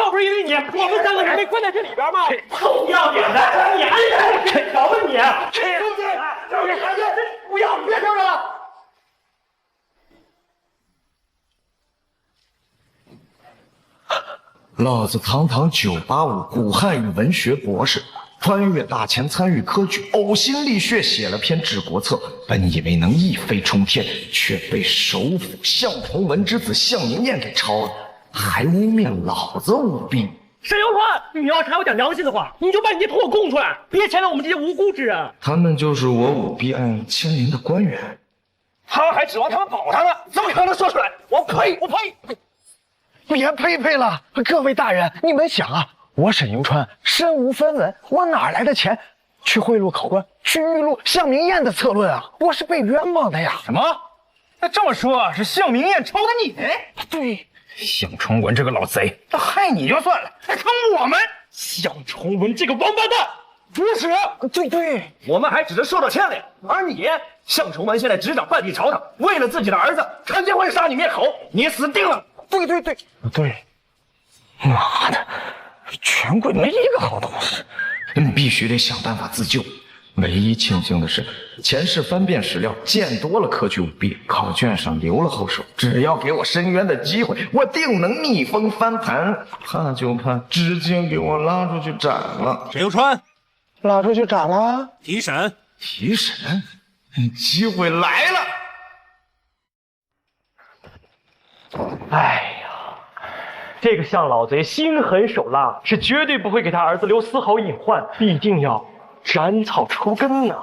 要不是因为你，我们三个人被关在这里边吗？臭不要脸的，你还是瞧吧你！不要，别吵了。老子堂堂985古汉语文学博士，穿越大钱参与科举，呕心沥血写了篇治国策，本以为能一飞冲天，却被首辅项崇文之子项明彦给抄了，还污蔑老子舞弊。沈游川，你要是还有点良心的话，你就把你这头给供出来，别牵连我们这些无辜之人。他们就是我舞弊案牵连的官员，他还指望他们保他呢，怎么可能说出来？我呸！我呸！别呸了，各位大人，你们想啊，我沈游川身无分文，我哪来的钱去贿赂考官，去预录项明彦的策论啊？我是被冤枉的呀！什么？那这么说，是项明彦抄的你？对，项崇文这个老贼，他害你就算了，还坑我们！项崇文这个王八蛋！主使，对，我们还只是受到牵连，而你，项崇文现在执掌半壁朝堂，为了自己的儿子，肯定会杀你灭口，你死定了！对，妈的，权贵没一个好东西。必须得想办法自救。唯一庆幸的是，前世翻遍史料，见多了科举舞弊，考卷上留了后手。只要给我申冤的机会，我定能逆风翻盘。怕就怕直接给我拉出去斩了。沈游川，拉出去斩了？提审。提审，机会来了。哎呀，这个项老贼心狠手辣，是绝对不会给他儿子留丝毫隐患，必定要斩草除根呐！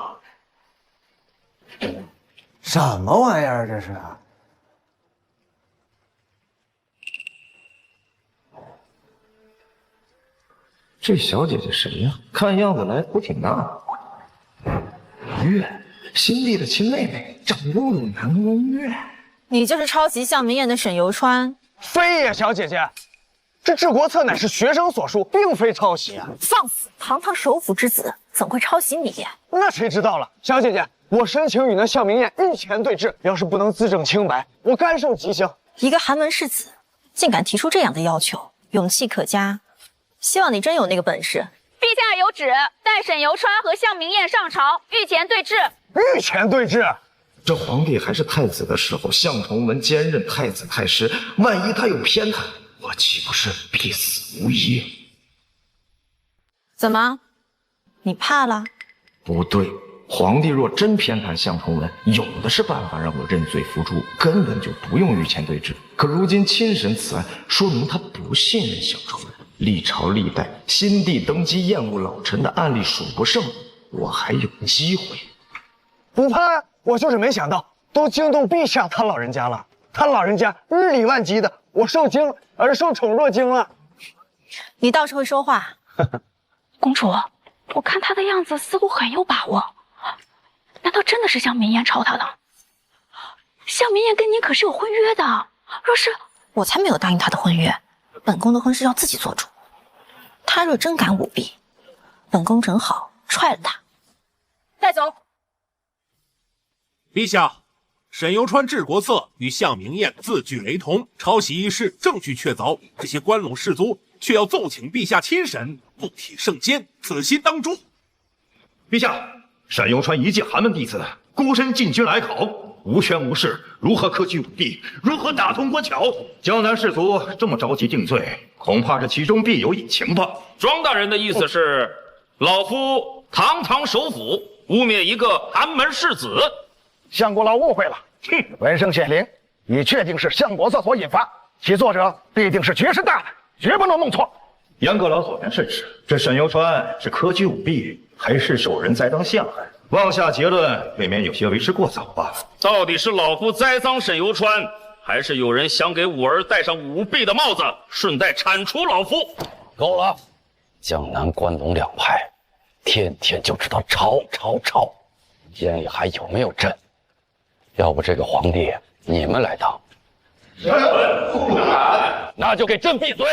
什么玩意儿这是？这小姐姐谁呀？看样子来头挺大。月，新帝的亲妹妹，长入鲁南宫月。你就是抄袭项明彦的沈游川？非也，小姐姐，这治国策乃是学生所述，并非抄袭啊！放肆！堂堂首辅之子，怎会抄袭你？那谁知道了？小姐姐，我申请与那项明彦御前对质，要是不能自证清白，我甘受极刑。一个寒门世子，竟敢提出这样的要求，勇气可嘉。希望你真有那个本事。陛下有旨，待沈游川和项明彦上朝，御前对质。御前对质？这皇帝还是太子的时候，项崇文兼任太子太师，万一他有偏袒，我岂不是必死无疑？怎么，你怕了？不对，皇帝若真偏袒项崇文，有的是办法让我认罪伏诛，根本就不用御前对质。可如今亲审此案，说明他不信任项崇文。历朝历代新帝登基厌恶老臣的案例数不胜，我还有机会。不怕呀，我就是没想到，都惊动陛下他老人家了。他老人家日理万机的，我受惊而受宠若惊了。你倒是会说话。公主，我看他的样子似乎很有把握，难道真的是项明彦抄他的？项明彦跟您可是有婚约的，若是……我才没有答应他的婚约，本宫的婚事要自己做主。他若真敢舞弊，本宫正好踹了他。带走。陛下，沈游川治国策与项明彦字句雷同，抄袭一事证据确凿，这些关陇士族却要奏请陛下亲审，不体圣监，此心当诛。陛下，沈游川一介寒门弟子，孤身进军来考，无权无势，如何科举舞弊？如何打通关桥？江南士族这么着急定罪，恐怕这其中必有隐情吧？庄大人的意思是，老夫堂堂首辅，污蔑一个寒门士子。相国老误会了，闻声显灵，已确定是相国策所引发，其作者必定是绝世大胆，绝不能弄错。杨阁老所言甚是，这沈游川是科举舞弊，还是受人栽赃陷害？妄下结论，未免有些为时过早吧？到底是老夫栽赃沈游川，还是有人想给我儿戴上舞弊的帽子，顺带铲除老夫？够了！江南关陇两派，天天就知道吵，眼里还有没有朕？要不这个皇帝你们来当，那就给朕闭嘴！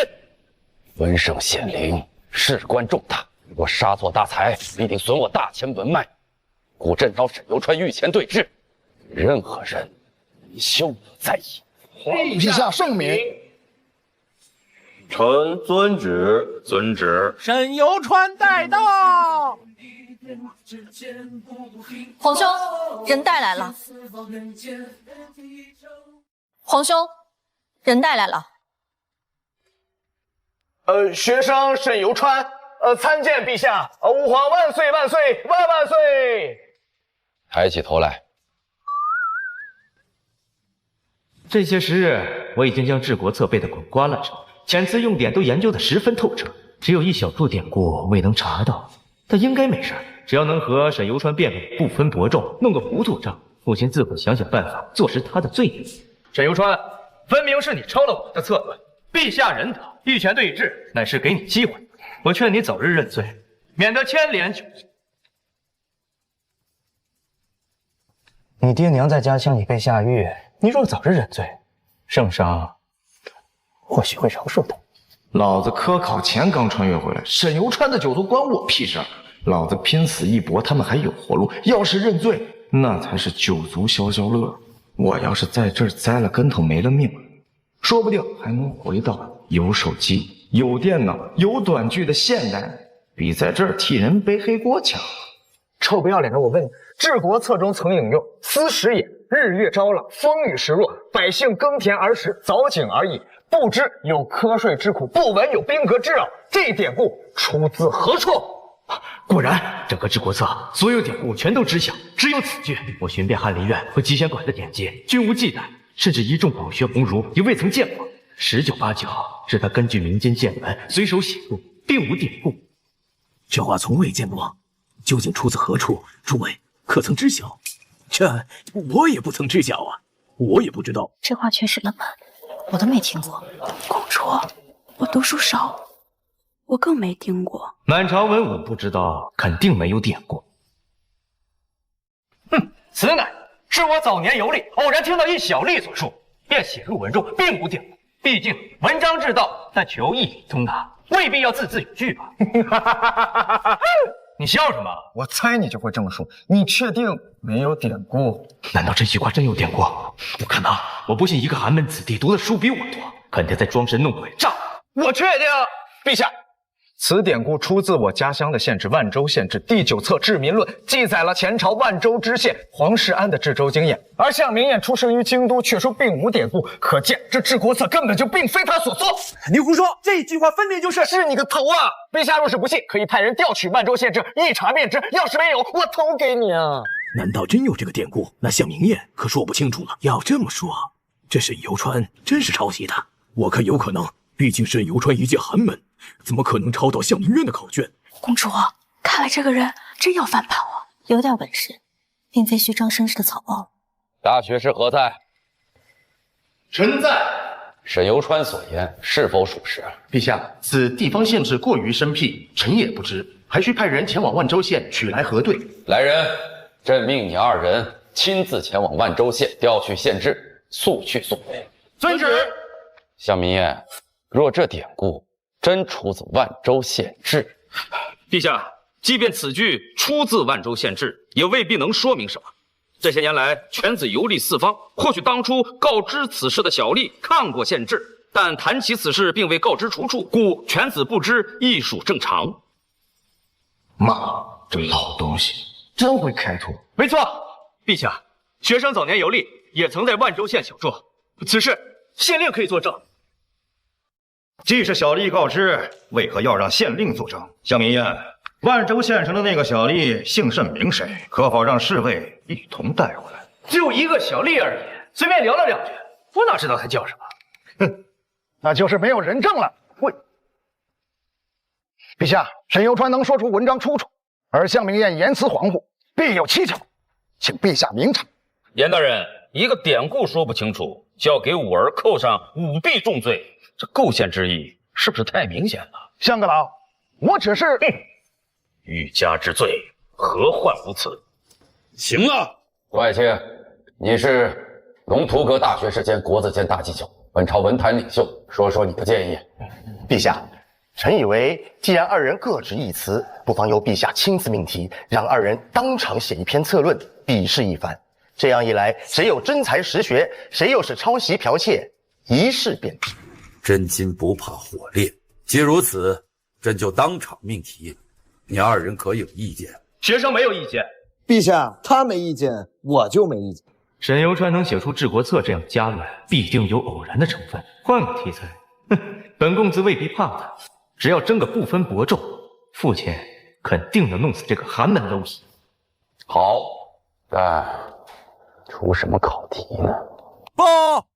闻声显灵，事关重大，如果杀错大财，必定损我大钱文脉。故朕召沈游川御前对质，任何人休得在意。陛下圣明。臣遵旨。遵旨。沈游川带到。皇兄，人带来了。皇兄，人带来了。学生沈游川，参见陛下。吾皇万岁万岁万万岁！抬起头来。这些时日，我已经将治国策背得滚瓜烂熟，遣词用典都研究得十分透彻，只有一小处典故未能查到，但应该没事。只要能和沈游川辩论，不分伯仲，弄个糊涂账，父亲自会想想办法坐实他的罪名。沈游川，分明是你抄了我的策论，陛下仁德，御前对峙乃是给你机会，我劝你早日认罪，免得牵连久罪。你爹娘在家乡已被下狱，你若早日认罪，圣上或许会饶恕他。老子科考前刚穿越回来，沈游川的酒足关我屁事儿。老子拼死一搏，他们还有活路。要是认罪，那才是酒足消消乐。我要是在这儿栽了跟头没了命，说不定还能回到有手机、有电脑、有短剧的现代，比在这儿替人背黑锅强。臭不要脸的，我问你，治国策中曾引用：“斯时也，日月昭朗，风雨时落，百姓耕田而食，早井而已。不知有瞌睡之苦，不闻有兵革之扰。”这典故出自何处？果然，整个治国策所有典故全都知晓，只有此句。我寻遍翰林院和集贤馆的典籍，均无记载，甚至一众饱学鸿儒也未曾见过。19八九是他根据民间见闻随手写入，并无典故。这话从未见过，究竟出自何处？诸位可曾知晓？这我也不曾知晓啊，我也不知道。这话确实冷门，我都没听过。公主，我读书少，我更没听过。满朝文武不知道，肯定没有典故。哼，此乃是我早年游历，偶然听到一小吏所述，便写入文中，并无典故。毕竟文章至道，但求义理通达，未必要字字有据吧？你笑什么？我猜你就会这么说。你确定没有典故？难道这句话真有典故？不可能！我不信一个寒门子弟读的书比我多，肯定在装神弄鬼诈我。我确定，陛下。此典故出自我家乡的县志《万州县志》第9册《治民论》，记载了前朝万州知县黄世安的治州经验。而向明彦出生于京都，却说并无典故，可见这治国策根本就并非他所作。你胡说！这句话分明就是是你个头啊！陛下若是不信，可以派人调取《万州县志》一查便知。要是没有，我头给你啊！难道真有这个典故？那向明彦可说不清楚了。要这么说，这沈游川真是抄袭的。我看有可能，毕竟沈游川一介寒门。怎么可能抄到向明渊的考卷？公主，看来这个人真要翻盘了。有点本事，并非虚张声势的草包。大学士何在？臣在。沈游川所言是否属实？陛下，此地方县志过于生僻，臣也不知，还需派人前往万州县取来核对。来人，朕命你2人亲自前往万州县调取县志，速去速回。遵旨。向明彦，若这典故真出自万州县志，陛下，即便此句出自万州县志，也未必能说明什么。这些年来，犬子游历四方，或许当初告知此事的小吏看过县志，但谈起此事并未告知出处，故犬子不知亦属正常。妈，这老东西真会开脱。没错，陛下，学生早年游历，也曾在万州县小住，此事县令可以作证。既是小吏告知，为何要让县令作证？向明彦，万州县城的那个小吏姓甚名谁？可否让侍卫一同带回来？就一个小吏而已，随便聊了2句，我哪知道他叫什么？哼，那就是没有人证了。喂，陛下，沈游川能说出文章出处，而向明彦言辞恍惚，必有蹊跷，请陛下明察。严大人，一个典故说不清楚，就要给武儿扣上舞弊重罪。这构陷之意是不是太明显了？向个老，我只是欲加之罪，何患无辞？行了，外卿，你是龙图阁大学士兼国子监大祭酒，本朝文坛领袖，说说你的建议。陛下，臣以为，既然2人各执一词，不妨由陛下亲自命题，让2人当场写一篇策论，比试一番。这样一来，谁有真才实学，谁又是抄袭剽窃，一试便知。真金不怕火炼。既如此，朕就当场命题，你二人可有意见？学生没有意见。陛下，他没意见，我就没意见。沈游川能写出治国策这样佳论，必定有偶然的成分。换个题材，哼，本公子未必怕他，只要争个不分伯仲，父亲肯定能弄死这个寒门蝼蚁。好，但出什么考题呢？报，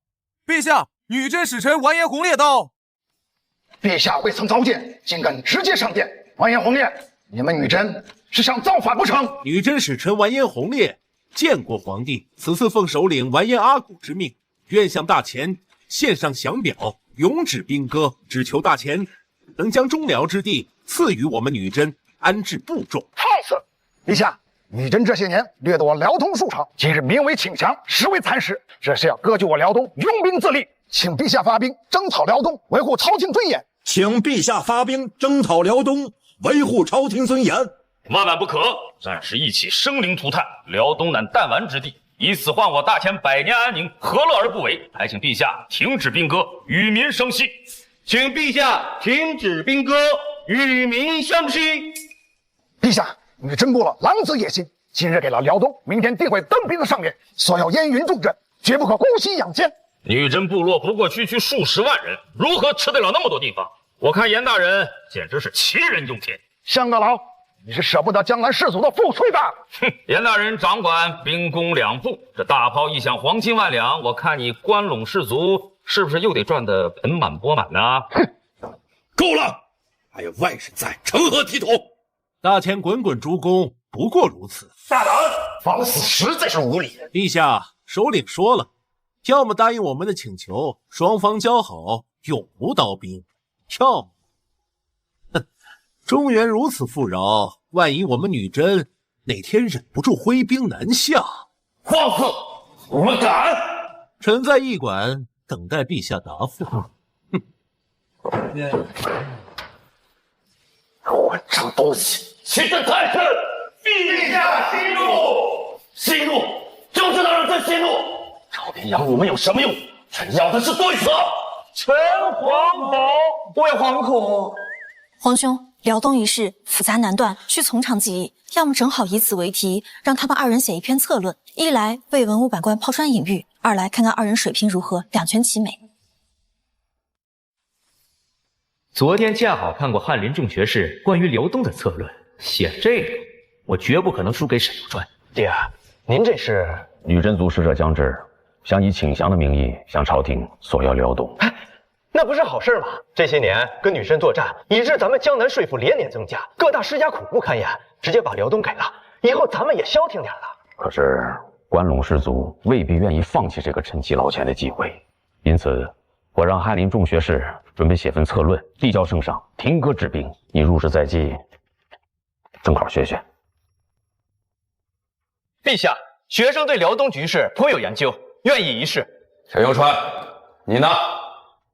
陛下，女真使臣完颜洪烈到。陛下未曾召见，竟敢直接上殿。完颜洪烈，你们女真是想造反不成？女真使臣完颜洪烈见过皇帝，此次奉首领完颜阿骨之命，愿向大前献上降表，永止兵戈，只求大前能将中辽之地赐予我们女真，安置部众。放肆！陛下，女真这些年掠夺我辽东数城，今日名为请降，实为蚕食，这是要割据我辽东，拥兵自立。请陛下发兵征讨辽东，维护朝廷尊严。请陛下发兵征讨辽东，维护朝廷尊严。万万不可！暂时一起生灵涂炭，辽东乃弹丸之地，以此换我大前百年安宁，何乐而不为？还请陛下停止兵戈，与民生息。请陛下停止兵戈，与民相息。陛下，女真部落狼子野心，今日给了辽东，明天定会登兵的上元，所要燕云重镇，绝不可姑息养奸。女真部落不过区区数十万人，如何吃得了那么多地方？我看严大人简直是奇人用天。香阁老，你是舍不得江南士族的富翠吧？哼，严大人掌管兵工两部，这大炮一响，黄金万两，我看你关陇士族是不是又得赚得盆满钵满呢？哼，够了！还有外人在，成何体统？大前滚滚诸公，不过如此。大胆，放肆实在是无礼。陛下，首领说了，要么答应我们的请求，双方交好，永无刀兵；要么，哼，中原如此富饶，万一我们女真哪天忍不住挥兵南下，放肆！我们敢！臣在驿馆等待陛下答复。混账东西！岂得太甚！陛下息怒！息怒！就是能让朕息怒！朝廷养你们有什么用？臣要的是对策。臣皇宝为皇苦。皇兄，辽东一事复杂难断，需从长计议。要么正好以此为题，让他们二人写一篇策论，一来为文武百官抛砖引玉，二来看看二人水平如何，两全其美。昨天恰好看过翰林仲学士关于辽东的策论，写这个，我绝不可能输给沈游川。爹，您这是？女真族使者将至，想以请降的名义向朝廷索要辽东。那不是好事吗？这些年跟女真作战，以致咱们江南税赋连年增加，各大世家苦不堪言，直接把辽东给了，以后咱们也消停点了。可是关陇士族未必愿意放弃这个趁机捞钱的机会，因此我让翰林仲学士准备写份策论，递交圣上，停戈止兵。你入职在即，正好学学。陛下，学生对辽东局势颇有研究，愿意一试。沈游川，你呢？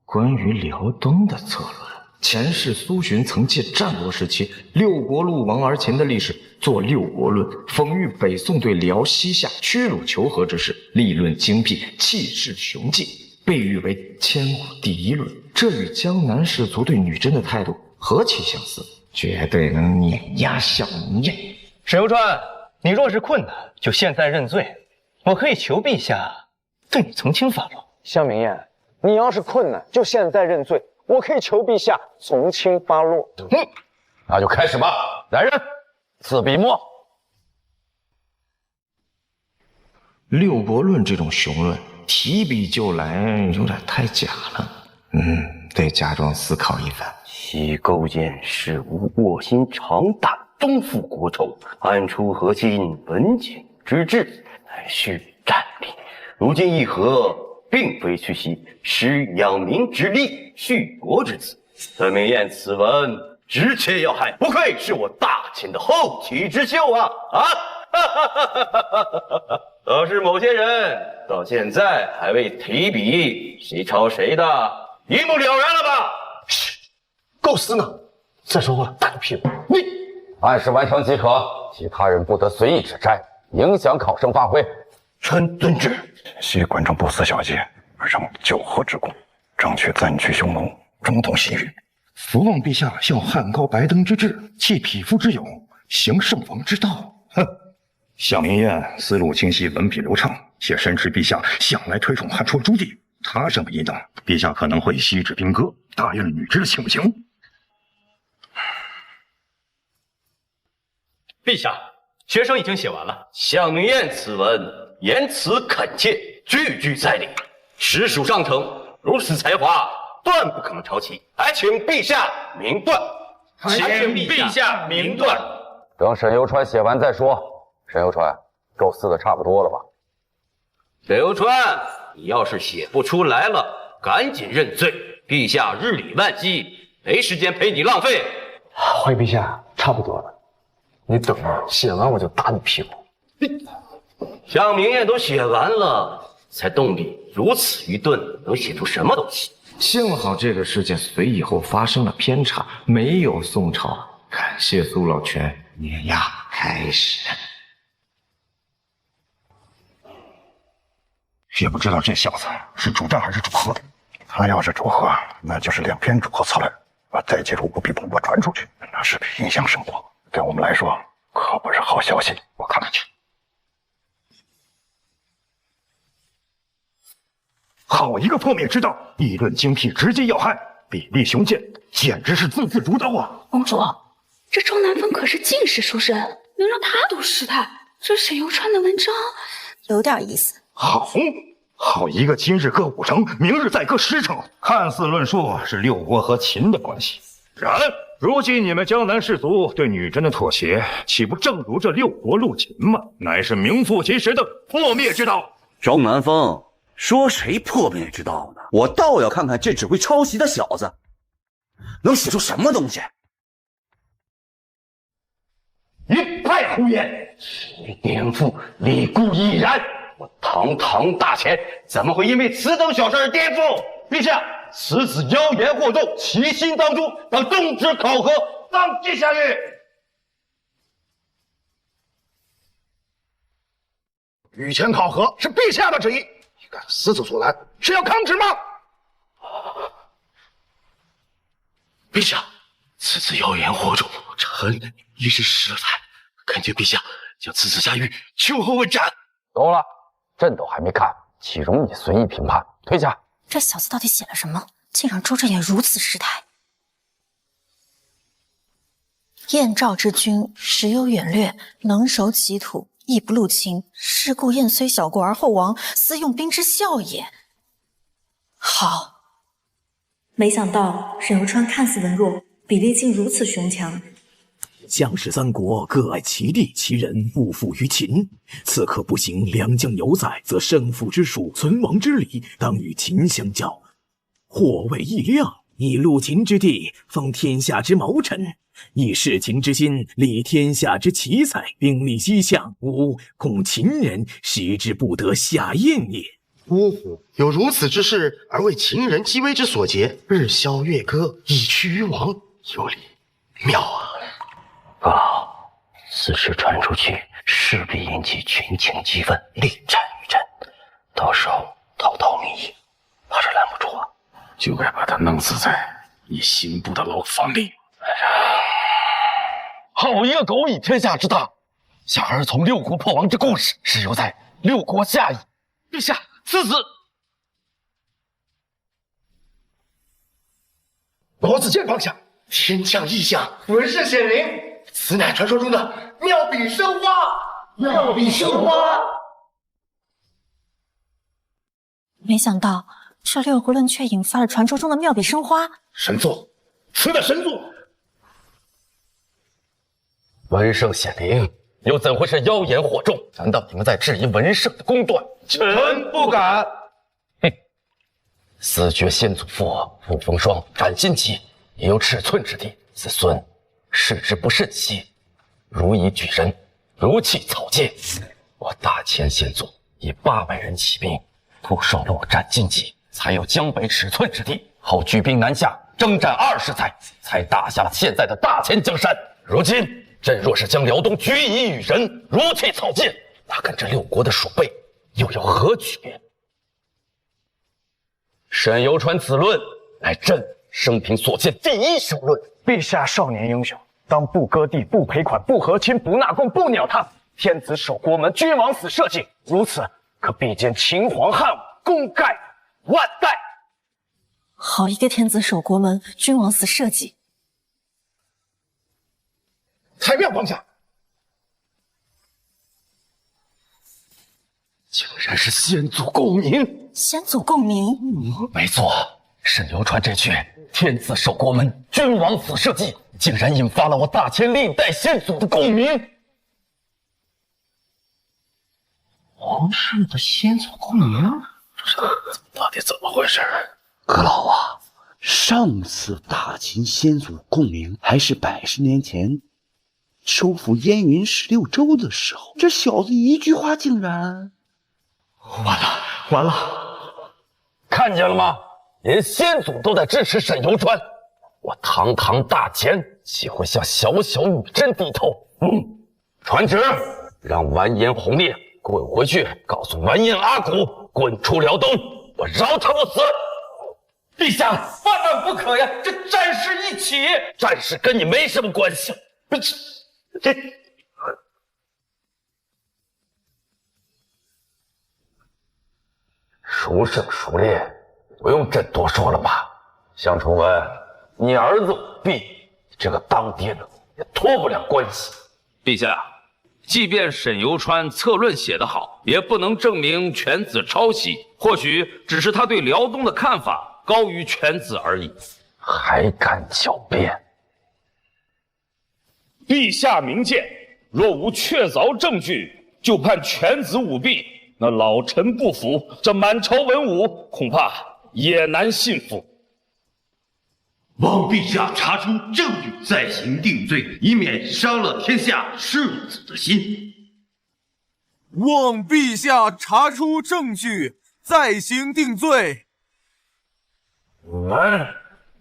关于辽东的策论，前世苏洵曾借战国时期六国戮王而秦的历史作《六国论》，讽喻北宋对辽西夏屈辱求和之事，立论精辟，气势雄劲，被誉为千古第一论。这与江南士族对女真的态度何其相似，绝对能碾压项明燕。沈游川，你若是困难，就现在认罪，我可以求陛下对你从轻发落。项明燕，你要是困难，就现在认罪，我可以求陛下从轻发落。那就开始吧。来人，赐笔墨。六国论这种雄论，提笔就来，有点太假了。得假装思考一番。其构建事无卧薪尝胆，东赴国仇，安出河心文景之志，乃续战力。如今议和，并非去息，实养民之力，续国之子。孙明彦此文直切要害，不愧是我大秦的后起之秀啊！倒是某些人到现在还未提笔，谁抄谁的，一目了然了吧？构思呢？再说话打个屁股！你按时完成即可，其他人不得随意指摘，影响考生发挥。臣遵旨。系馆中不思小节，而让九合之功，争取暂居匈奴，中统西域。福望陛下效汉高白登之志，弃匹夫之勇，行圣王之道。哼，向明彦思路清晰，文笔流畅，且深知陛下向来推崇汉初朱棣。他这么一等，陛下可能会西至兵戈，答应了女之的请求。陛下，学生已经写完了。向明彦此文言辞恳切，句句在理，实属上乘。如此才华，断不可能抄袭。还请陛下明断。请陛下明断。等沈游川写完再说。沈游川，构思的差不多了吧？沈游川，你要是写不出来了，赶紧认罪。陛下日理万机，没时间陪你浪费。回陛下，差不多了。你等着，写完我就打你屁股。向明彦都写完了，才动笔如此愚钝，能写出什么东西？幸好这个事件随以后发生了偏差，没有宋朝。感谢苏老泉，碾压开始。也不知道这小子是主战还是主和。他要是主和，那就是两篇主和策略，把再接入务必蓬勃传出去，那势必影响生活。对我们来说，可不是好消息。我看看去。好一个破灭之道，议论精辟，直击要害，比例雄健，简直是字字如刀啊！公主，这周南风可是进士出身，能让他读诗态，这沈游川的文章有点意思。好一个今日各5城，明日再各10城，看似论述是六国和秦的关系，然如今你们江南士族对女真的妥协，岂不正如这六国入秦吗？乃是名副其实的破灭之道。周南风说谁破灭之道呢？我倒要看看这只会抄袭的小子能写出什么东西。一派胡言，是颠覆李固已然。我堂堂大前，怎么会因为此等小事而颠覆？陛下，此子妖言惑众，其心当诛，当重之考核，当即下狱。御前考核是陛下的旨意，你敢私自阻拦，是要抗旨吗？陛下，此子妖言惑众，臣一时失了态，恳请陛下将此子下狱，秋后问斩。够了，朕都还没看，岂容你随意评判？退下！这小子到底写了什么，竟让周震也如此失态？燕赵之君，时有远略，能守其土，亦不入侵。是故燕虽小国而后亡，斯用兵之效也。好，没想到沈游川看似文弱，比例竟如此雄强。将士三国各爱其地，其人不附于秦。刺客不行良将犹在，则胜负之数、存亡之理，当与秦相较。或谓义亮，以戮秦之地，封天下之谋臣；以事秦之心，理天下之奇才。兵力西向，吾恐秦人食之不得下咽也。呜呼！有如此之事，而为秦人击威之所劫，日消月割，以趋于亡，有理，妙啊！不好，此事传出去，势必引起群情激愤，力战于朕。到时候滔滔民意，怕是拦不住啊！就该把他弄死在你刑部的牢房里。好一个狗以天下之大！小儿从六国破亡之故事，是由在六国下矣。陛下，此子罗子健放下！天降异象，文圣显灵，此乃传说中的妙笔生花。妙笔生花。没想到这六国论却引发了传说中的妙笔生花。神作，此乃神作。文圣显灵，又怎会是妖言惑众？难道你们在质疑文圣的公断？臣不敢。哼！思觉先祖父傅风霜斩荆棘，也有尺寸之地。子孙视之不慎兮，如以举人，如弃草芥。我大前先祖以800人起兵，固守洛斩荆棘，才有江北尺寸之地。后举兵南下，征战20载，才打下了现在的大前江山。如今朕若是将辽东举以与人，如弃草芥，那跟这六国的鼠辈又有何区别？沈游川此论，乃朕生平所见第一雄论。陛下少年英雄，当不割地、不赔款、不和亲、不纳贡、不鸟他。天子守国门，君王死社稷，如此可比肩秦皇汉武，功盖万代。好一个天子守国门，君王死社稷！太庙王下，竟然是先祖共鸣！先祖共鸣？没错，沈游川这句“天子守国门，君王死社稷”，竟然引发了我大千历代先祖的共鸣。皇室的先祖共鸣，这到底怎么回事？阁老啊，上次大秦先祖共鸣还是100年前收复燕云16州的时候，这小子一句话竟然……完了！看见了吗？连先祖都在支持沈游川，我堂堂大秦岂会向小小女真低头？传旨，让完颜洪烈滚回去，告诉完颜阿骨滚出辽东，我饶他不死。陛下，万万不可呀！这战事一起，战事跟你没什么关系。这孰胜孰劣，不用朕多说了吧？项崇文，你儿子舞弊，这个当爹的也脱不了关系。陛下，即便沈游川策论写得好，也不能证明犬子抄袭，或许只是他对辽东的看法高于犬子而已。还敢狡辩？陛下明鉴，若无确凿证据，就判犬子舞弊，那老臣不服，这满朝文武恐怕也难信服。望陛下查出证据，再行定罪，以免伤了天下士子的心。望陛下查出证据，再行定罪。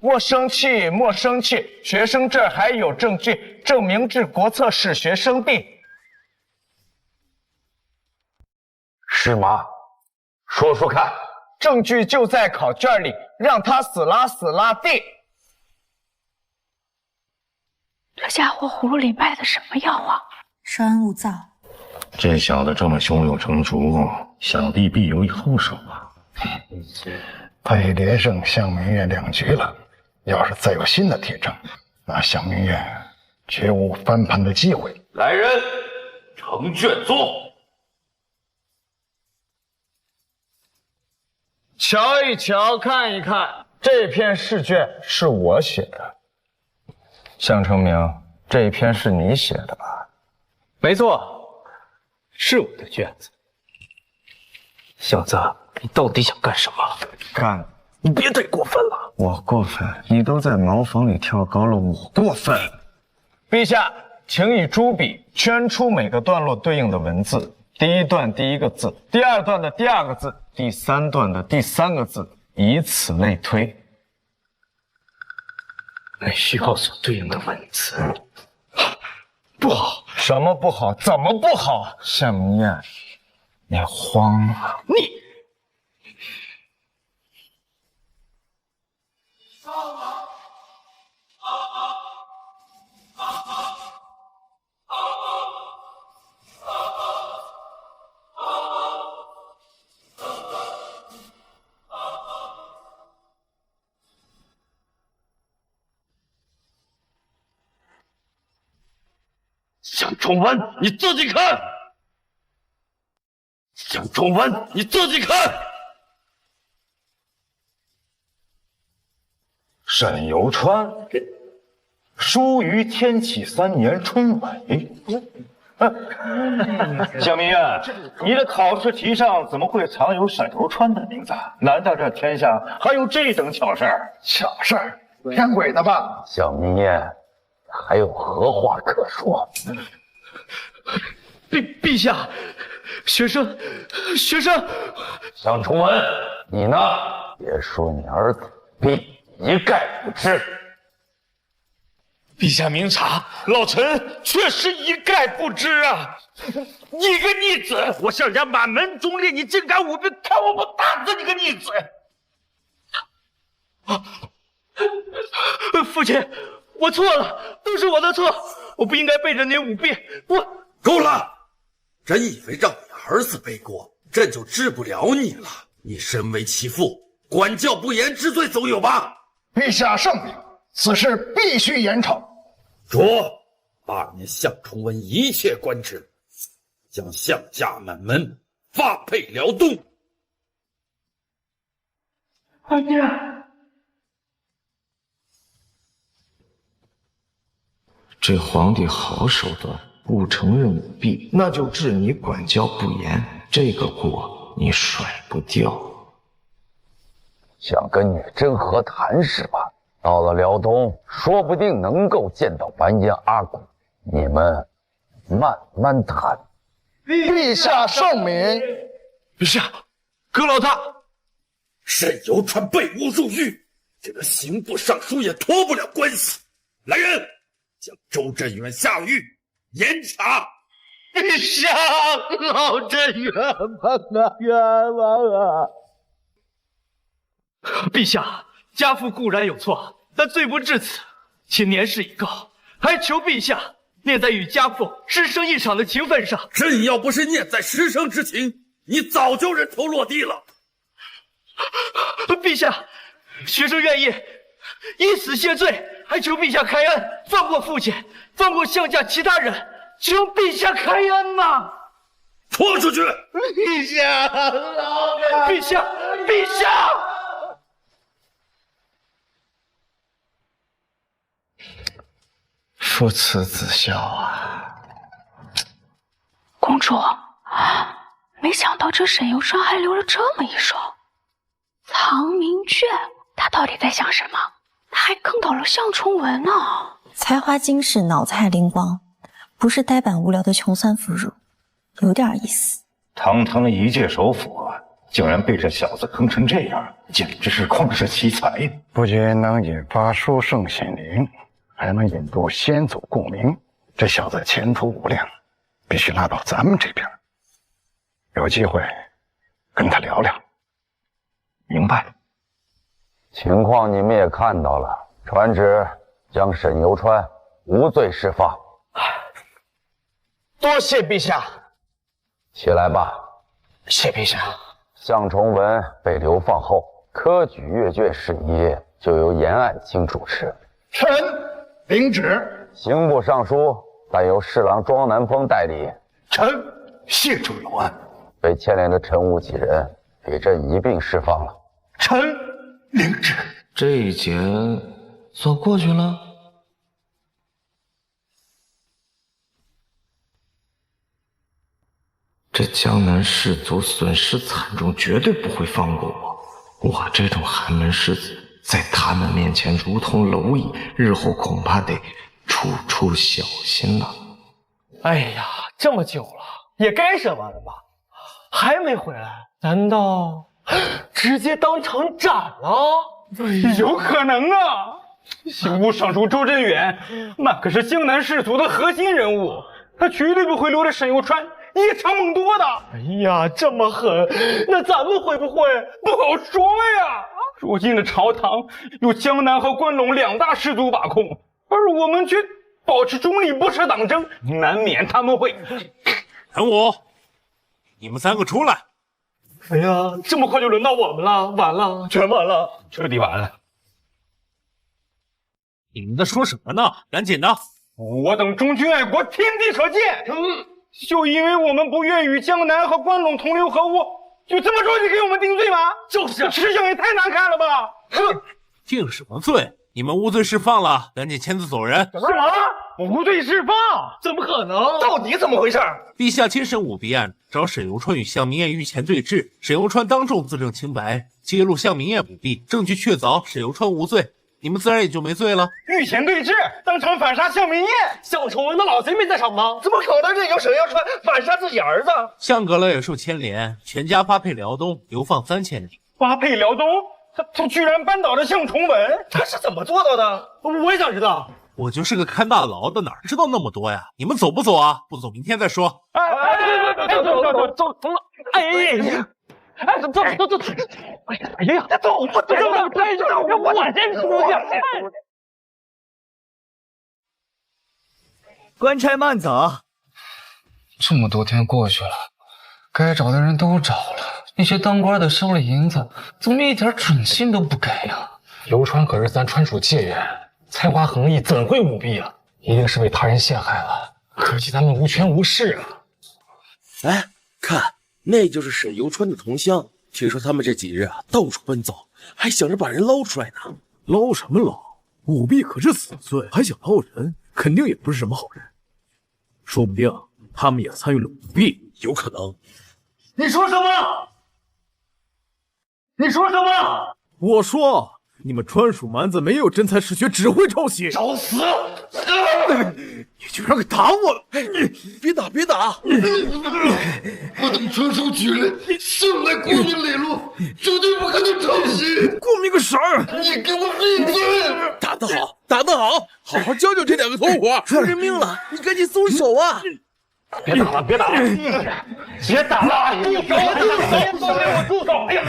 莫生气，莫生气，学生这儿还有证据证明治国策使学生病。是吗？说说看。证据就在考卷里，让他死啦死啦地。这家伙葫芦里卖的什么药啊？稍安勿躁。这小子这么胸有成竹，想必必有后手啊。被连胜向明月2局了，要是再有新的铁证，那向明月绝无翻盘的机会。来人，呈卷宗。瞧一瞧，看一看，这篇试卷是我写的。向成明，这篇是你写的吧？没错，是我的卷子。小子，你到底想干什么？干！你别太过分了。我过分？你都在茅房里跳高了，我过分？陛下，请以朱笔圈出每个段落对应的文字。第一段第一个字，第二段的第二个字，第三段的第3个字，以此类推。按序号所对应的文字。不好！什么不好？怎么不好？向明月，你慌了。你。向崇文，你自己看。向崇文，你自己看。沈游川，书于天启3年春尾。向明月，你的考试题上怎么会藏有沈游川的名字？难道这天下还有这等巧事儿？巧事儿，骗鬼的吧？向明月，还有何话可说？陛下，学生。向崇文，你呢？别说你儿子必一概不知。陛下明察，老臣确实一概不知啊！你个逆子，我向家满门忠烈，你竟敢舞弊，看我不打死你个逆子！父亲，我错了，都是我的错，我不应该背着您舞弊。够了！真以为让你儿子背锅，朕就治不了你了？你身为其父，管教不严之罪总有吧？陛下圣明，此事必须严惩。着，罢免项崇文一切官职，将项家满门发配辽东。阿爹，这皇帝好手段，不承认舞弊，那就治你管教不严，这个锅你甩不掉。想跟女真和谈是吧？到了辽东，说不定能够见到完颜阿骨，你们慢慢谈。陛下圣明。陛下，葛老大，沈游川被诬入狱，这个刑部尚书也脱不了关系。来人，将周镇远下狱严查。陛下，老朕冤枉啊，冤枉啊！陛下，家父固然有错，但罪不至此。其年事已高，还求陛下念在与家父师生一场的情分上。朕要不是念在师生之情，你早就人头落地了。陛下，学生愿意以死谢罪，还求陛下开恩，放过父亲，放过项家其他人，求陛下开恩呐！拖出去！陛下，陛下，陛下！父慈子孝啊！公主，没想到这沈游川还留了这么一手。藏明卷，他到底在想什么？他还坑倒了项崇文呢。才华惊世，脑子还灵光，不是呆板无聊的穷酸腐乳，有点意思。堂堂的一介首辅，竟然被这小子坑成这样，简直是旷世奇才呀！不仅能引发书圣显灵，还能引入先祖共鸣，这小子前途无量，必须拉到咱们这边。有机会跟他聊聊。明白。情况你们也看到了，传旨将沈游川无罪释放。多谢陛下。起来吧。谢陛下。项崇文被流放后，科举阅卷事宜就由严爱卿主持。臣领旨。刑部尚书再由侍郎庄南风代理。臣谢主有安。被牵连的陈武几人，给朕一并释放了。臣领旨。这一劫算过去了。这江南士族损失惨重，绝对不会放过我。我这种寒门世子，在他们面前如同蝼蚁，日后恐怕得处处小心了。哎呀，这么久了，也该审完了吧？还没回来？难道直接当场斩了？有可能啊！刑部尚书周镇远，那可是江南士族的核心人物，他绝对不会留着沈游川夜长梦多的。哎呀，这么狠，那咱们会不会？不好说呀。如今的朝堂有江南和关陇两大氏族把控，而我们却保持中立，不涉党争，难免他们会。陈武，你们三个出来。哎呀，这么快就轮到我们了，完了，全完了，彻底完了。你们在说什么呢？赶紧的！我等忠君爱国，天地可见。就因为我们不愿与江南和关陇同流合污，就这么着就给我们定罪吗？就是吃相也太难看了吧！定什么罪？你们无罪释放了，赶紧签字走人。什么？无罪释放？怎么可能？到底怎么回事？陛下亲审舞弊案，找沈游川与项明彦御前对质，沈游川当众自证清白，揭露项明彦舞弊，证据确凿，沈游川无罪，你们自然也就没罪了。御前对质，当场反杀项明彦，项崇文的老贼没在场吗？怎么可能任由沈游川反杀自己儿子？项阁楼也受牵连，全家发配辽东，流放3000里。发配辽东？他居然扳倒了项崇文，他是怎么做到的？我也想知道。我就是个看大牢的，哪知道那么多呀？你们走不走啊？不走，明天再说。走！哎呀！哎，走，哎呀，走吧，走，我先出去。官差慢走。这么多天过去了，该找的人都找了，那些当官的收了银子，怎么一点准信都不给呀？游川可是咱川蜀界人，才华横溢，怎会舞弊啊？一定是被他人陷害了。可惜咱们无权无势啊！哎，看，那就是沈游川的同乡。听说他们这几日啊，到处奔走，还想着把人捞出来呢。捞什么捞？舞弊可是死罪，还想捞人，肯定也不是什么好人。说不定他们也参与了舞弊，有可能。你说什么？你说什么？我说，你们川蜀蛮子没有真才实学，只会抄袭。找死！你居然敢打我！别打！我等川蜀举人向来光明磊落，绝对不可能抄袭。光明个神儿！你给我闭嘴！打得好，好好教教这两个同伙。出人命了，你赶紧松手啊！别打了！别打了！住手！哎呀，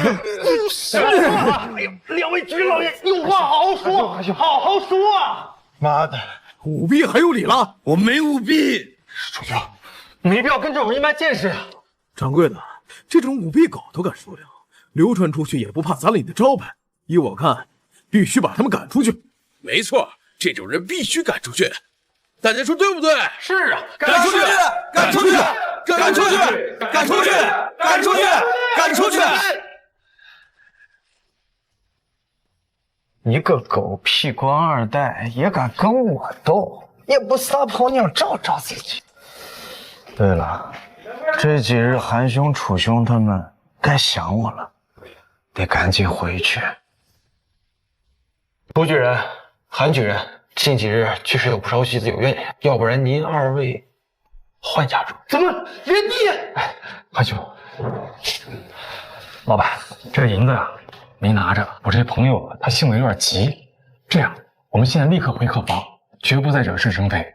两位局老爷，有话好好说，好好说啊！妈的，舞弊还有理了？我没舞弊。楚兄，没必要跟这种人卖见识啊！掌柜的，这种舞弊狗都敢说了，流传出去也不怕砸了你的招牌。依我看，必须把他们赶出去。没错，这种人必须赶出去。大家说对不对？是啊，赶出去！一个狗屁官二代也敢跟我斗，也不撒泡尿照照自己。对了，这几日韩兄、楚兄他们该想我了，得赶紧回去。楚举人、韩举人，近几日确实有不少戏子有怨言，要不然您二位换家住？怎么原地？哎，韩兄，老板，这个银子啊没拿着，我这些朋友他性子有点急。这样，我们现在立刻回客房，绝不再惹是生非。哎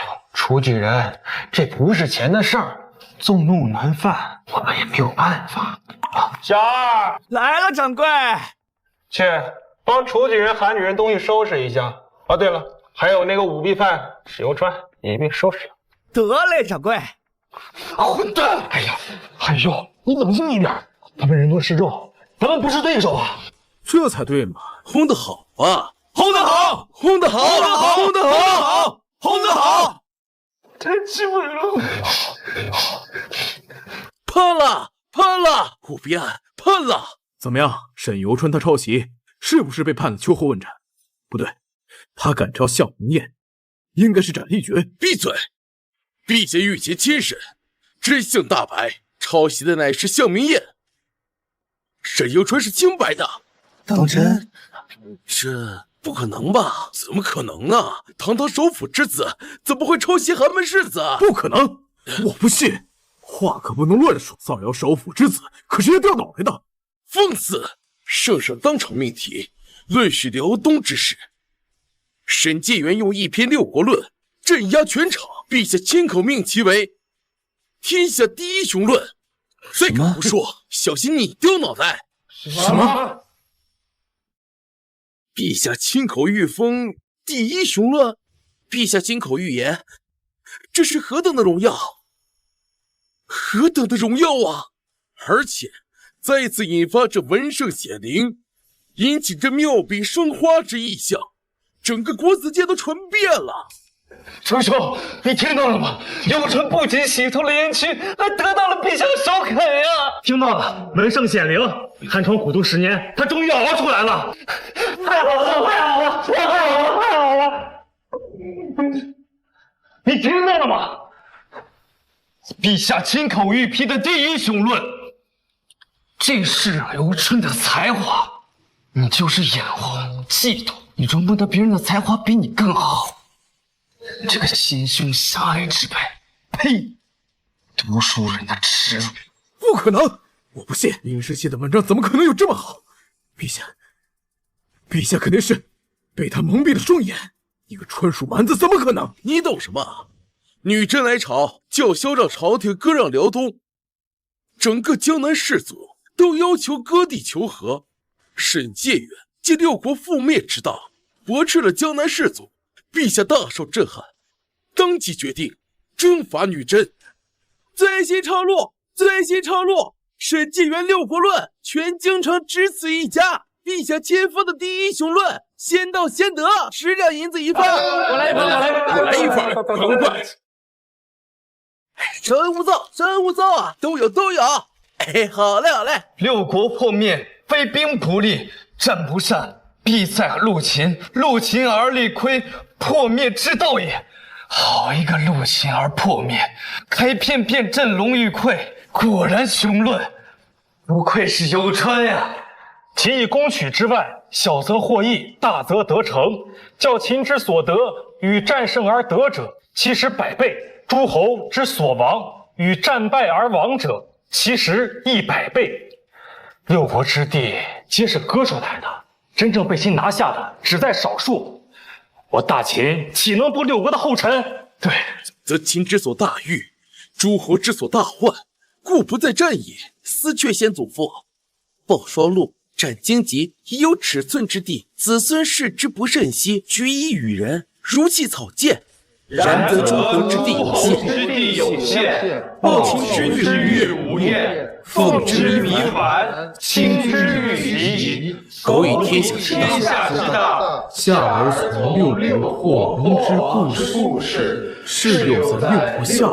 呦，楚举人，这不是钱的事儿，纵怒难犯，我们也没有办法。小二来了，掌柜，去帮楚举人、韩举人东西收拾一下。哦，对了，还有那个舞弊犯史游川也一并收拾了。得嘞，掌柜。混蛋！哎呀，韩兄，你冷静一点，他们人多势众，咱们不是对手啊。这才对嘛！轰得好啊！轰得好！太气愤了！判了！舞弊案判了！怎么样，沈游川他抄袭，是不是被判了秋后问斩？不对，他敢抄向明彦，应该是斩立决。闭嘴！陛下御前亲审，真相大白，抄袭的乃是向明彦，沈游川是清白的。当真？这不可能吧？怎么可能呢？堂堂首辅之子，怎么会抄袭寒门世子？不可能！我不信！话可不能乱说，造谣首辅之子可是要掉脑袋的。放肆！圣上当场命题，论许辽东之事。沈介元用一篇六国论镇压全场，陛下亲口命其为天下第一雄论。再敢胡说，小心你丢脑袋！什么？陛下亲口御封第一雄论，陛下亲口预言，这是何等的荣耀！何等的荣耀啊！而且再次引发这文圣显灵，引起这妙笔生花之意象，整个国子监都传遍了。楚兄，你听到了吗？游川不仅洗脱了冤屈，还得到了陛下的首肯呀！听到了，文圣显灵，寒窗苦读10年，他终于熬出来了。太好了！你听到了吗？陛下亲口御批的第一雄论，这是游川的才华，你就是眼红嫉妒，你容不得别人的才华比你更好。这个心胸狭隘之辈，呸！读书人的耻辱！不可能！我不信，应试写的文章怎么可能有这么好？陛下肯定是被他蒙蔽了双眼。一个川蜀蛮子怎么可能？你懂什么？女真来朝，叫嚣让朝廷割让辽东，整个江南士族都要求割地求和。沈介元借六国覆灭之大，驳斥了江南士族，陛下大受震撼，当即决定征伐女真。最新抄录，沈介元六国论，全京城只此一家。陛下签发的第一英雄论，先到先得，10两银子一份。我来一份，很快。真无造啊，都有。哎，好嘞。六国破灭，非兵不利，战不善，必在陆秦。陆秦而力亏，破灭之道也。好一个陆秦而破灭，开篇便振聋欲聩，果然雄论，不愧是游川呀！秦以攻取之外，小则获益，大则得成。较秦之所得与战胜而得者，其实100倍；诸侯之所亡与战败而亡者，其实100倍。六国之地皆是割出来的，真正被秦拿下的只在少数。我大秦岂能不六国的后尘？对，则秦之所大欲，诸侯之所大患，故不在战也。思却先祖父，抱双陆，斩荆棘，已有尺寸之地，子孙视之不甚惜，举以与人，如弃草芥。然则诸侯之地有限，抱秦之欲无厌，奉之弥繁，亲之欲急。苟以天下之大，下而从六国破亡之故事，是有则六国下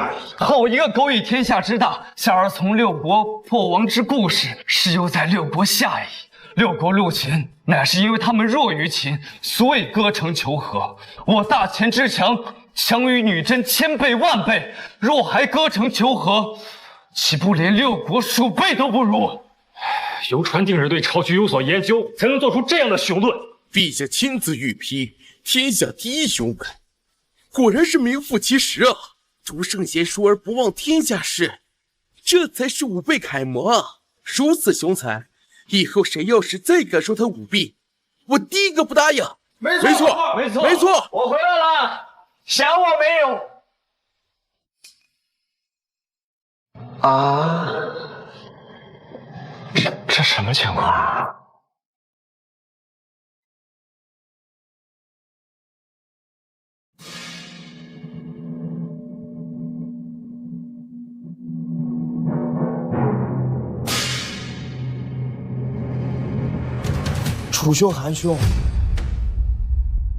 矣。好一个苟以天下之大，下而从六国破亡之故事，是犹在六国下矣。六国入秦，乃是因为他们弱于秦，所以割城求和。我大秦之强，强于女真1000倍万倍，若还割城求和，岂不连六国数倍都不如？游川定是对朝局有所研究，才能做出这样的雄论。陛下亲自御批，天下第一雄文，果然是名副其实啊！读圣贤书而不忘天下事，这才是武备楷模啊！如此雄才，以后谁要是再敢说他舞弊，我第一个不答应。没错，我回来了，想我没有？啊，这什么情况啊？楚兄、韩兄，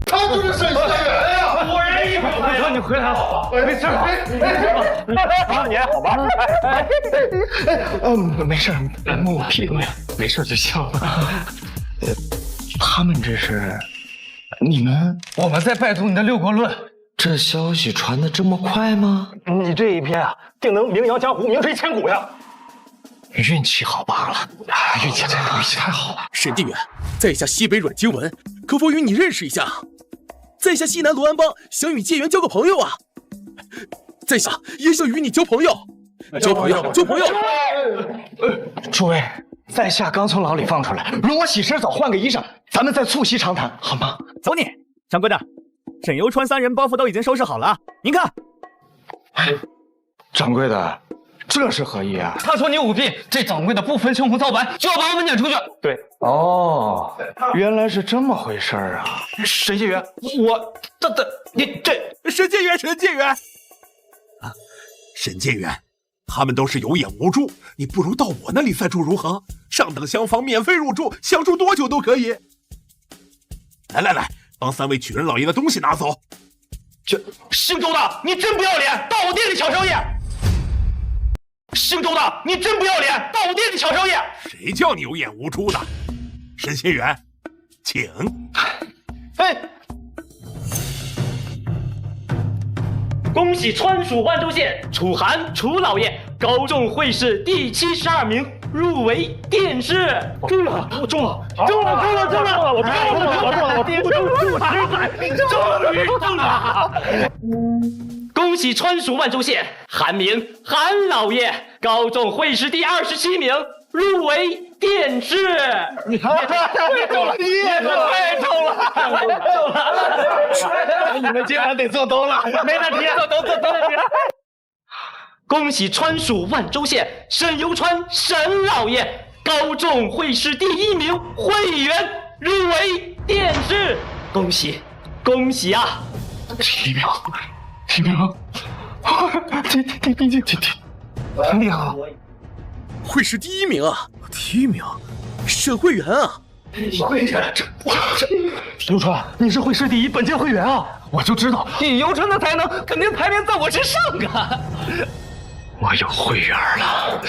他就是沈家元呀！果然一表人。哥，你回来好吧？没事吧？你还好吧？没事，摸我屁股呀，没事就行了。他们这是？你们？我们在拜读你的六国论。这消息传得这么快吗？你这一篇啊，定能名扬江湖，名垂千古呀！运气好罢了，运气太好了。沈介元，在下西北阮经文，可否与你认识一下？在下西南罗安邦，想与介元交个朋友啊！在下也想与你交朋友，交朋友。诸位，在下刚从牢里放出来，容我洗身澡，换个衣裳，咱们再促膝长谈，好吗？走你，掌柜的，沈游川3人包袱都已经收拾好了，您看。掌柜的。这是何意啊？他说你舞弊，这掌柜的不分青红皂白就要把我们撵出去。对，哦，原来是这么回事啊！沈介元，沈介元啊，沈介元，他们都是有眼无珠，你不如到我那里暂住如何？上等厢房免费入住，想住多久都可以。来，帮3位举人老爷的东西拿走。这姓周的，你真不要脸，到我店里抢宵夜！姓周的，你真不要脸，到我店里抢宵夜！谁叫你有眼无珠的？沈协元，请。恭喜川蜀万州县楚韩楚老爷高中会试第72名，入围殿试。中了！我中了！我中了！恭喜川蜀万州县韩明韩老爷高中会试第27名，入围殿试。你中了！你也太中了！你们今晚得做东了，没问题，做东。恭喜川蜀万州县沈游川沈老爷高中会试第1名，会员入围殿试，恭喜恭喜啊！第1名，第1名，挺厉害了。会试第1名啊！第1名，沈会员啊！会员，游川，你是会试第1本届会员啊！我就知道，以游川的才能，肯定排名在我之上啊！我有会员了。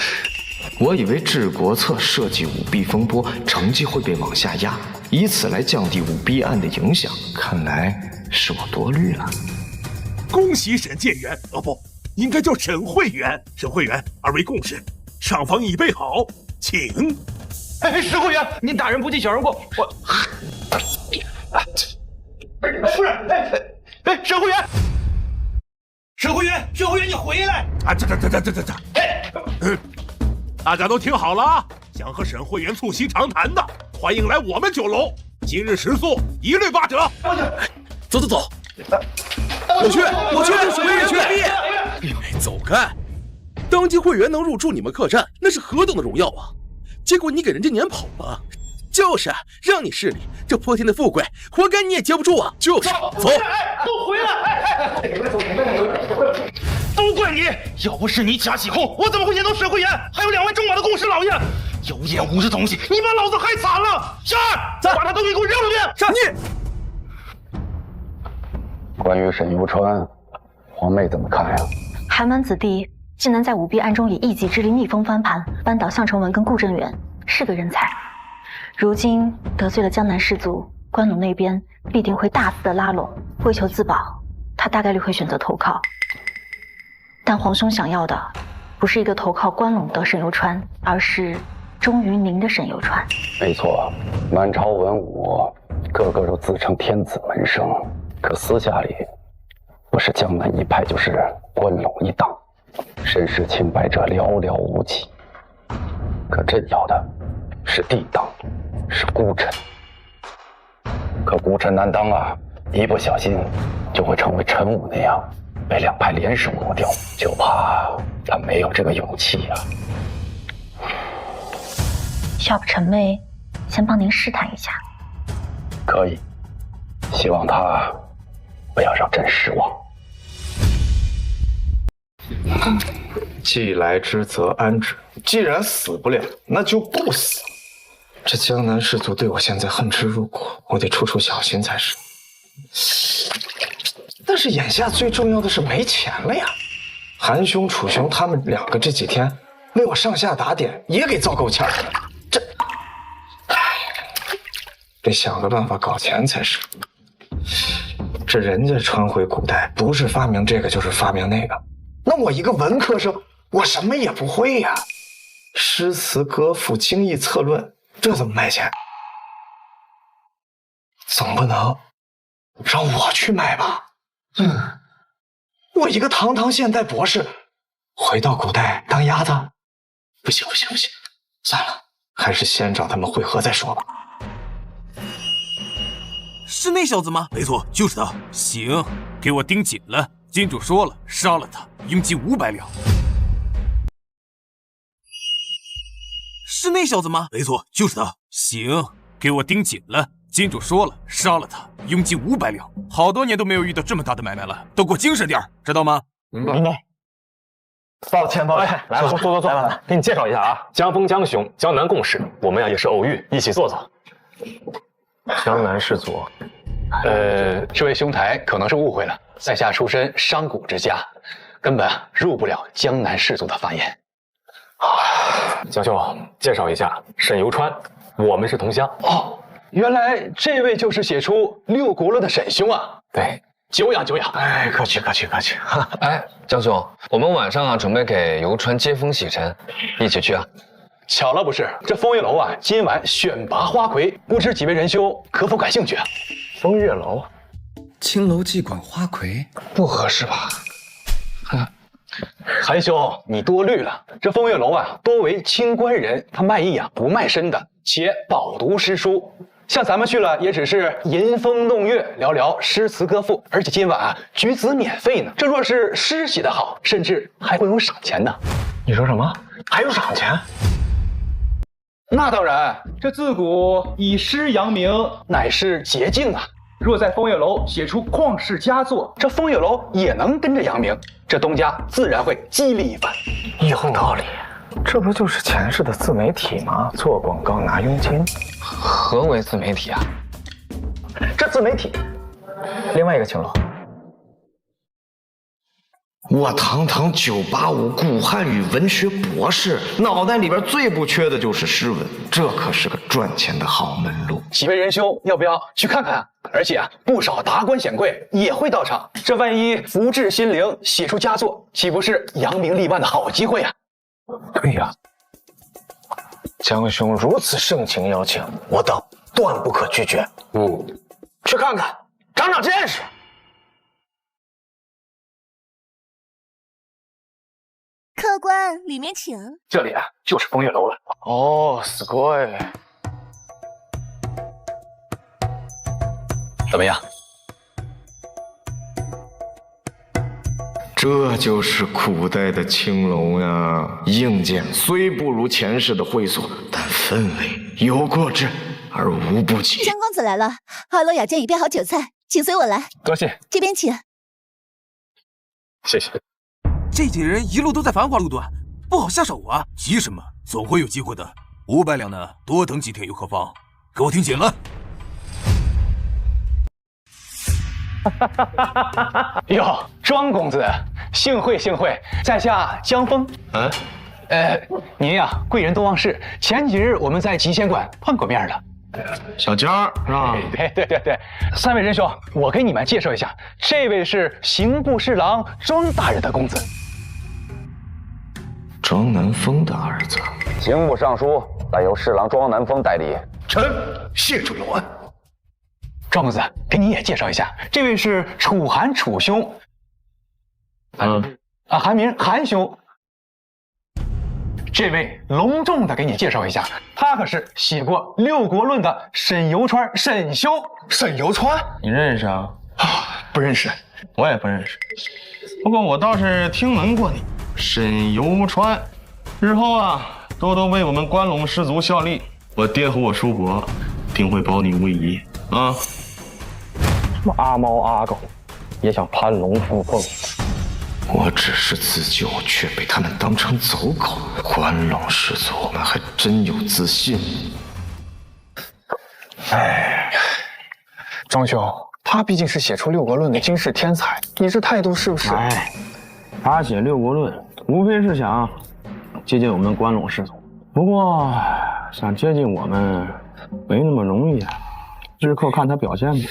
我以为治国策设计舞弊风波，成绩会被往下压，以此来降低舞弊案的影响。看来是我多虑了。恭喜沈建元，哦不，应该叫沈会员。沈会员，二位共事，上房已备好，请。哎，石会员，您大人不计小人过，我。不是，哎，沈会员，沈会员，沈会员，你回来！啊，这，大家都听好了啊！想和沈会员促膝长谈的，欢迎来我们酒楼。今日食宿一律8折。走，我去，我也去。走开！当级会员能入住你们客栈，那是何等的荣耀啊！结果你给人家撵跑了，就是让你势利，这泼天的富贵，活该你也接不住啊！就是走，都回来！都怪你！要不是你假起哄，我怎么会撵到沈会员？还有2位中马的共识老爷，有眼无识东西，你把老子害惨了！是，把他都给我扔出去！你。关于沈游川，皇妹怎么看呀？寒门子弟竟能在舞弊案中以一己之力逆风翻盘，扳倒项承文跟顾正远，是个人才。如今得罪了江南士族，关陇那边必定会大肆的拉拢，为求自保，他大概率会选择投靠。但皇兄想要的不是一个投靠关陇的沈游川，而是忠于您的沈游川。没错，满朝文武个个都自称天子门生，可私下里不是江南一派，就是关陇一党，身世清白者寥寥无几。可朕要的是帝当，是孤臣。可孤臣难当啊，一不小心就会成为陈武那样，被2派联手抹掉，就怕他没有这个勇气啊。要不陈妹先帮您试探一下？可以，希望他不要让朕失望。既来之则安之，既然死不了，那就不死。这江南士族对我现在恨之入骨，我得处处小心才是。但是眼下最重要的是没钱了呀！韩兄、楚兄他们2个这几天为我上下打点，也给糟够呛了。得想个办法搞钱才是。这人家传回古代，不是发明这个就是发明那个，那我一个文科生，我什么也不会呀。诗词歌赋、经义策论，这怎么卖钱？总不能让我去卖吧？我一个堂堂现代博士，回到古代当鸭子？不行，算了，还是先找他们会合再说吧。是那小子吗？没错，就是他。行，给我盯紧了。金主说了，杀了他，应记500两。是那小子吗？没错，就是他。行，给我盯紧了。金主说了，杀了他，应记500两。好多年都没有遇到这么大的买卖了，都给我精神点，知道吗？明白。抱歉，来吧，坐，来，给你介绍一下啊，江峰、江雄，江南共事，我们呀也是偶遇，一起坐。江南士族，这位兄台可能是误会了，在下出身商贾之家，根本入不了江南士族的法眼。江兄，介绍一下，沈游川，我们是同乡。哦，原来这位就是写出《六国论》的沈兄啊。对，久仰。哎，客气。哎，江兄，我们晚上准备给游川接风洗尘，一起去啊。巧了不是，这风月楼啊，今晚选拔花魁，不知几位仁兄可否感兴趣啊？风月楼，青楼妓馆花魁，不合适吧？韩兄，你多虑了。这风月楼啊，多为清官人，他卖艺啊不卖身的，且饱读诗书。像咱们去了也只是吟风弄月，聊聊诗词歌赋，而且今晚啊举子免费呢。这若是诗写得好，甚至还会有赏钱呢。你说什么？还有赏钱？那当然，这自古以诗扬名，乃是捷径啊。若在风月楼写出旷世佳作，这风月楼也能跟着扬名，这东家自然会激励一番。有道理，这不就是前世的自媒体吗？做广告拿佣金。何为自媒体啊？这自媒体，另外一个青楼。我堂堂985古汉语文学博士，脑袋里边最不缺的就是诗文，这可是个赚钱的好门路。几位仁兄，要不要去看看？而且啊，不少达官显贵也会到场，这万一福至心灵，写出佳作，岂不是扬名立万的好机会啊？对呀，江兄如此盛情邀请，我等断不可拒绝。去看看，长长见识。客官，里面请。这里啊，就是风月楼了。哦，すごい。怎么样？这就是古代的青楼呀，硬件虽不如前世的会所，但氛围有过之而无不及。江公子来了，2楼雅间已备好酒菜，请随我来。多谢。这边请。谢谢。这几人一路都在繁华路段，不好下手啊！急什么？总会有机会的。500两呢，多等几天又何妨？给我听紧了。哟，庄公子，幸会幸会，在下江峰。您呀，贵人多忘事。前几日我们在集贤馆碰过面了。小江是吧？对，3位仁兄，我给你们介绍一下，这位是刑部侍郎庄大人的公子，庄南风的儿子。刑部尚书代由侍郎庄南风代理。臣谢主有恩。庄公子，给你也介绍一下，这位是楚寒楚兄，韩明韩兄。这位隆重的给你介绍一下，他可是写过《六国论》的沈游川沈兄。沈游川，你认识啊？不认识，我也不认识。不过我倒是听闻过你，沈游川。日后啊，多多为我们关陇士族效力，我爹和我叔伯定会保你无疑啊。什么阿猫阿狗，也想攀龙附凤。我只是自救，却被他们当成走狗。关陇士族，我们还真有自信。哎，庄兄，他毕竟是写出《六国论》的惊世天才，你这态度是不是？哎，他写《六国论》，无非是想接近我们关陇士族。不过，想接近我们没那么容易啊，日后看他表现吧。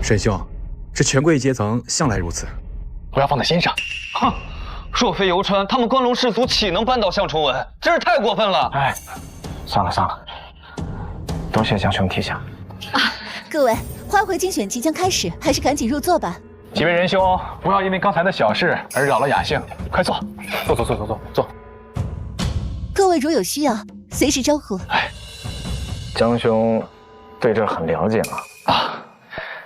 沈兄。这权贵阶层向来如此，不要放在心上。哼，若非游川，他们关陇士族岂能扳倒项崇文？真是太过分了！哎，算了，多谢江兄提醒。各位，花魁竞选即将开始，还是赶紧入座吧。几位仁兄，不要因为刚才的小事而扰了雅兴，快坐，坐。各位如有需要，随时招呼。江兄对这很了解吗？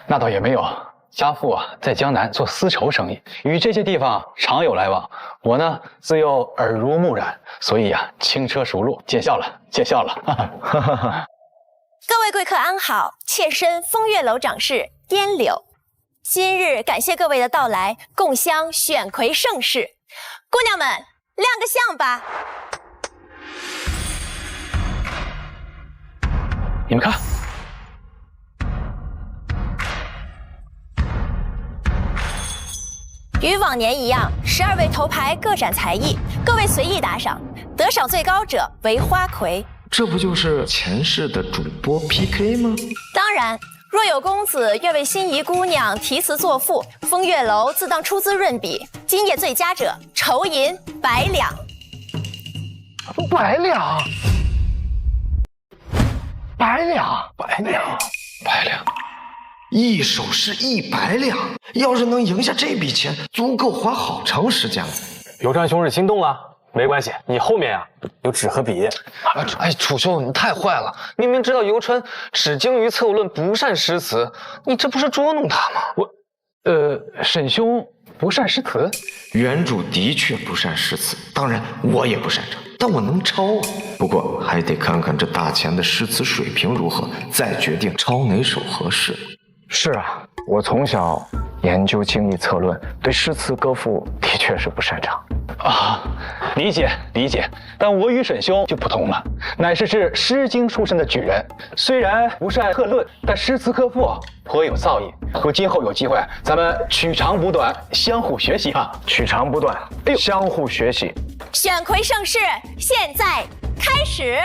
那倒也没有。家父啊，在江南做丝绸生意，与这些地方常有来往。我呢，自幼耳濡目染，所以啊，轻车熟路，见笑了。各位贵客安好，妾身风月楼掌事滇柳，今日感谢各位的到来，共襄选魁盛世。姑娘们，亮个相吧。你们看。与往年一样，12位头牌各展才艺，各位随意打赏，得赏最高者为花魁。这不就是前世的主播 PK 吗？当然，若有公子愿为心仪姑娘题词作赋，风月楼自当出资润笔。今夜最佳者，酬银100两。100两，100两。一首诗100两，要是能赢下这笔钱，足够花好长时间了。游川兄是心动了？没关系，你后面呀有纸和笔。哎，楚兄，你太坏了！明明知道游川只精于策论，不善诗词，你这不是捉弄他吗？沈兄不善诗词？原主的确不善诗词，当然我也不擅长，但我能抄啊。不过还得看看这大钱的诗词水平如何，再决定抄哪首合适。是啊，我从小研究精义策论，对诗词歌赋的确是不擅长啊。理解理解，但我与沈兄就不同了，乃是诗经出身的举人，虽然不善策论，但诗词歌赋颇有造诣。若今后有机会，咱们取长补短，相互学习啊！取长补短，相互学习。选魁盛世现在开始。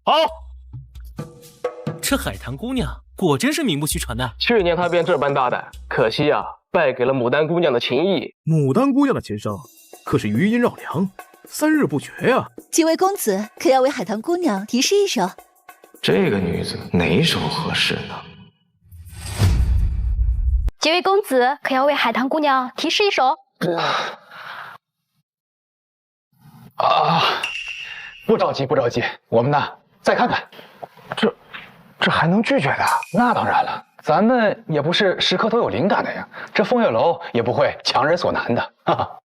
好！这海棠姑娘果真是名不虚传的。去年她便这般大胆，可惜啊，败给了牡丹姑娘的情谊。牡丹姑娘的琴声可是余音绕梁，3日不绝呀。几位公子可要为海棠姑娘题诗一首？这个女子哪首合适呢？几位公子可要为海棠姑娘题诗一首？不着急不着急，我们呢再看看。这还能拒绝的？那当然了，咱们也不是时刻都有灵感的呀。这风月楼也不会强人所难的。哈哈。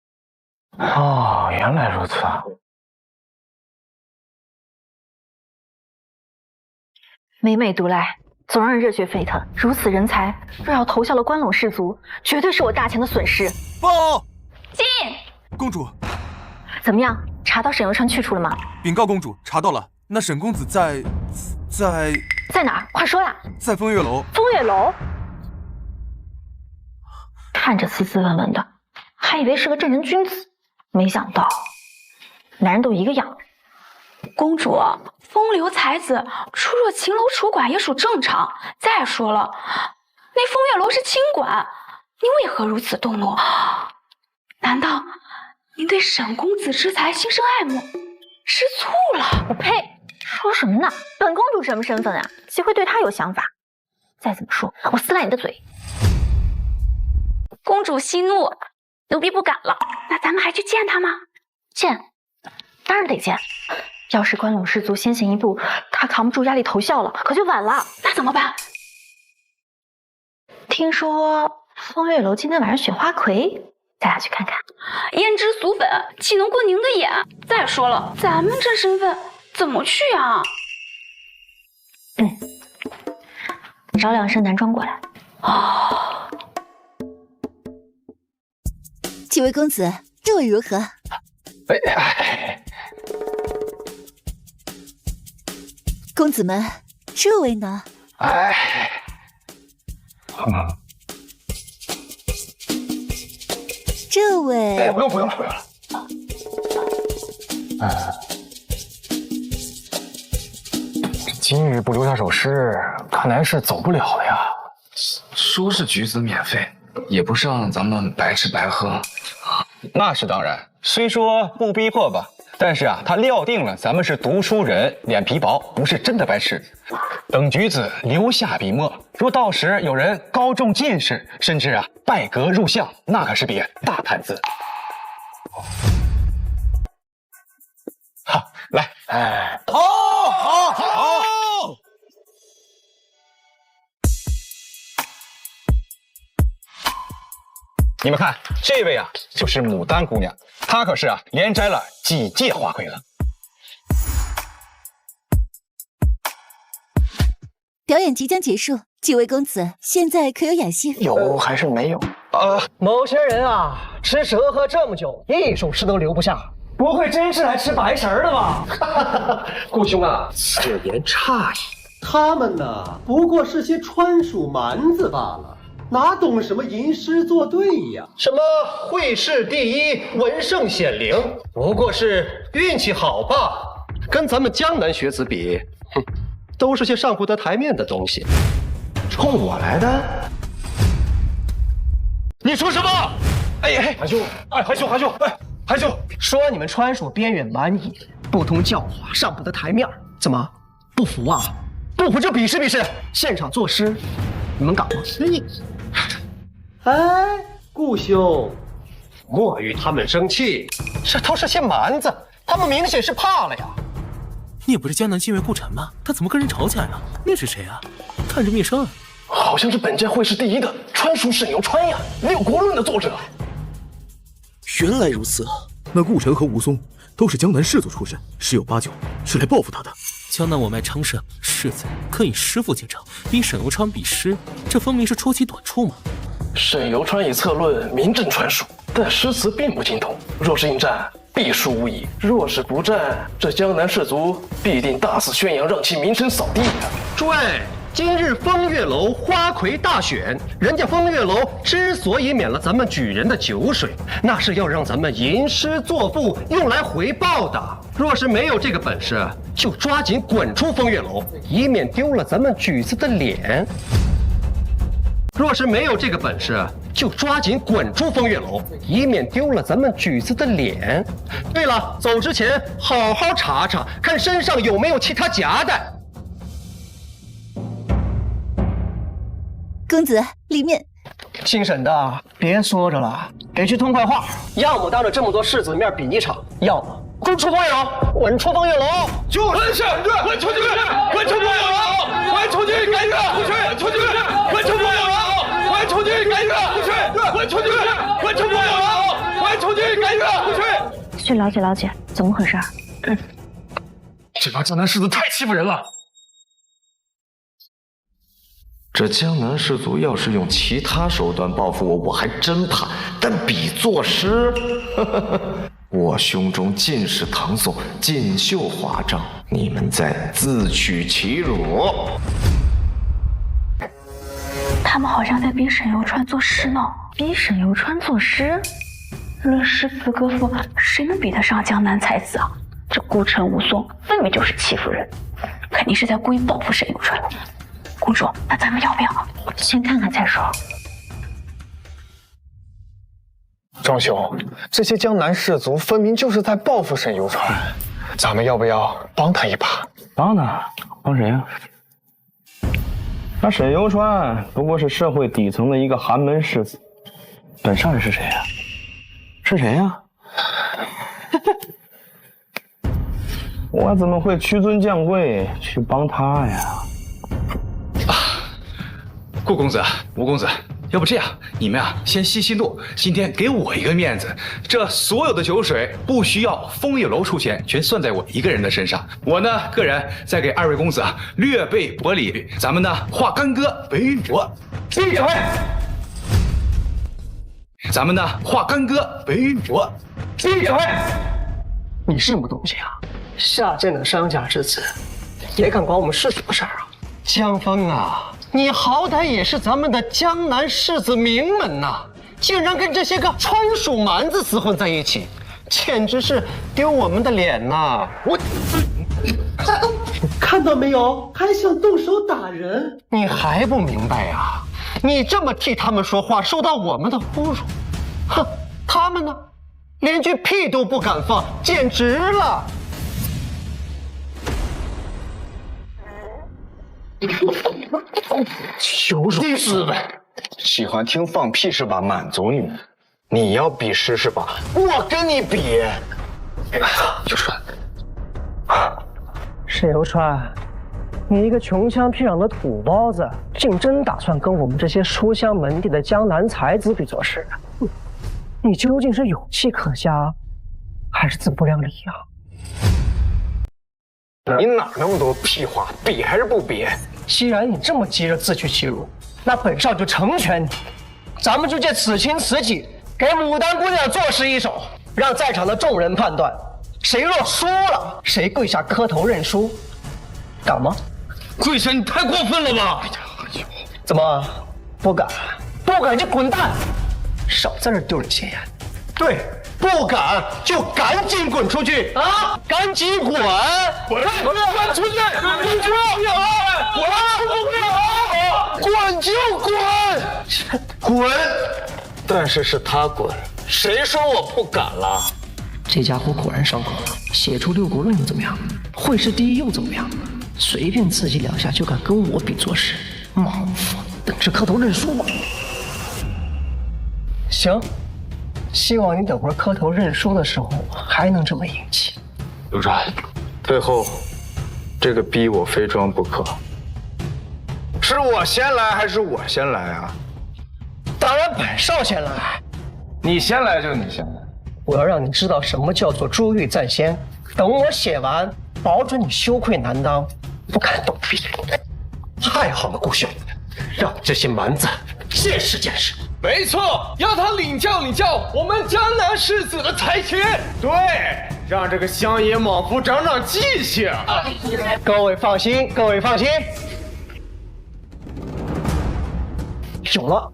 哦，原来如此啊！每每读来，总让人热血沸腾。如此人才，若要投效了关陇士族，绝对是我大钱的损失。报！进！公主，怎么样？查到沈游川去处了吗？禀告公主，查到了。那沈公子在哪儿？快说呀！在风月楼。风月楼？看着斯斯文文的，还以为是个正人君子，没想到男人都一个样。公主，风流才子出入秦楼楚馆也属正常。再说了，那风月楼是清馆，你为何如此动怒？难道您对沈公子之才心生爱慕，吃醋了？我呸！说什么呢？本公主什么身份啊？岂会对他有想法？再怎么说，我撕烂你的嘴！公主息怒，奴婢不敢了。那咱们还去见他吗？见，当然得见。要是关陇士族先行一步，他扛不住压力投效了，可就晚了。那怎么办？听说风月楼今天晚上选花魁，咱俩去看看。胭脂俗粉岂能过您的眼？再说了，咱们这身份怎么去啊？你找2身男装过来。哦，几位公子，这位如何？公子们，这位呢？这位，不用了。金玉不留下首诗，看来是走不了了呀。说是举子免费，也不是让咱们白吃白喝。那是当然，虽说不逼迫吧，但是啊，他料定了咱们是读书人，脸皮薄，不是真的白吃。等举子留下笔墨，若到时有人高中进士，甚至啊拜阁入相，那可是笔大谈资。好，来，好。你们看，这位啊，就是牡丹姑娘，她可是啊连摘了几届花魁了。表演即将结束，几位公子现在可有雅兴？有还是没有？某些人啊，吃吃喝喝这么久，一首诗都留不下，不会真是来吃白食的吧？顾兄啊，此言差矣。他们呢，不过是些川蜀蛮子罢了，哪懂什么吟诗作对呀？什么会试第一、文圣显灵，不过是运气好罢了。跟咱们江南学子比，都是些上不得台面的东西。冲我来的？你说什么？哎，韩兄，韩兄，韩兄，说你们川蜀边远蛮夷，不通教化，上不得台面，怎么不服啊？不服就比试比试，现场作诗，你们敢吗？哎，顾兄，莫与他们生气，这都是些蛮子，他们明显是怕了呀。你不是江南禁卫顾晨吗？他怎么跟人吵起来了？那是谁啊？看着面生，好像是本届会试第一的川蜀沈由川呀，《六国论》的作者。原来如此，那顾晨和吴松都是江南士族出身，十有八九是来报复他的。江南我脉昌盛，世子可以师父敬称，逼沈由川比诗，这分明是戳其短处嘛。沈由川以策论名震川蜀，但诗词并不精通。若是应战，必输无疑；若是不战，这江南士族必定大肆宣扬，让其名声扫地呀！诸位，今日风月楼花魁大选，人家风月楼之所以免了咱们举人的酒水，那是要让咱们吟诗作赋，用来回报的。若是没有这个本事，就抓紧滚出风月楼，以免丢了咱们举子的脸。若是没有这个本事，就抓紧滚出风月楼，以免丢了咱们举子的脸。对了，走之前好好查查，看身上有没有其他夹带。公子，里面。姓沈的，别说着了，给句痛快话，要么当着这么多士子的面比一场，要么滚出风月楼，滚出风月楼。就是滚出去，滚出风月楼，滚出去，赶远出去，出去，滚出风月楼，滚出去，赶远出去，滚出去，滚出风月楼，滚出去，赶远出去。去了解了解，怎么回事？这帮江南士子太欺负人了。这江南士族要是用其他手段报复我，我还真怕。但比作诗，我胸中尽是唐宋锦绣华章，你们在自取其辱。他们好像在逼沈由川作诗呢。逼沈由川作诗？论诗词歌赋，谁能比得上江南才子啊？这顾晨、吴松分明就是欺负人，肯定是在故意报复沈由川。公主，那咱们要不要先看看再说？庄兄，这些江南士族分明就是在报复沈由川，咱们要不要帮他一把？帮他？帮谁呀？那沈由川不过是社会底层的一个寒门士子，本上人是谁呀？是谁呀？我怎么会屈尊降贵去帮他呀？顾公子、吴公子，要不这样，你们先息息怒，今天给我一个面子，这所有的酒水不需要风月楼出钱，全算在我一个人的身上。我呢，个人再给二位公子略备薄礼，咱们呢化干戈为玉帛。闭嘴！咱们呢化干戈为玉帛。闭嘴！你是什么东西啊？下贱的商家之子，也敢管我们士族的事儿啊？江枫啊！你好歹也是咱们的江南士子名门呐，竟然跟这些个川蜀蛮子厮混在一起，简直是丢我们的脸呐！我，看到没有？还想动手打人？你还不明白呀？你这么替他们说话，受到我们的侮辱，哼！他们呢，连句屁都不敢放，简直了！有种死呗！喜欢听放屁是吧？满足你们。你要比试是吧？我跟你比。由川，沈由川，你一个穷乡僻壤的土包子，竟真打算跟我们这些书香门第的江南才子比作诗？你究竟是勇气可嘉，还是自不量力啊？你哪那么多屁话？比还是不比？既然你这么急着自取其辱，那本少就成全你。咱们就借此情此景，给牡丹姑娘作诗一首，让在场的众人判断，谁若输了，谁跪下磕头认输，敢吗？跪下，你太过分了吧！怎么不敢？不敢就滚蛋！少在这丢人现眼。对，不敢就赶紧滚出去啊！赶紧滚！滚出去！滚出去！滚！滚就滚，滚！但是是他滚，谁说我不敢了？这家伙果然上钩了，写出6国论又怎么样？会试第1又怎么样？随便刺激2下就敢跟我比做事，莽夫，等着磕头认输吧。行，希望你等会儿磕头认输的时候还能这么硬气。刘川，退后，这个逼我非装不可。是我先来还是我先来啊？当然本少先来，你先来就你先来。我要让你知道什么叫做珠玉在先。等我写完，保准你羞愧难当，不敢动笔。太好了，顾兄，让这些蛮子见识见识。没错，要他领教领教我们江南士子的才情。对，让这个乡野莽夫长长记性。各位放心，各位放心。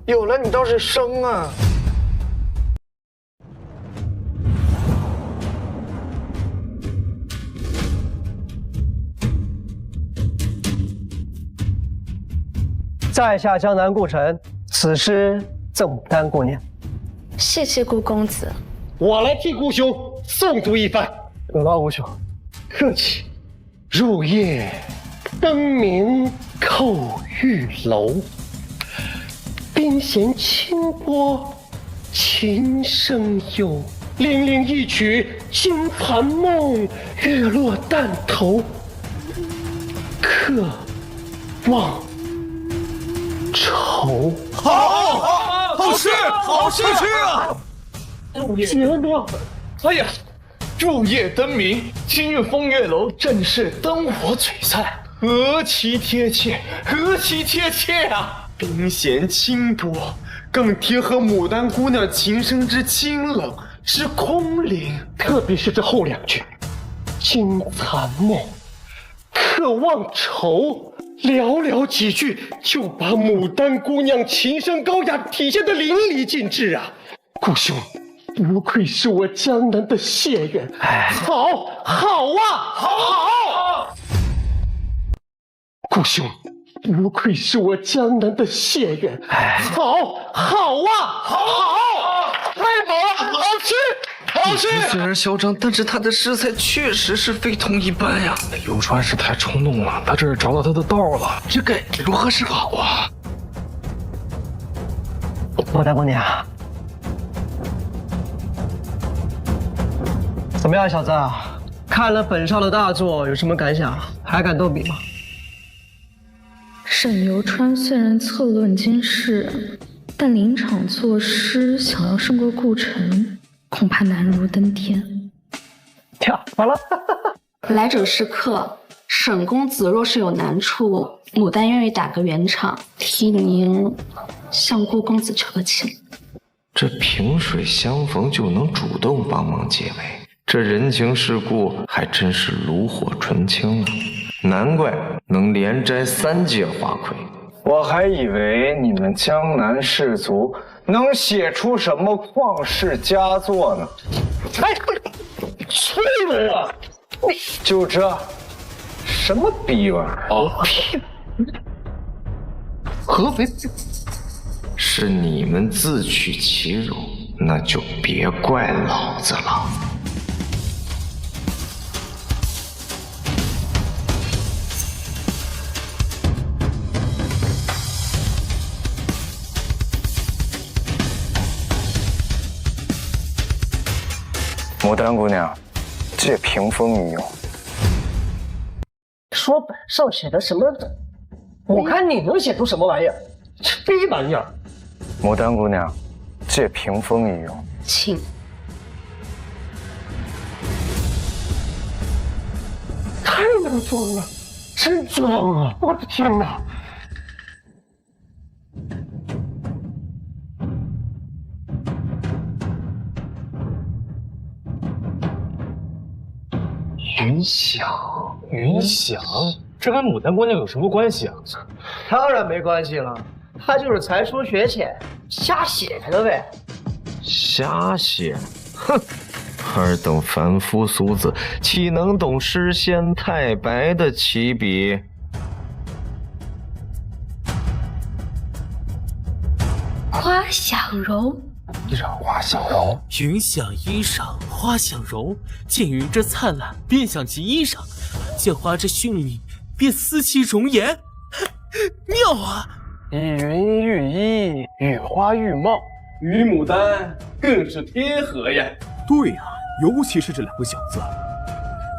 有了，你倒是生啊！在下江南顾城，此诗赠牡丹姑娘。谢谢顾公子。我来替顾兄诵读一番。有劳顾兄，客气。入夜灯明叩玉楼，冰弦清波琴声幽。泠泠一曲惊残梦，月落旦头客望愁。好诗啊！绝妙！哎呀，入夜灯明，今日风月楼正是灯火璀璨，何其贴切，何其贴切啊！冰弦清波，更贴合牡丹姑娘琴声之清冷之空灵，特别是这后2句：惊残梦，客望愁。寥寥几句就把牡丹姑娘琴声高雅体现得淋漓尽致啊！顾兄，不愧是我江南的血缘，好啊！顾兄，不愧是我江南的血缘，好啊！太好了，好诗！虽然嚣张，但是他的诗才确实是非同一般呀。游川是太冲动了，他这是着了他的道了，这该如何是好啊？牡丹姑娘，怎么样，小子？看了本少的大作，有什么感想？还敢动笔吗？沈游川虽然策论经世，但临场作诗想要胜过顾城，恐怕难如登天。完了。来者是客，沈公子若是有难处，牡丹愿意打个圆场，替您向顾公子求个情。这萍水相逢就能主动帮忙解围，这人情世故还真是炉火纯青啊！难怪能连摘3届花魁。我还以为你们江南士族能写出什么旷世佳作呢。哎，催我！你就这，什么逼玩意儿？合肥是你们自取其辱，那就别怪老子了。牡丹姑娘，借屏风一用。说本少写的什么？我看你能写出什么玩意儿？这逼玩意儿！牡丹姑娘，借屏风一用。请。太能装了，真装啊！我的天哪！云翔，这跟牡丹姑娘有什么关系啊？当然没关系了，他就是才疏学浅，瞎写的呗。瞎写？哼！尔等凡夫俗子，岂能懂诗仙太白的起笔？花想柔，衣裳花想柔，云想衣裳花想柔，见云这灿烂，便想其衣裳；见花这绚丽，便思其容颜。妙啊！一云寓衣，雨花育貌，与牡丹更是贴合呀。对呀，尤其是这两个小字，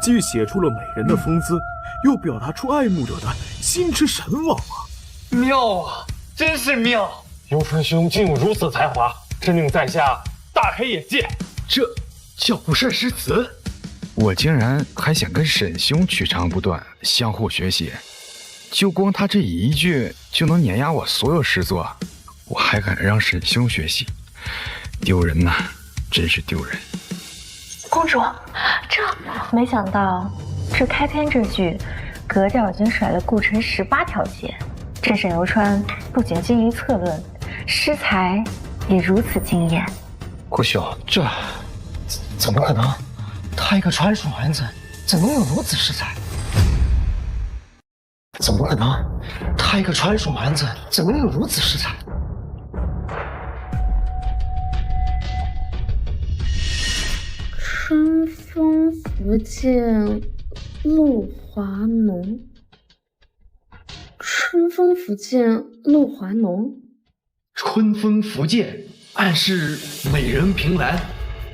既写出了美人的风姿，又表达出爱慕者的心驰神往啊！妙啊，真是妙！游川兄竟有如此才华，真令在下大开眼界。这叫不善诗词。我竟然还想跟沈兄取长补短，相互学习。就光他这一句就能碾压我所有诗作，我还敢让沈兄学习，丢人呐，真是丢人。公主，没想到这开篇这句，格调已经甩了顾城18条街。这沈游川不仅精于策论，诗才也如此惊艳。顾兄，这怎么可能？他一个川蜀蛮子，怎能有如此诗才？怎么可能？他一个川蜀蛮子，怎能有如此诗才？春风拂槛露华浓，春风拂槛露华浓。春风拂槛，暗示美人凭栏，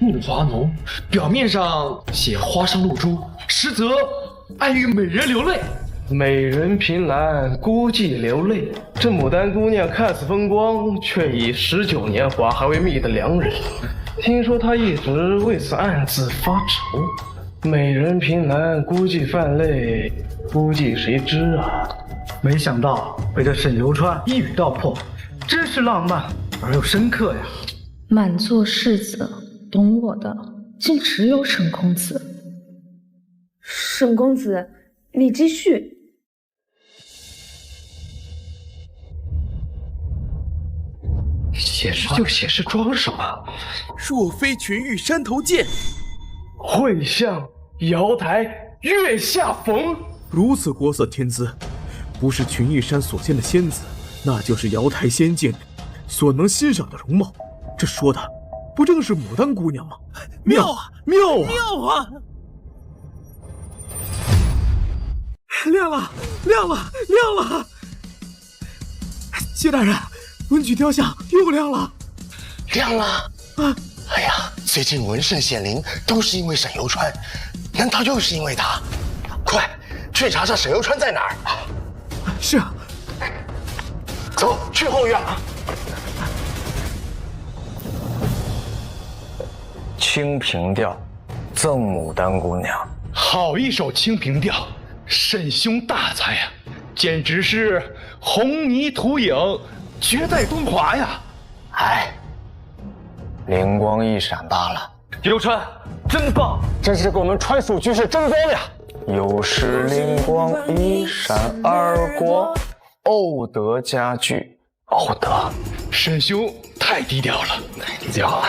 露华浓。表面上写花上露珠，实则暗喻美人流泪。美人凭栏，孤寂流泪。这牡丹姑娘看似风光，却以19年华还为觅的良人。听说她一直为此暗自发愁。美人凭栏，孤寂泛泪，孤寂谁知啊？没想到被这沈游川一语道破，真是浪漫而又深刻呀！满座士子，懂我的竟只有沈公子。沈公子，你继续。写诗就写诗，装什么？若非群玉山头见，会向瑶台月下逢。如此国色天姿，不是群玉山所见的仙子，那就是瑶台仙境所能欣赏的容貌。这说的不正是牡丹姑娘吗？妙啊，妙啊，妙啊！亮了，亮了，亮了！谢大人，文曲雕像又亮了，亮了啊！哎呀，最近文圣显灵都是因为沈游川，难道又是因为他？快去查查沈游川在哪儿！是啊，走去后院。清平调，赠牡丹姑娘。好一首清平调，沈兄大才呀，简直是红泥土影，绝代风华呀！哎，灵光一闪罢了。游川真棒，真是给我们川蜀局势争光呀！有时灵光一闪而过，偶得佳句。偶得，沈兄太低调了，太低调了。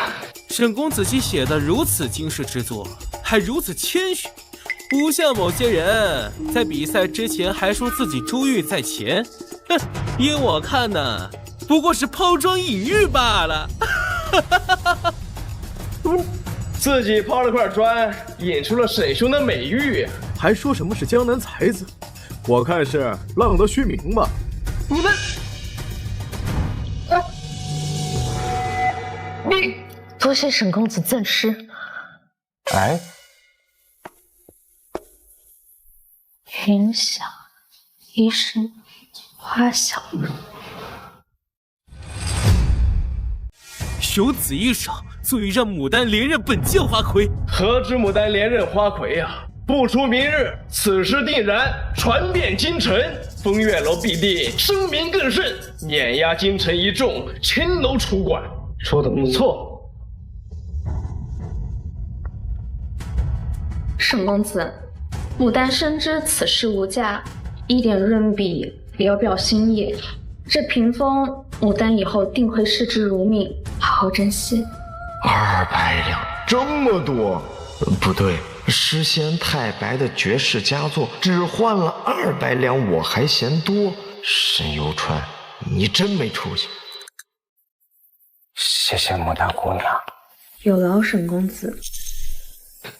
沈公子既写得如此惊世之作，还如此谦虚，不像某些人在比赛之前还说自己珠玉在前。哼，依我看呢，不过是抛砖引玉罢了。自己抛了块砖，引出了沈兄的美誉，还说什么是江南才子？我看是浪得虚名吧。你们，你。多谢沈公子赠诗。哎，云想衣裳花想容，有此一赏，足以让牡丹连任本届花魁。何止牡丹连任花魁啊！不出明日，此事定然传遍京城，风月楼必定声名更盛，碾压京城一众青楼楚馆。说得不错。沈公子，牡丹深知此事无价，一点润笔，聊表心意。这屏风，牡丹以后定会视之如命，好好珍惜。200两，这么多？不对，诗仙太白的绝世佳作，只换了200两，我还嫌多。沈游川，你真没出息。谢谢牡丹姑娘。有劳沈公子。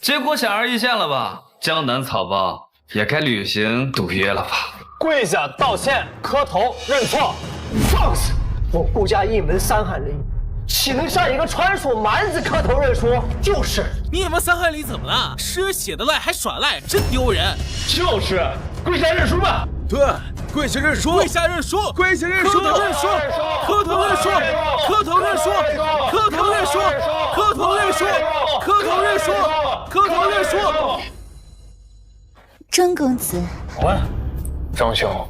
结果显而易见了吧？江南草包也该履行赌约了吧？跪下道歉，磕头认错。放肆！我顾家一门三翰里，岂能向一个川蜀蛮子磕头认输？就是。你们三翰里怎么了？诗写的赖还耍赖，真丢人！就是，跪下认输吧。对，跪下认输，跪下认输，跪下认输，磕头认输，磕头认输，磕头认输，磕头认输，磕头认输，磕头认输，磕头认输。钟公子，喂，钟兄，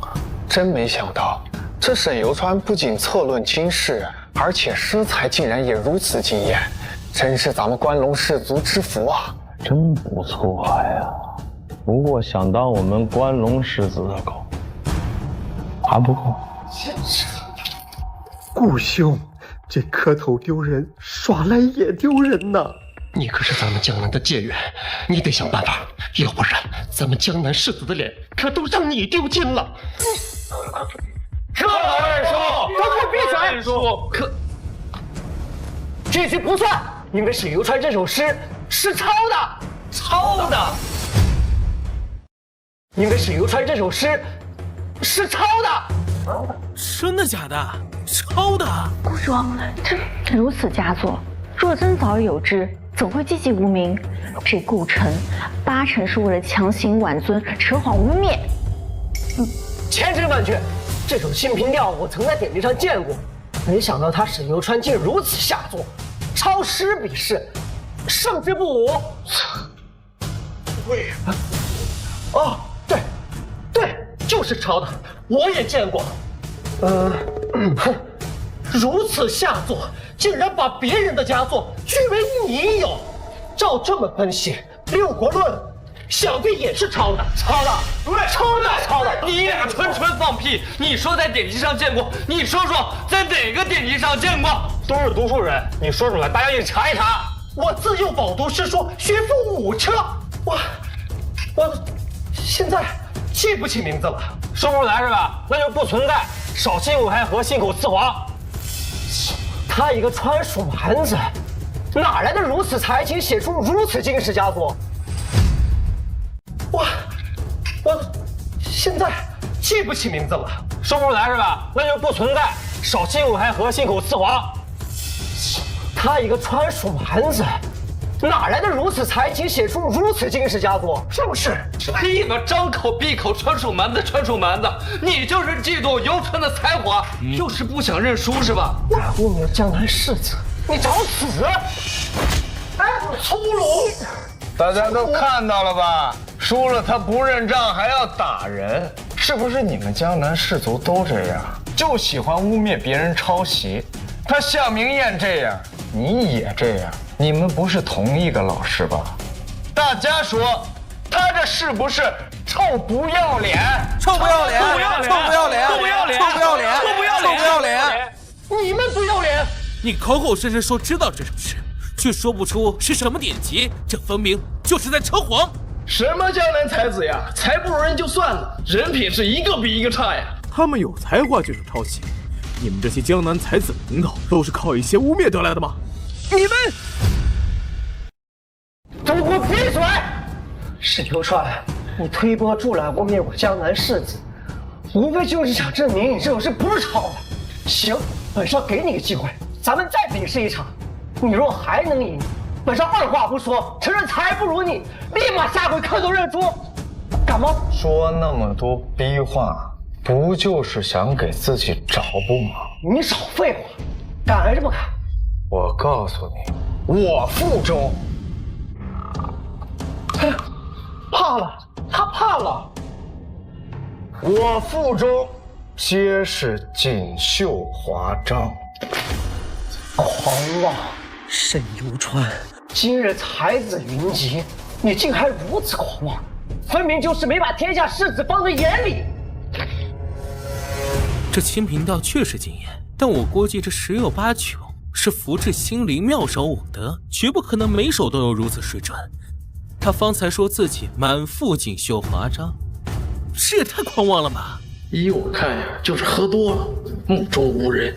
真没想到，这沈游川不仅策论经世，而且诗才竟然也如此惊艳，真是咱们关龙氏族之福啊！真不错呀，不过想当我们关龙氏族的狗还不够。顾兄，这磕头丢人，耍赖也丢人呐！你可是咱们江南的界缘，你得想办法，要不然咱们江南氏族的脸可都让你丢尽了。磕头认输，都给我闭嘴！认输，这句不算，因为沈游川这首诗是抄的，抄的。因为沈游川这首诗是抄的，真的假的？抄的？顾主，这如此佳作，若真早有之，怎会籍籍无名？这顾城八成是为了强行挽尊，扯谎污蔑。千真万确，这首《清平调》我曾在典籍上见过，没想到他沈游川竟如此下作，抄诗比试，胜之不武。对，哦，对，就是抄的，我也见过。哼，如此下作，竟然把别人的佳作据为你有，照这么分析，《六国论》想必也是抄的，对，抄的。你俩纯放屁！你说在典籍上见过，你说说在哪个典籍上见过？都是读书人，你说出来，大家一起查一查。我自幼饱读诗书，学富五车，我现在记不起名字了。说不出来是吧？那就不存在。少信武开河，信口雌黄。他一个川蜀蛮子，哪来的如此才情，写出如此惊世佳作？我现在记不起名字了。说不出来是吧？那就不存在。少信武开河，信口雌黄。他一个川蜀蛮子，哪来的如此才情，写出如此惊世佳作？就是。嘿嘛，张口闭口川蜀蛮子，你就是嫉妒游川的才华，就是不想认输是吧？污蔑江南世子，你找死！哎，粗鲁！大家都看到了吧？输了他不认账还要打人，是不是你们江南士族都这样？就喜欢污蔑别人抄袭。他向明艳这样，你也这样，你们不是同一个老师吧？大家说，他这是不是臭不要脸？臭不要脸！臭不要脸！臭不要脸！臭不要脸！臭不要脸！臭不要脸！臭不要脸！你们不要脸！你口口声声说知道这首诗，却说不出是什么典籍，这分明就是在扯谎。什么江南才子呀？才不如人就算了，人品是一个比一个差呀！他们有才华就是抄袭，你们这些江南才子名头都是靠一些污蔑得来的吗？你们都给我闭嘴！沈游川，你推波助澜污蔑我江南士子，无非就是想证明你这首诗不是抄的。行，本少给你个机会，咱们再比试一场。你若还能赢，本少二话不说，承认才不如你，立马下跪磕头认输，敢吗？说那么多逼话，不就是想给自己找补吗？你少废话，敢还是不敢？我告诉你，我腹中怕了，他怕了。我腹中皆是锦绣华章。狂妄！沈游川，今日才子云集，你竟还如此狂妄，分明就是没把天下士子放在眼里。这清平调确实惊艳，但我估计这十有八九是福至心灵，妙手武德，绝不可能每首都有如此水准。他方才说自己满腹锦绣华章，这也太狂妄了吧！依我看呀，就是喝多了，目中无人。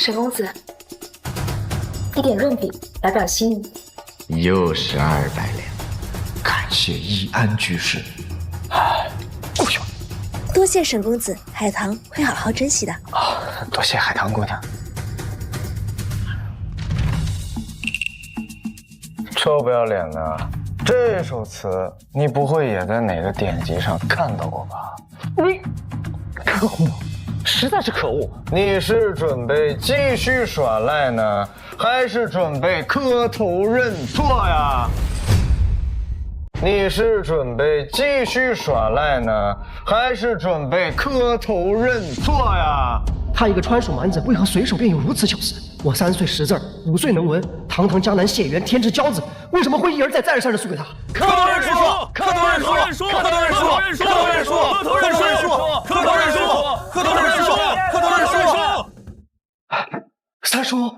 沈公子，一点润笔，表表心意。又是200两，感谢义安居士。过去吧。多谢沈公子，海棠会好好珍惜的。多谢海棠姑娘。臭不要脸的，这首词你不会也在哪个典籍上看到过吧？你可恶，实在是可恶！你是准备继续耍赖呢，还是准备磕头认错呀？你是准备继续耍赖呢，还是准备磕头认错呀？他一个川蜀蛮子，为何随手便有如此巧思？我3岁识字，5岁能文，堂堂江南解元，天之骄子，为什么会一而再再而三的输给他？磕头认输，磕头认输，磕头认输，磕头认输，磕头认输，磕头认输，磕头认输，磕头认输。三叔，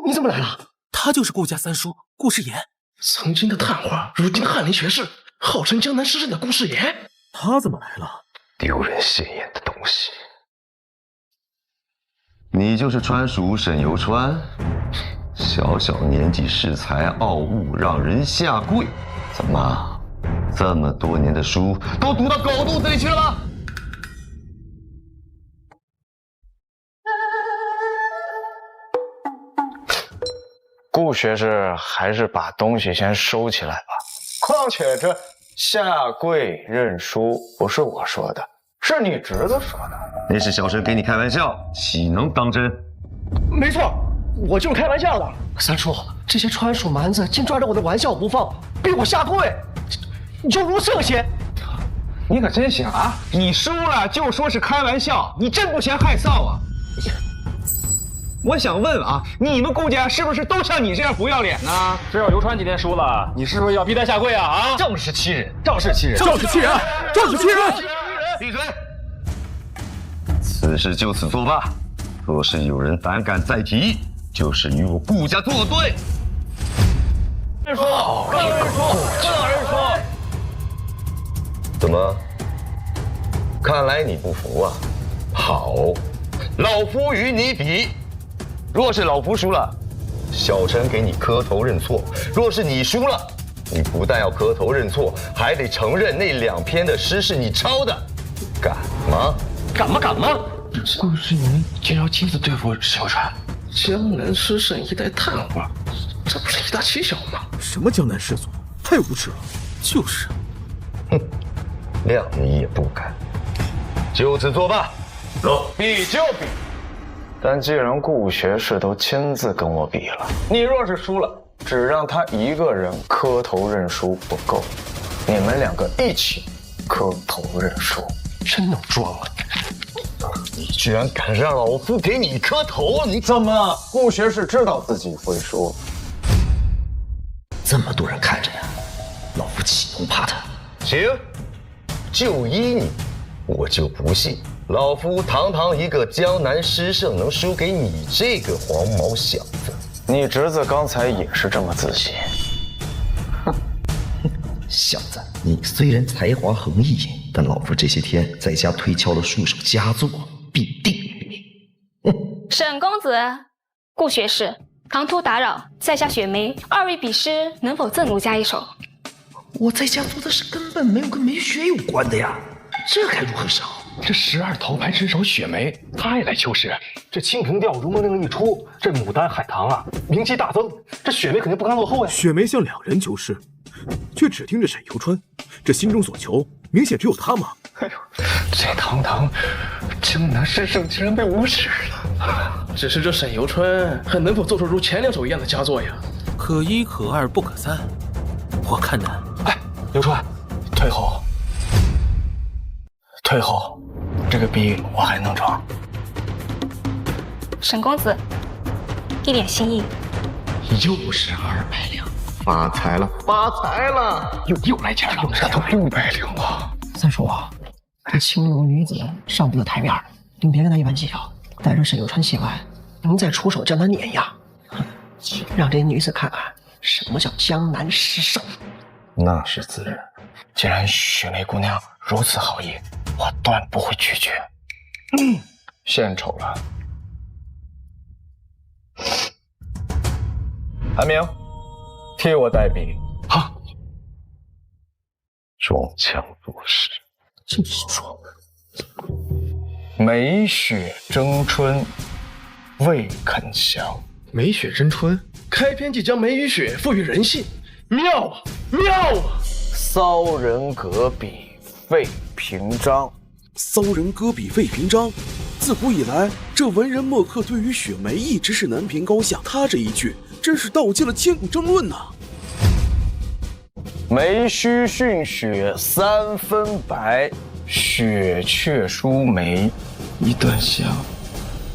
你怎么来了？他就是顾家三叔顾世言，曾经的探花，如今翰林学士，号称江南诗圣的顾世言。他怎么来了？丢人现眼的东西！你就是川蜀沈游川，小小年纪恃才傲物，让人下跪。怎么，这么多年的书都读到狗肚子里去了吗？顾学士还是把东西先收起来吧。况且这下跪认输不是我说的，是你侄子说的。那是小陈给你开玩笑，岂能当真？没错，我就是开玩笑的。三叔，这些川蜀蛮子竟抓着我的玩笑不放，逼我下跪，有如这些。你可真行啊！你输了就说是开玩笑，你真不嫌害臊啊！我想问啊，你们顾家是不是都像你这样不要脸呢？只要游川今天输了，你是不是要逼他下跪啊？啊！正是欺人，正是欺人，正是欺人，正是欺人！闭嘴！此事就此作罢。若是有人胆敢再提，就是与我顾家作对。认输，磕头认输，磕头认输。怎么？看来你不服啊！好，老夫与你比。若是老夫输了，小陈给你磕头认错；若是你输了，你不但要磕头认错，还得承认那2篇的诗是你抄的。敢吗？敢吗？敢吗？顾世言竟要亲自对付沈游川，江南诗圣一代探花，这不是以大欺小吗？什么江南世祖，太无耻了！就是，哼，谅你也不敢。就此作罢。走，比就比。但既然顾学士都亲自跟我比了，你若是输了，只让他一个人磕头认输不够，你们2个一起磕头认输，真能装啊！你居然敢让老夫给你磕头！你怎么？顾学士知道自己会输，这么多人看着呀，老夫岂能怕他？行，就依你，我就不信。老夫堂堂一个江南诗圣，能输给你这个黄毛小子？你侄子刚才也是这么自信。小子，你虽然才华横溢，但老夫这些天在家推敲了数首佳作，必定于你。沈公子，顾学士，唐突打扰，在下雪梅，2位比诗能否赠奴家一首？我在家做的事根本没有跟梅雪有关的呀，这该如何是好？这12头牌之首雪梅，她也来求诗。这清平调如梦令一出，这牡丹海棠啊，名气大增。这雪梅肯定不甘落后呀。雪梅向2人求诗，却只听着沈游川，这心中所求，明显只有他嘛。哎呦，这堂堂江南诗圣竟然被无视了。只是这沈游川还能否做出如前2首一样的佳作呀？可1可2不可3，我看难。哎，游川，退后。退后，这个逼我还能装。沈公子，一点心意。又是200两，发财了，发财了！又来钱了，这都600两了。三叔啊，这青楼女子上不得台面，您别跟她一般计较。待着沈游川写完，您再出手将她碾压，让这些女子看看什么叫江南诗圣。那是自然。既然雪梅姑娘如此好意，我断不会拒绝。献丑了。韩明，替我代笔。好。装腔作势，这么一说，梅雪争春，未肯降。梅雪争春，开篇即将梅与雪赋予人性，妙啊妙啊！骚人阁笔废平章，骚人阁笔废平章。自古以来，这文人墨客对于雪梅一直是难评高下。他这一句，真是道尽了千古争论呐！梅须逊雪3分白，雪却输梅1段香。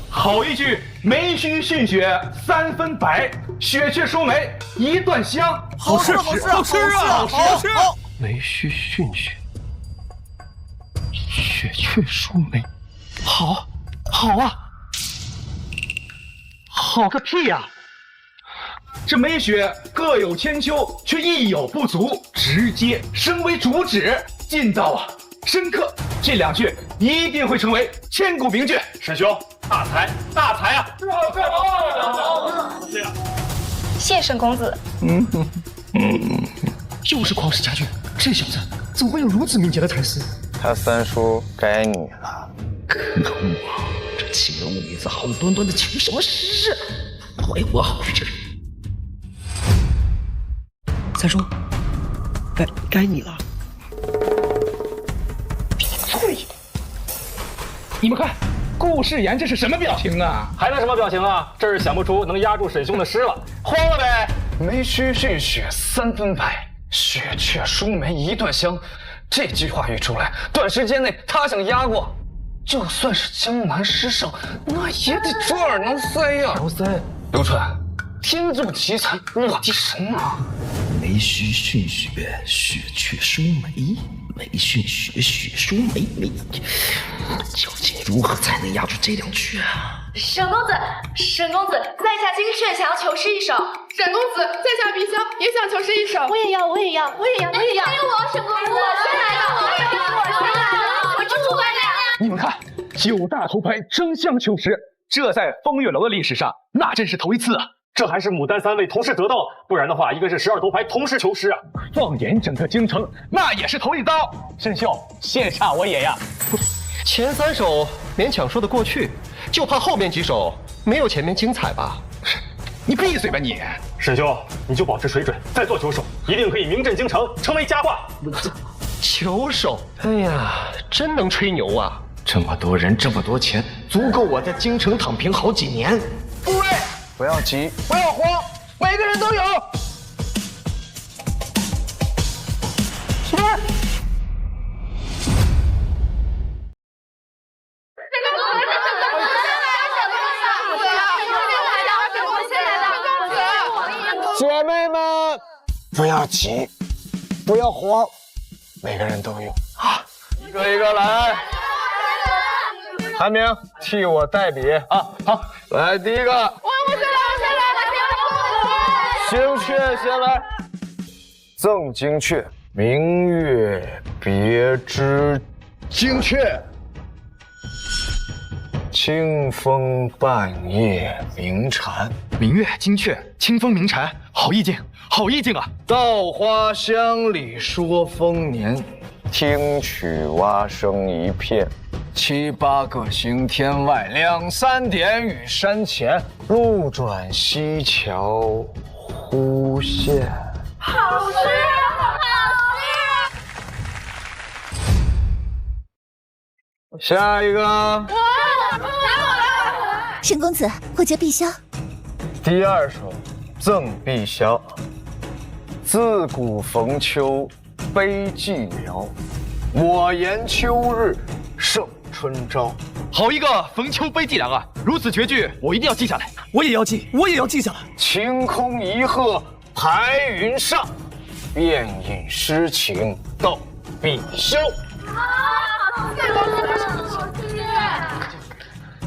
好一句，梅须逊雪3分白，雪却输梅1段香。好诗，好诗，好诗啊！好诗！梅须逊雪，雪却输梅，好，好啊！好个屁呀！这梅雪各有千秋，却亦有不足，直接升为主旨，劲道啊，深刻。这2句一定会成为千古名句。沈兄，大才，大才啊！谢沈公子。又是旷世佳句，这小子怎么会有如此敏捷的才思？他三叔该你了。可恶！这青楼女子好端端的求什么诗？坏我好事！三叔，该你了。闭嘴！你们看，顾世言这是什么表情啊？还能什么表情啊？这是想不出能压住沈兄的诗了，慌了呗！梅须逊雪3分白，雪却输梅1段香。这句话一出来，短时间内他想压过，就算是江南诗圣，那也得抓耳挠腮呀！挠腮，刘川，天助奇才，我的神啊！梅须逊雪，雪却输梅；梅逊雪，雪输梅。究竟如何才能压住这2句啊？沈公子，沈公子，在下金雀想要求诗一首。沈公子，在下碧霄也想求诗一首。我也要，我也要，我也要，我也要。还有我，沈公子，我先来的，我先来的，我就出来了。你们看，9大头牌争相求诗，这在风月楼的历史上，那真是头一次啊！这还是牡丹3位同时得道，不然的话，一个是12头牌同时求诗啊！放眼整个京城，那也是头一遭。沈兄，羡煞我也呀！前3首勉强说得过去，就怕后面几首没有前面精彩吧？你闭嘴吧你！沈兄，你就保持水准，再做球手，一定可以名震京城，成为佳话。球手，哎呀，真能吹牛啊！这么多人，这么多钱，足够我在京城躺平好几年。诸位，不要急，不要慌，每个人都有。姐妹们，不要急，不要慌，每个人都有啊，一个一个来。韩明，替我代笔啊！好，来第一个。我先来。金雀先来。赠金雀，明月别枝金雀。清风半夜鸣蝉，明月金雀，清风鸣蝉，好意境，好意境啊！稻花香里说丰年，听取蛙声一片。7、8个行天外，2、3点雨山前。路转溪桥忽见。好诗，好诗。下一个。沈公子，我叫碧霄。第2首，赠碧霄。自古逢秋悲寂寥，我言秋日胜春朝。好一个逢秋悲寂寥啊！如此绝句，我一定要记下来。我也要记，我也要记下来。晴空一鹤排云上，便引诗情到碧霄。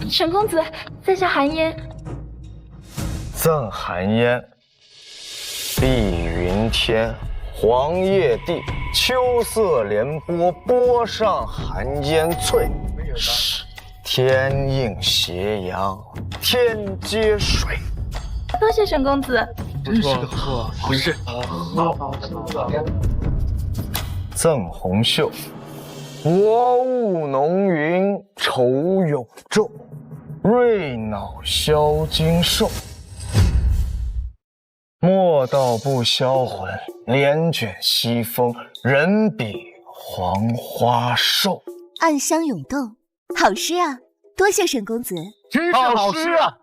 沈公子，在下韩嫣。赠韩嫣。碧云天，黄叶地，秋色连波，波上寒烟翠。天映斜阳，天接水，多谢沈公子。真是个好事。赠红袖，薄雾浓云愁永昼，瑞脑消金兽。莫道不销魂，帘卷西风，人比黄花瘦。暗香涌动，好诗啊！多谢沈公子。真是好诗啊！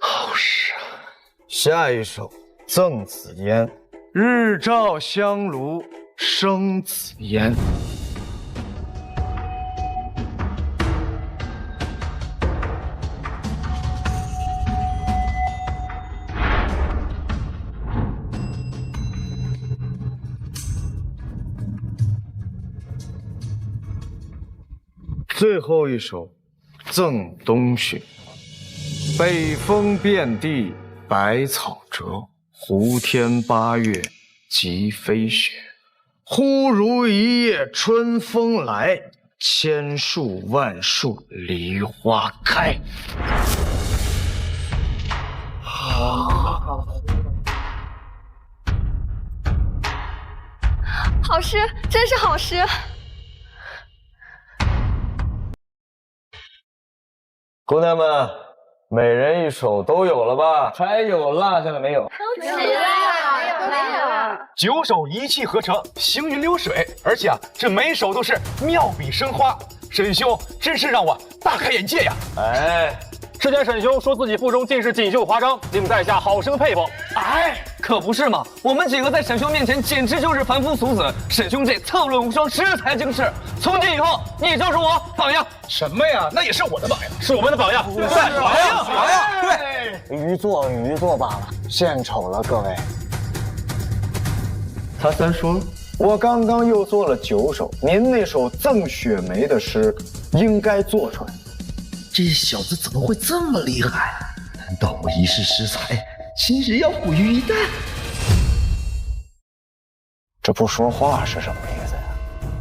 好诗啊！下一首赠子烟，日照香炉生紫烟。最后一首赠冬雪，北风遍地百草折，胡天八月即飞雪。忽如一夜春风来，千树万树梨花开。好诗，真是好诗。姑娘们，每人一首都有了吧？还有落下的没有？都齐了，没有。 9首一气呵成，行云流水，而且这每首都是妙笔生花。沈兄真是让我大开眼界呀！哎，之前沈兄说自己腹中尽是锦绣华章，令在下好生佩服。哎，可不是嘛，我们几个在沈兄面前简直就是凡夫俗子。沈兄这策论无双，实才经世。从今以后，你就是我榜样。什么呀？那也是我的榜样，是我们的榜样。对，榜样。对，愚作罢了，献丑了各位。 他三说，我刚刚又做了9首，您那首赠雪梅的诗应该做出来。这小子怎么会这么厉害？难道我一世诗才，今日要毁于一旦？这不说话是什么意思呀？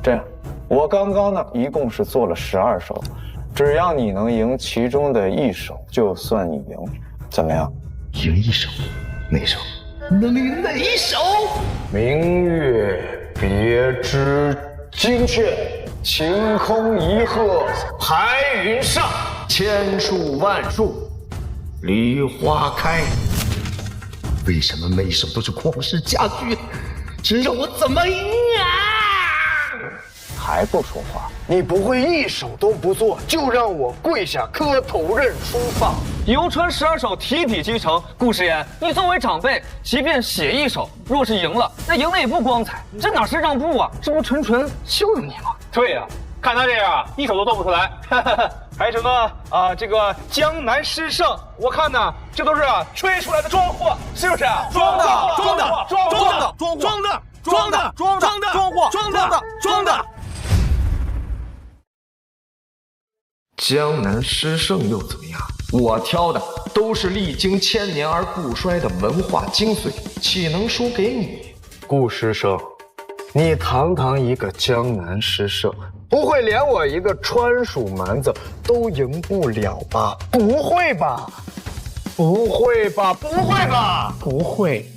这样，我刚刚呢一共是做了12首，只要你能赢其中的1首，就算你赢，怎么样？赢1首，哪首？ 能赢哪一首？明月别枝惊鹊，晴空一鹤排云上，千树万树梨花开。为什么每首都是旷世佳句？这让我怎么赢啊？还不说话？你不会1首都不做，就让我跪下磕头认输吧？ 游川12首体体俱成，顾师言，你作为长辈，即便写1首，若是赢了，那赢的也不光彩，这哪是让步啊？这不纯羞辱你吗？对呀，看他这样，1首都做不出来，还什么这个江南诗圣，我看呢，这都是吹出来的装货，是不是？装的。江南诗圣又怎么样？我挑的都是历经1000年而不衰的文化精髓，岂能输给你？顾诗圣，你堂堂一个江南诗圣，不会连我一个川蜀蛮子都赢不了吧？不会吧？不会吧？不会吧？不会。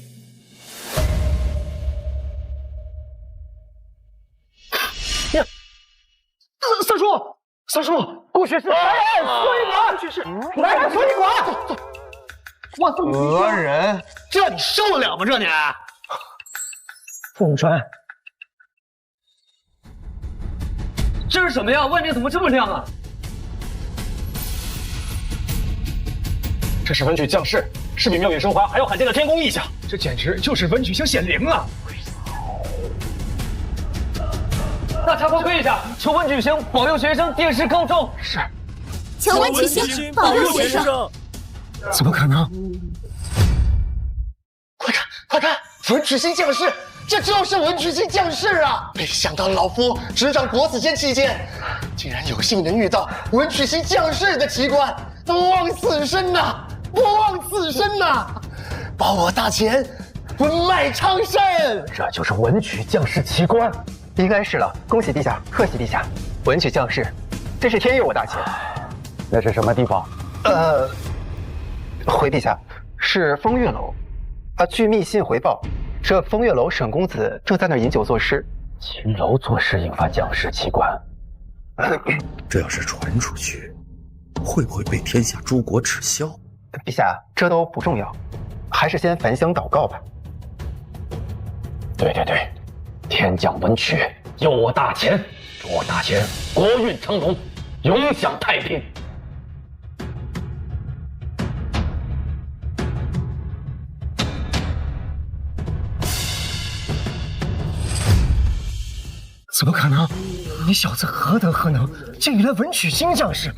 呀，三叔，顾学士，所以馆，去世，来，所以馆，我送你讹人，这你受得了吗？这你，凤川，这是什么呀？外面怎么这么亮啊？这是文曲降世，是比妙语生花还要罕见的天宫异象，这简直就是文曲星显灵啊！ 大茶官跪下，求文曲星保佑学生殿试高中。是，求文曲星保佑学生。怎么可能？快看，文曲星降世，这就是文曲星降世啊！没想到老夫执掌国子监期间，竟然有幸能遇到文曲星降世的奇观，不枉此生呐！不枉此生呐！保我大钱，文脉昌盛。这就是文曲降世奇观。 应该是了，恭喜陛下，贺喜陛下，文曲降世，真是天佑我大钱。那是什么地方？回陛下，是风月楼。据密信回报，这风月楼沈公子正在那儿饮酒作诗。秦楼作诗引发将士奇观，这要是传出去，会不会被天下诸国耻笑？陛下，这都不重要，还是先焚香祷告吧。对，天降文曲，佑我大秦，祝我大秦国运昌隆，永享太平。怎么可能？你小子何德何能，竟与了文曲星将士？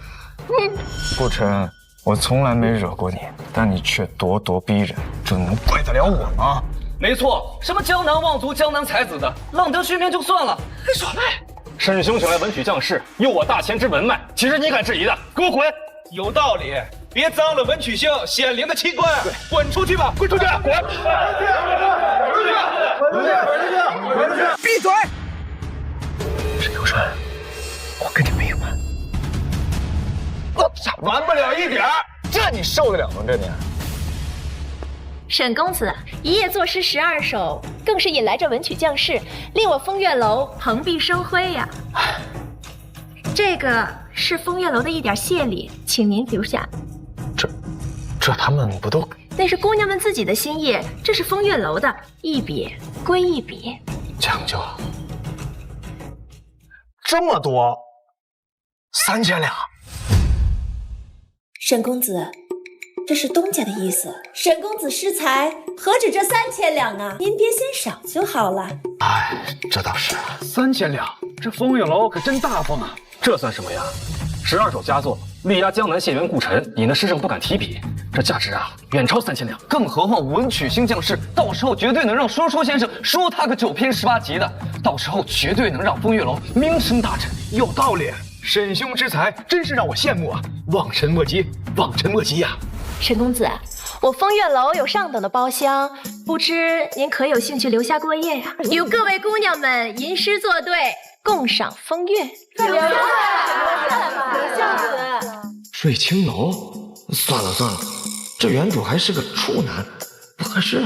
顾辰，我从来没惹过你，但你却咄咄逼人，这能怪得了我吗？没错，什么江南望族、江南才子的，浪得虚名就算了，还耍赖！沈兄请来文曲将士，佑我大秦之文脉，岂是你敢质疑的？给我滚！有道理，别脏了文曲星显灵的清官。滚出去吧，滚出去！滚！闭嘴！沈游川，我跟你没完！我操，完不了一点儿，这你受得了吗？这你？沈公子一夜作诗12首，更是引来这文曲将士，令我风月楼蓬荜生辉呀！这个是风月楼的一点谢礼，请您留下。这他们不都？那是姑娘们自己的心意，这是风月楼的，一笔归一笔。讲究。这么多，3000两。沈公子，这是东家的意思。沈公子失财，何止这3000两啊？您别嫌少就好了。哎，这倒是。3000两，这风月楼可真大方啊！这算什么呀？12首佳作，力压江南县员顾辰，引得诗圣不敢提笔。这价值啊，远超3000两。更何况文曲星将士，到时候绝对能让说书先生说他个9篇18集的，到时候绝对能让风月楼名声大振。有道理，沈兄之才真是让我羡慕啊！望尘莫及，望尘莫及呀！沈公子，我风月楼有上等的包厢，不知您可有兴趣留下过夜呀？与各位姑娘们吟诗作对，共赏风月。留下来，睡青楼？算了，这原主还是个处男，不合适。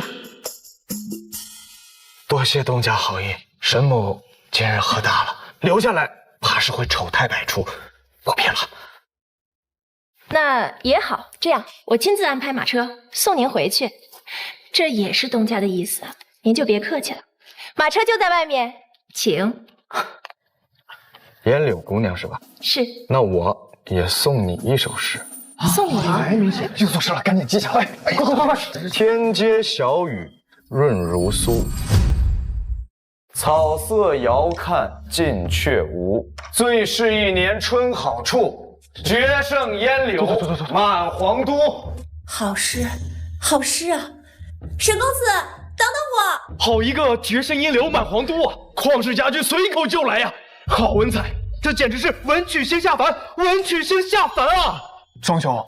多谢东家好意，沈某今日喝大了，留下来怕是会丑态百出，不必了。那也好，这样我亲自安排马车送您回去。这也是东家的意思，您就别客气了。马车就在外面，请。烟柳姑娘是吧？是。那我也送你一首诗。送你哎，明显又作诗了，赶紧记下来。快！天街小雨润如酥，草色遥看近却无。最是一年春好处，决胜烟柳满皇都。好诗，好诗啊！沈公子，等等我！好一个决胜烟柳满皇都啊！旷世佳句随口就来呀！好文采，这简直是文曲星下凡，文曲星下凡啊！庄兄，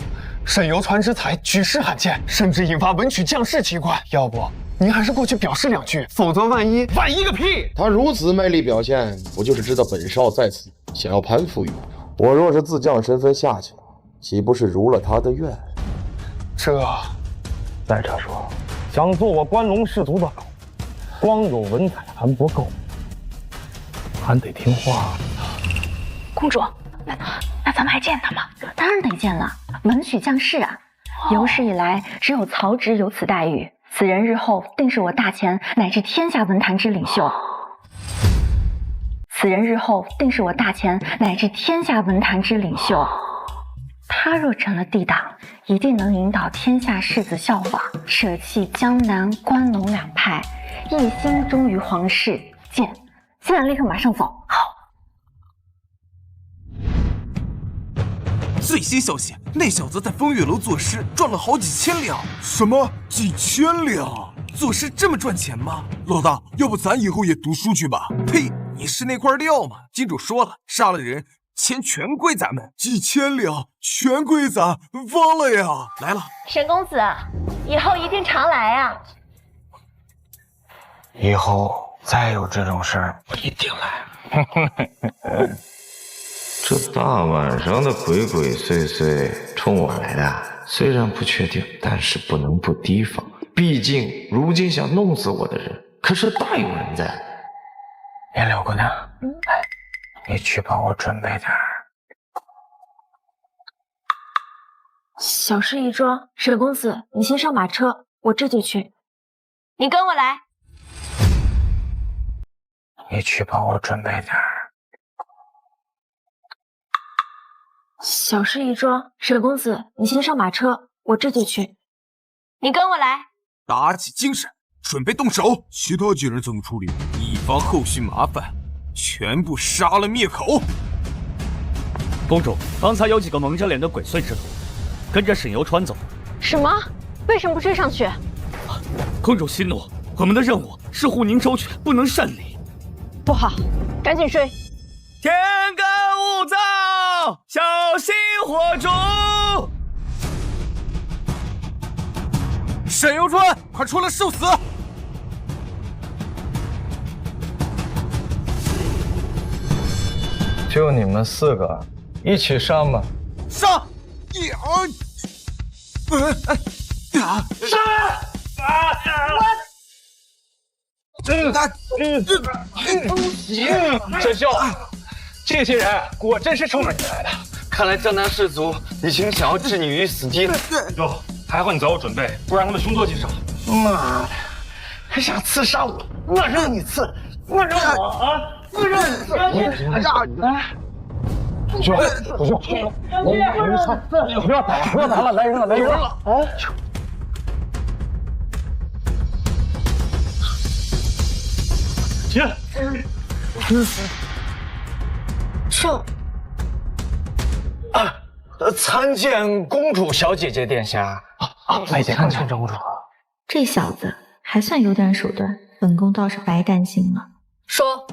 沈游川之才举世罕见，甚至引发文曲将士奇观。要不您还是过去表示2句，否则万一个屁！他如此卖力表现，不就是知道本少在此，想要攀附于我？我若是自降身份下去，岂不是如了他的愿？再者说，想做我关龙氏族的狗，光有文采还不够，还得听话。公主，那咱们还见他吗？当然得见了，文曲将士啊！有史以来，只有曹植有此待遇，此人日后定是我大秦乃至天下文坛之领袖。此人日后定是我大秦乃至天下文坛之领袖。他若成了帝党，一定能引导天下士子效仿，舍弃江南关陇两派，一心忠于皇室。见，现在立刻马上走。好。最新消息，那小子在风月楼作诗，赚了好几千两。什么？几千两？作诗这么赚钱吗？老大，要不咱以后也读书去吧？呸！你是那块料吗？金主说了，杀了人，钱全归咱们。几千两全归咱，忘了呀！来了，沈公子，以后一定常来啊！以后再有这种事儿，我一定来。这大晚上的鬼鬼祟祟冲我来的，虽然不确定，但是不能不提防。毕竟如今想弄死我的人可是大有人在。颜柳姑娘，你去帮我准备点儿。小事一桩，沈公子，你先上马车，我这就去。你跟我来。你去帮我准备点儿。小事一桩，沈公子，你先上马车，我这就去。你跟我来。打起精神，准备动手。其他几人怎么处理？以防后续麻烦，全部杀了灭口。公主，刚才有几个蒙着脸的鬼祟之徒，跟着沈游川走。什么？为什么不追上去？公主息怒，我们的任务是护您周全，不能擅离。不好，赶紧追！天干物燥，小心火烛。沈游川，快出来受死！就你们4个，一起上吧。上！沈兄，这些人果真是冲着你来的。看来江南氏族已经想要置你于死地了。哟，还好你早有准备，不然他们凶多吉少。妈的，还想刺杀我？我让你刺，我让我啊！我让你刺！主兄，不要打了，来人了！啊！停！这参见公主小姐姐殿下。拜见公主。这小子还算有点手段，本宫倒是白担心了。说，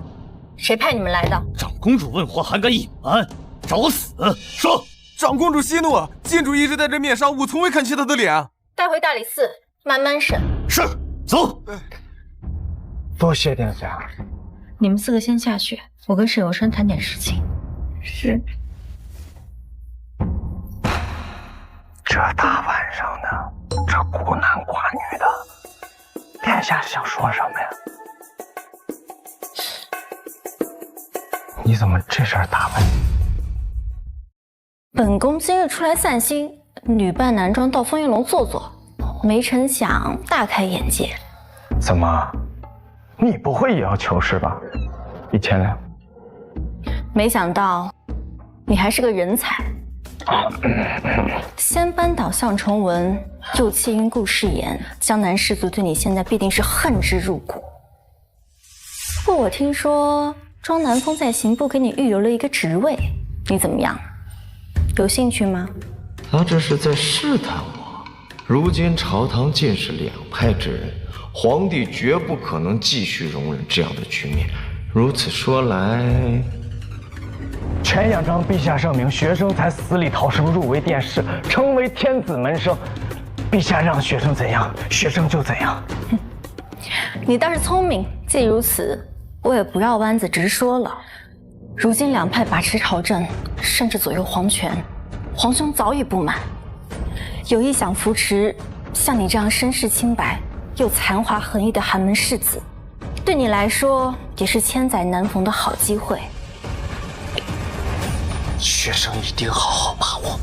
谁派你们来的？长公主问话还敢隐瞒，找死！说，长公主息怒，郡主一直戴着面纱，我从未看清她的脸。带回大理寺慢慢审。是，走。多谢殿下。你们4个先下去，我跟沈有川谈点事情。是。这大晚上的，这孤男寡女的，殿下想说什么呀？你怎么这身打扮？本宫今日出来散心，女扮男装到风云楼坐坐，没成想大开眼界。怎么，你不会也要求是吧？1000两。没想到你还是个人才。先扳倒项崇文，又弃晕顾世言，江南氏族对你现在必定是恨之入骨。不过我听说庄南风在刑部给你预留了一个职位，你怎么样？有兴趣吗？他这是在试探我。如今朝堂尽是2派之人，皇帝绝不可能继续容忍这样的局面。如此说来，全仰仗陛下圣明，学生才死里逃生入围殿试，成为天子门生。陛下让学生怎样，学生就怎样。你倒是聪明，既如此，我也不绕弯子直说了。如今2派把持朝政，甚至左右皇权，皇兄早已不满，有意想扶持像你这样身世清白又才华横溢的寒门世子，对你来说也是千载难逢的好机会。学生一定好好把握。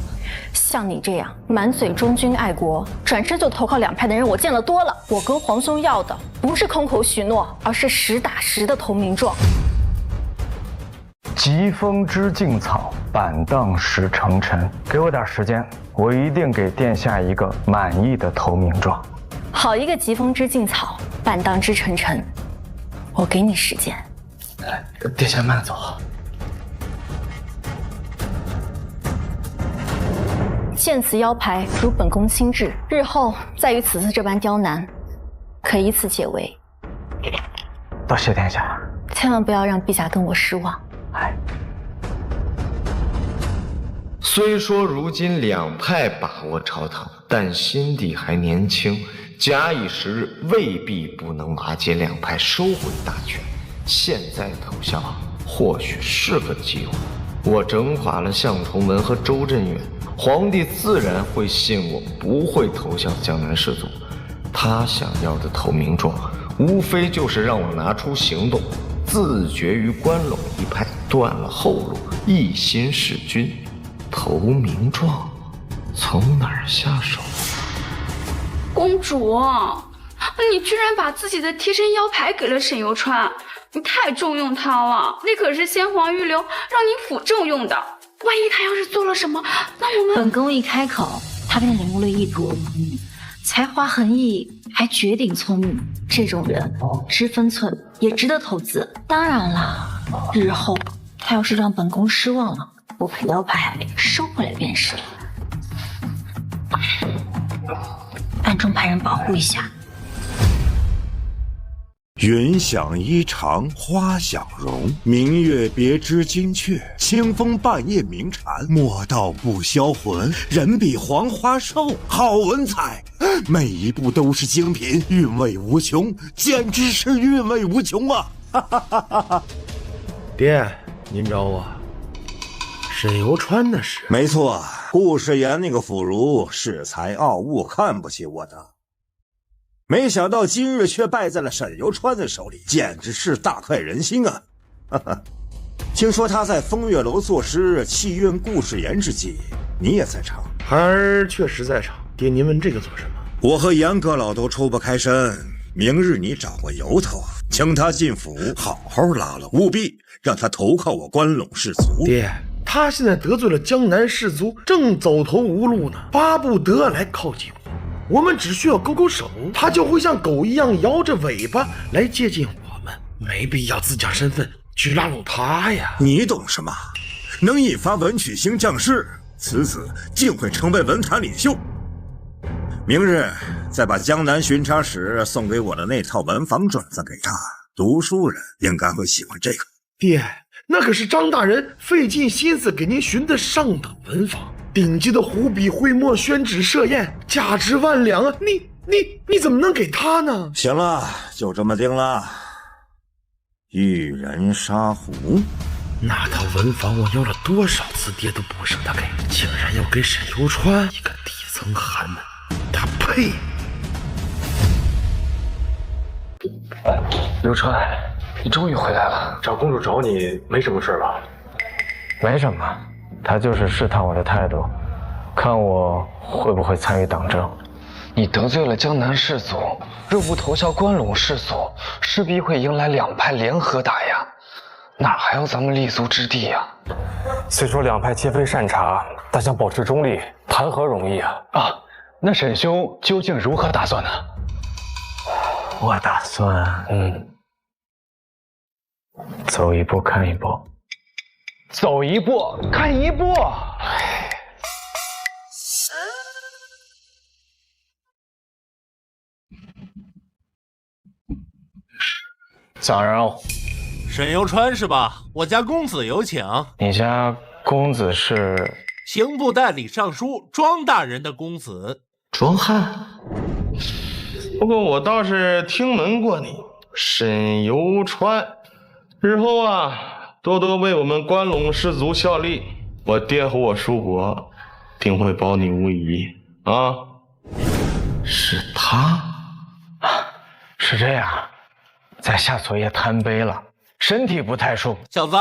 像你这样满嘴忠君爱国，转身就投靠2派的人，我见得多了。我跟皇兄要的不是空口许诺，而是实打实的投名状。疾风知劲草，板荡识成臣。给我点时间，我一定给殿下一个满意的投名状。好一个疾风知劲草，板荡知成臣，我给你时间。殿下慢走。见此腰牌，如本宫亲制，日后再与此次这般刁难，可以此解围。多谢殿下。千万不要让陛下跟我失望。虽说如今2派把握朝堂，但心地还年轻，假以时日，未必不能瓦解2派，收回大权。现在投降，或许是个机会。我整垮了项崇文和周镇远，皇帝自然会信我不会投降江南士族。他想要的投名状，无非就是让我拿出行动，自绝于关陇一派，断了后路，一心弑君。投名状，从哪儿下手？公主，你居然把自己的贴身腰牌给了沈游川，你太重用他了。那可是先皇预留让你辅政用的，万一他要是做了什么，那我们……本宫一开口，他便领悟了意图，才华横溢，还绝顶聪明，这种人知分寸，也值得投资。当然了，日后他要是让本宫失望了，我把腰牌收回来便是。暗中派人保护一下。云想衣长，花想容。明月别枝惊鹊，清风半夜鸣蝉。莫道不销魂，人比黄花瘦。好文采，每一部都是精品，韵味无穷，简直是韵味无穷啊！哈哈哈哈哈！爹，您找我？沈游川的事。没错，顾世言那个腐儒恃才傲物，看不起我的。没想到今日却败在了沈游川的手里，简直是大快人心啊！哈哈，听说他在风月楼作诗气运顾世言之际，你也在场？孩儿确实在场。爹，您问这个做什么？我和严阁老都抽不开身，明日你找个由头，请他进府，好好拉拢，务必让他投靠我关陇士族。爹，他现在得罪了江南士族，正走投无路呢，巴不得来靠近我。我们只需要勾勾手，他就会像狗一样摇着尾巴来接近我们，没必要自降身份去拉拢他呀。你懂什么？能引发文曲星降世，此子竟会成为文坛领袖。明日再把江南巡查使送给我的那套文房转赠给他，读书人应该会喜欢这个。爹，那可是张大人费尽心思给您寻的上等文房，顶级的湖笔、徽墨、宣纸、设砚，价值万两啊！你怎么能给他呢？行了，就这么定了。玉人沙壶，那套文房我要了多少次，爹都不舍得给，竟然要给沈游川一个底层寒门，他配？流川，你终于回来了。找公主找你没什么事吧？没什么，他就是试探我的态度，看我会不会参与党争。你得罪了江南士族，若不投效关陇士族，势必会迎来两派联合打压，哪还有咱们立足之地呀？虽说两派皆非善茬，但想保持中立，谈何容易啊！啊，那沈兄究竟如何打算呢？我打算，走一步看一步。走一步看一步。小人哦，沈游川是吧？我家公子有请。你家公子是刑部代理尚书庄大人的公子庄汉。不过我倒是听闻过你，沈游川，日后啊，多多为我们关陇士族效力，我爹和我叔伯定会保你无疑啊。是他？是这样，在下昨夜贪杯了，身体不太舒服。小子，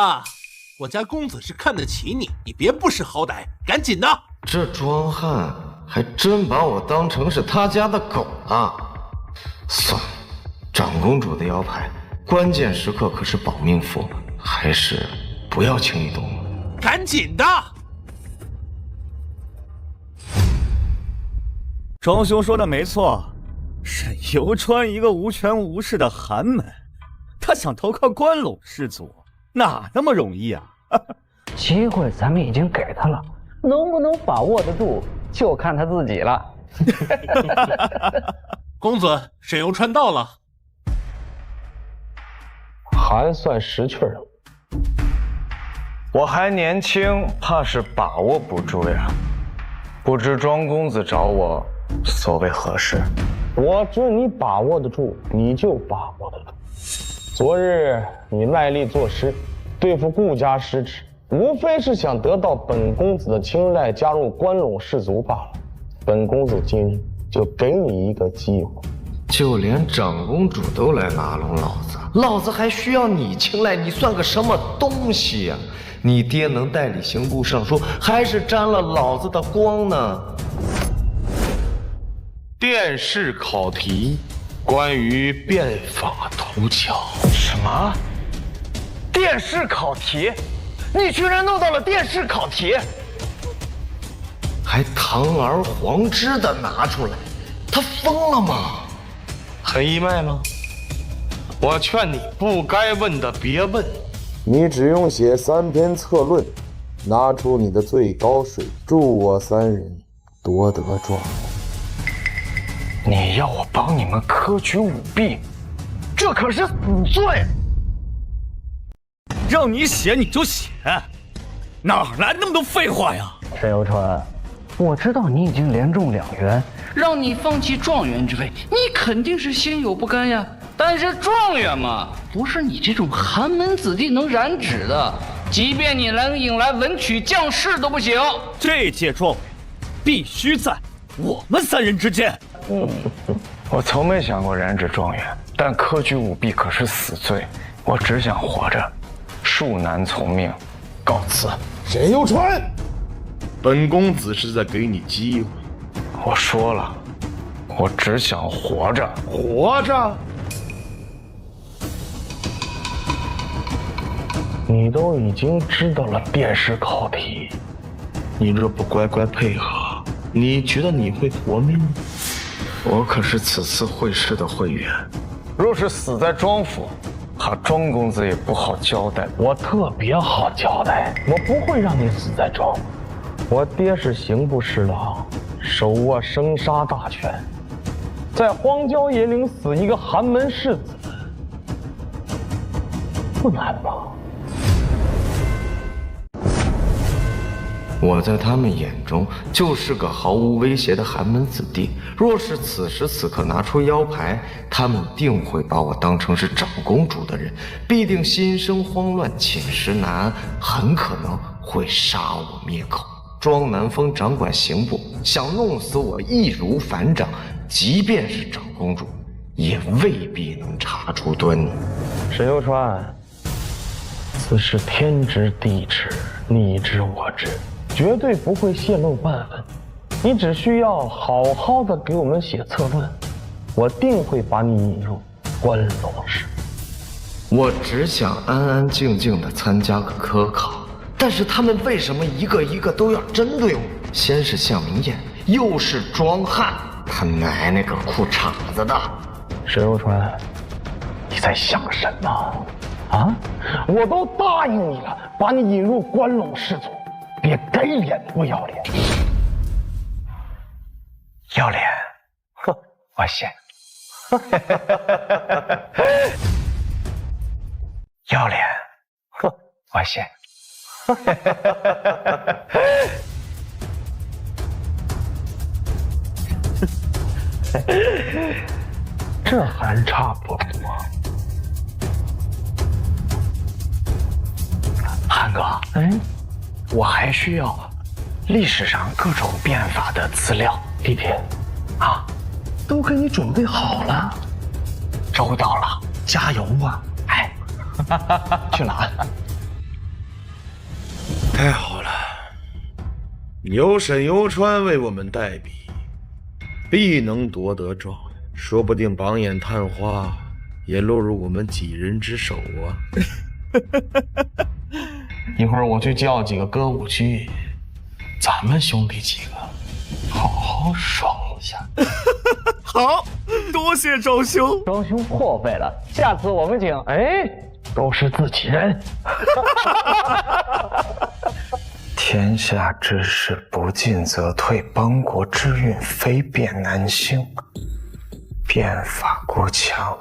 我家公子是看得起你，你别不识好歹，赶紧的。这庄汉还真把我当成是他家的狗呢。算了，长公主的腰牌，关键时刻可是保命符，还是不要轻易动了。赶紧的！庄兄说的没错，沈游川一个无权无势的寒门，他想投靠关陇士族，哪那么容易啊？机会咱们已经给他了，能不能把握得住，就看他自己了。公子，沈游川到了，还算识趣儿。我还年轻，怕是把握不住呀。不知庄公子找我，所谓何事？我知你把握得住，你就把握得住。昨日你卖力作诗，对付顾家失职，无非是想得到本公子的青睐，加入关陇士族罢了。本公子今日就给你一个机会。就连长公主都来拉拢老子，老子还需要你青睐？你算个什么东西呀？你爹能代理刑部尚书，还是沾了老子的光呢？电视考题，关于变法图强。什么？电视考题？你居然弄到了电视考题？还堂而皇之的拿出来，他疯了吗？很义卖吗？我劝你不该问的别问。你只用写3篇策论，拿出你的最高水，助我3人夺得状元。你要我帮你们科举舞弊，这可是死罪！让你写你就写，哪来那么多废话呀？沈游川，我知道你已经连中2元，让你放弃状元之位，你肯定是心有不甘呀。但是状元嘛，不是你这种寒门子弟能染指的，即便你能引来文曲将士都不行。这届状元必须在我们3人之间。我从没想过染指状元，但科举舞弊可是死罪，我只想活着，恕难从命，告辞。沈游川，本公子是在给你机会。我说了，我只想活着。活着？你都已经知道了电视考题，你若不乖乖配合，你觉得你会活命吗？我可是此次会试的会员，若是死在庄府，怕庄公子也不好交代。我特别好交代，我不会让你死在庄。我爹是刑部侍郎，手握生杀大权，在荒郊野岭死一个寒门士子，不难吧？我在他们眼中就是个毫无威胁的寒门子弟。若是此时此刻拿出腰牌，他们定会把我当成是长公主的人，必定心生慌乱，寝食难安，很可能会杀我灭口。庄南风掌管刑部，想弄死我易如反掌，即便是长公主，也未必能查出端倪。沈游川，此事天知地知，你知我知，绝对不会泄露半分。你只需要好好的给我们写策论，我定会把你引入关陇市。我只想安安静静的参加个科考，但是他们为什么一个一个都要针对我？先是向明彦，又是庄汉，他奶奶个裤衩子的！沈游川，你在想什么？啊！我都答应你了，把你引入关陇士族，别给脸不要脸！要脸，哼，我信。要脸，哼，我信。这还差不多。韩哥，我还需要历史上各种变法的资料。一天啊，都给你准备好了，周到了，加油啊！去哪？太好了，有沈游川为我们代笔，必能夺得状元，说不定榜眼探花也落入我们几人之手啊！一会儿我去叫几个歌舞剧，咱们兄弟几个好好爽一下。好，多谢庄兄。庄兄破费了，下次我们请。都是自己人。天下之事不进则退，邦国之运非变难兴。变法国强，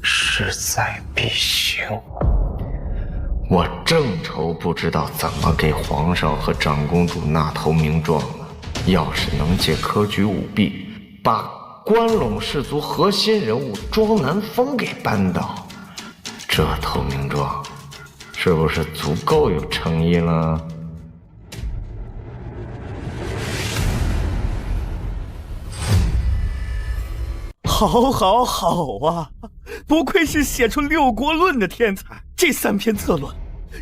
势在必行。我正愁不知道怎么给皇上和长公主纳投名状呢。要是能借科举舞弊，把关陇士族核心人物庄南风给扳倒，这投名状是不是足够有诚意了？好啊！不愧是写出六国论的天才，这3篇策论，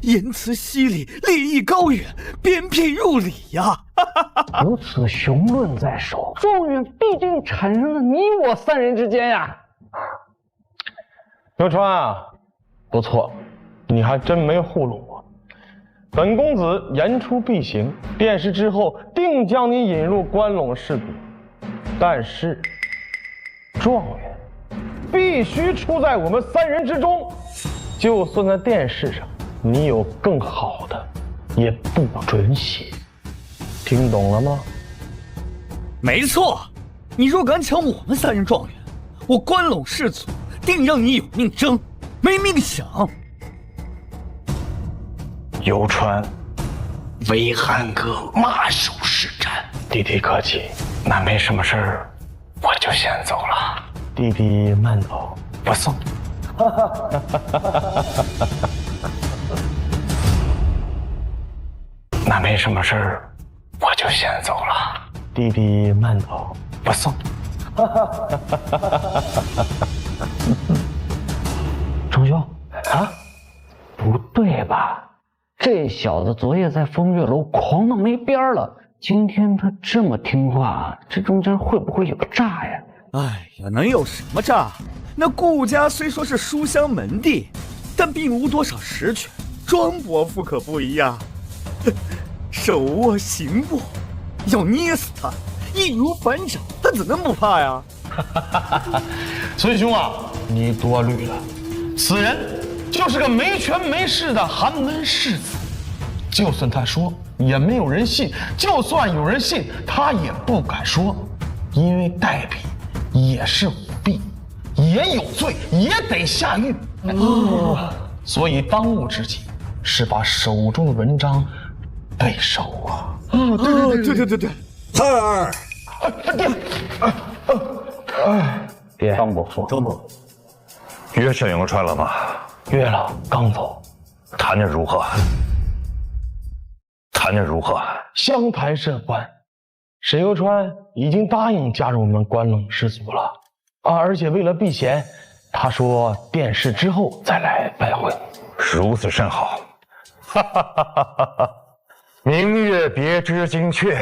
言辞犀利，立意高远，鞭辟入里呀！有此雄论在手，状元必定产生了你我3人之间呀！刘川啊，不错，你还真没糊弄我。本公子言出必行，殿试之后定将你引入关陇士族，但是状元必须出在我们3人之中，就算在殿试上你有更好的，也不准写。听懂了吗？没错，你若敢抢我们3人状元，我关陇士族定让你有命争，没命享。游川，为汉哥马首是瞻。弟弟客气，那没什么事儿，我就先走了。弟弟慢走，不送。那没什么事儿，我就先走了。弟弟慢走，不送。程兄啊，不对吧？这小子昨夜在风月楼狂到没边了，今天他这么听话，这中间会不会有诈呀？哎呀，能有什么诈？那顾家虽说是书香门第，但并无多少实权。庄伯父可不一样，手握刑握，要捏死他，易如反掌，他怎能不怕呀？孙兄啊，你多虑了，此人就是个没权没势的寒门世子，就算他说，也没有人信；就算有人信，他也不敢说，因为代笔也是舞弊，也有罪，也得下狱。所以当务之急是把手中的文章背熟啊！对，二，爹，张伯父，约沈游川了吗？约了，刚走。谈得如何？相谈甚欢。沈游川已经答应加入我们关陇士族了啊！而且为了避嫌，他说殿试之后再来拜会。如此甚好。明月别枝惊鹊，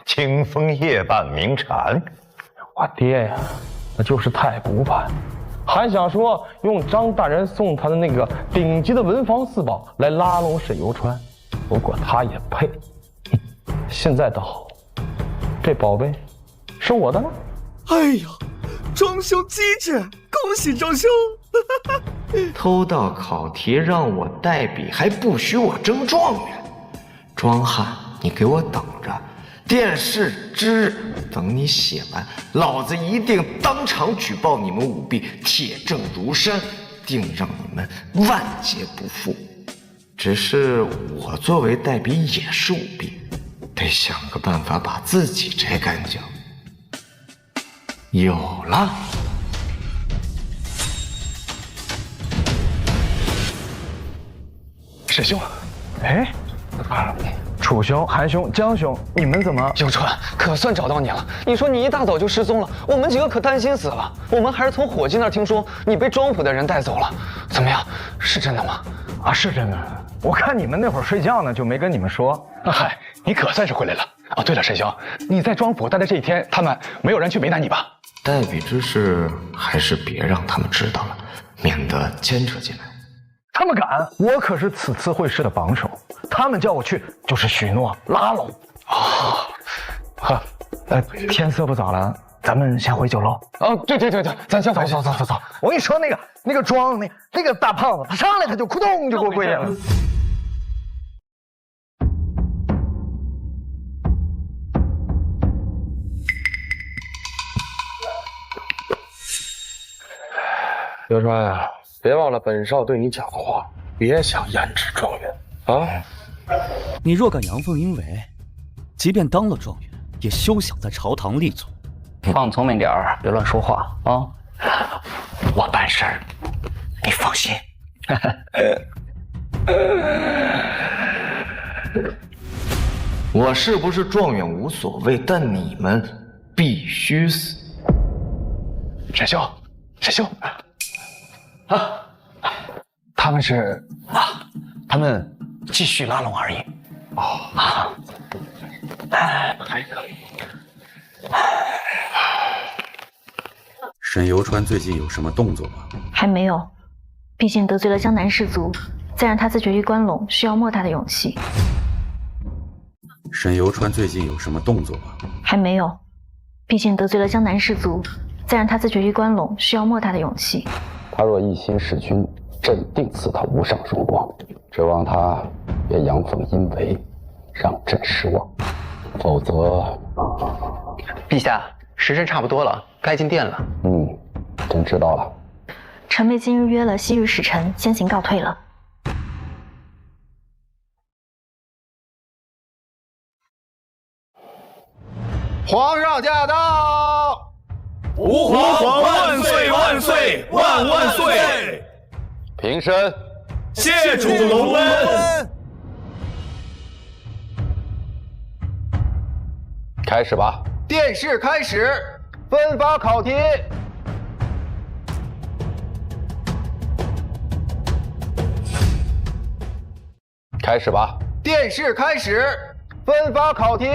清风夜伴鸣蝉。我爹呀，那就是太不盼，还想说用张大人送他的那个顶级的文房四宝来拉拢沈游川，不过他也配。现在倒好，这宝贝是我的了。哎呀，庄兄机智，恭喜庄兄！偷盗考题让我代笔，还不许我争状元。庄汉，你给我等着，殿试之日，等你写完，老子一定当场举报你们舞弊，铁证如山，定让你们万劫不复。只是我作为代笔也是舞弊，得想个办法把自己摘干净。有了。沈兄，哎，楚兄、韩兄、江兄，你们怎么？游川，可算找到你了。你说你一大早就失踪了，我们几个可担心死了。我们还是从伙计那儿听说你被庄府的人带走了，怎么样？是真的吗？啊，是真的。我看你们那会儿睡觉呢，就没跟你们说。嗨，你可算是回来了。哦，对了，沈兄，你在庄府待的这一天，他们没有人去为难你吧？代笔之事还是别让他们知道了，免得牵扯进来。他们敢？我可是此次会试的榜首，他们叫我去就是许诺拉拢。天色不早了，咱们先回酒楼。哦，对，咱先走。我跟你说，那个庄那个大胖子，他上来他就扑通就给我跪下了。刘川啊，别忘了本少对你讲的话，别想延迟状元啊！你若敢阳奉阴违，即便当了状元，也休想在朝堂立足。放聪明点儿，别乱说话啊！我办事儿，你放心。我是不是状元无所谓，但你们必须死。沈兄，沈兄，啊，他们是啊，他们继续拉拢而已。哦啊，还可以。沈游川最近有什么动作吗？还没有，毕竟得罪了江南氏族，再让他自绝于关陇，需要莫大的勇气。沈游川最近有什么动作吗？还没有，毕竟得罪了江南氏族，再让他自绝于关陇，需要莫大的勇气。他若一心弑君，朕定赐他无上荣光，指望他别阳奉阴违，让朕失望。否则，陛下，时辰差不多了，该进殿了。朕知道了。臣妹今日约了昔日使臣先行告退了。皇上驾到！吾皇万岁万岁万万岁！平身，谢主隆恩。开始吧。殿试开始，分发考题。开始吧。殿试开始，分发考题。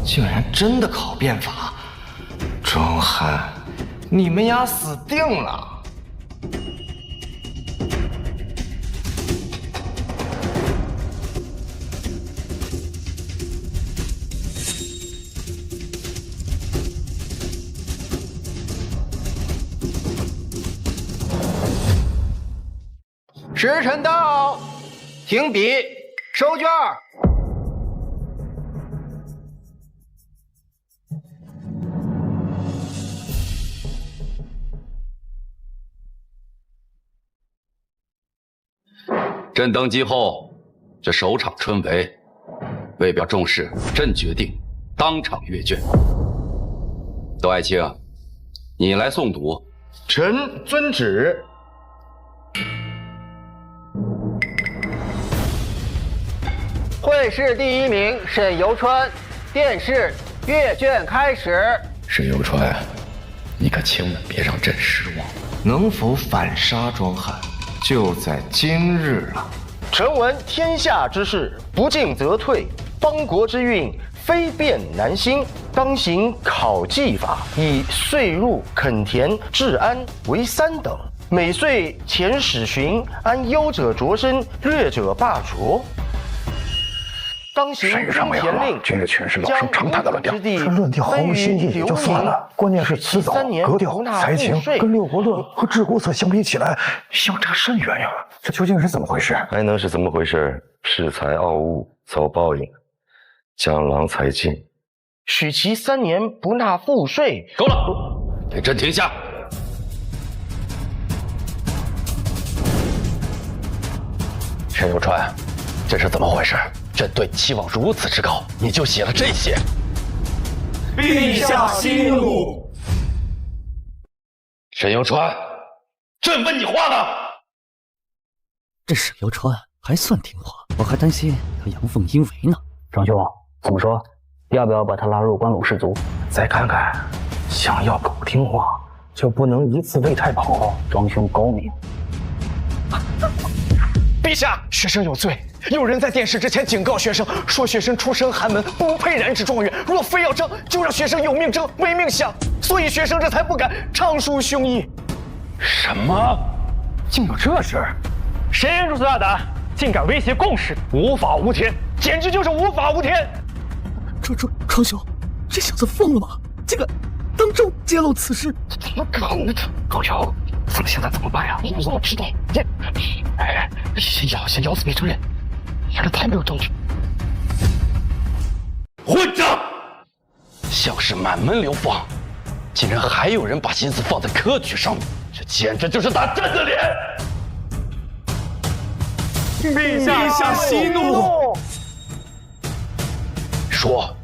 竟然真的考变法，庄汉，你们丫死定了！时辰到，停笔，收卷。朕登基后，这首场春闱，为表重视，朕决定当场阅卷。窦爱卿，你来诵读。臣遵旨。会试第1名沈游川，殿试阅卷开始。沈游川，你可千万别让朕失望。能否反杀庄汉？就在今日了。臣闻天下之事，不进则退；邦国之运，非变难兴。当行考绩法，以岁入、垦田、治安为3等。每岁前始巡，按优者擢升，劣者罢黜。当行均田令，今日全是老生常谈的论调，这论调毫无新意也就算了，关键是辞藻、格调、才情跟六国论和治国策相比起来，相差甚远呀！这究竟是怎么回事？还能是怎么回事？恃才傲物，遭报应，江郎才尽。许其3年不纳赋税。够了，给朕停下！沈游川，这是怎么回事？朕对期望如此之高，你就写了这些？陛下息怒。沈游川，朕问你话呢。这沈游川还算听话，我还担心他阳奉阴违呢。庄兄，怎么说？要不要把他拉入关陇氏族？再看看，想要狗听话，就不能一次喂太饱。庄兄高明。陛下，学生有罪。有人在殿试之前警告学生，说学生出身寒门，不配染指状元。若非要争，就让学生有命争，没命享。所以学生这才不敢唱抒胸臆。什么？竟有这事？谁人如此大胆，竟敢威胁共识？无法无天，简直就是无法无天！庄兄，这小子疯了吗？竟敢当众揭露此事？怎么可能？高俅，咱们现在怎么办呀？我不知道。先咬死魏成人，反正太没有证据。混账！像是满门流放，竟然还有人把心思放在科举上面，这简直就是打朕的脸！陛下息怒！说，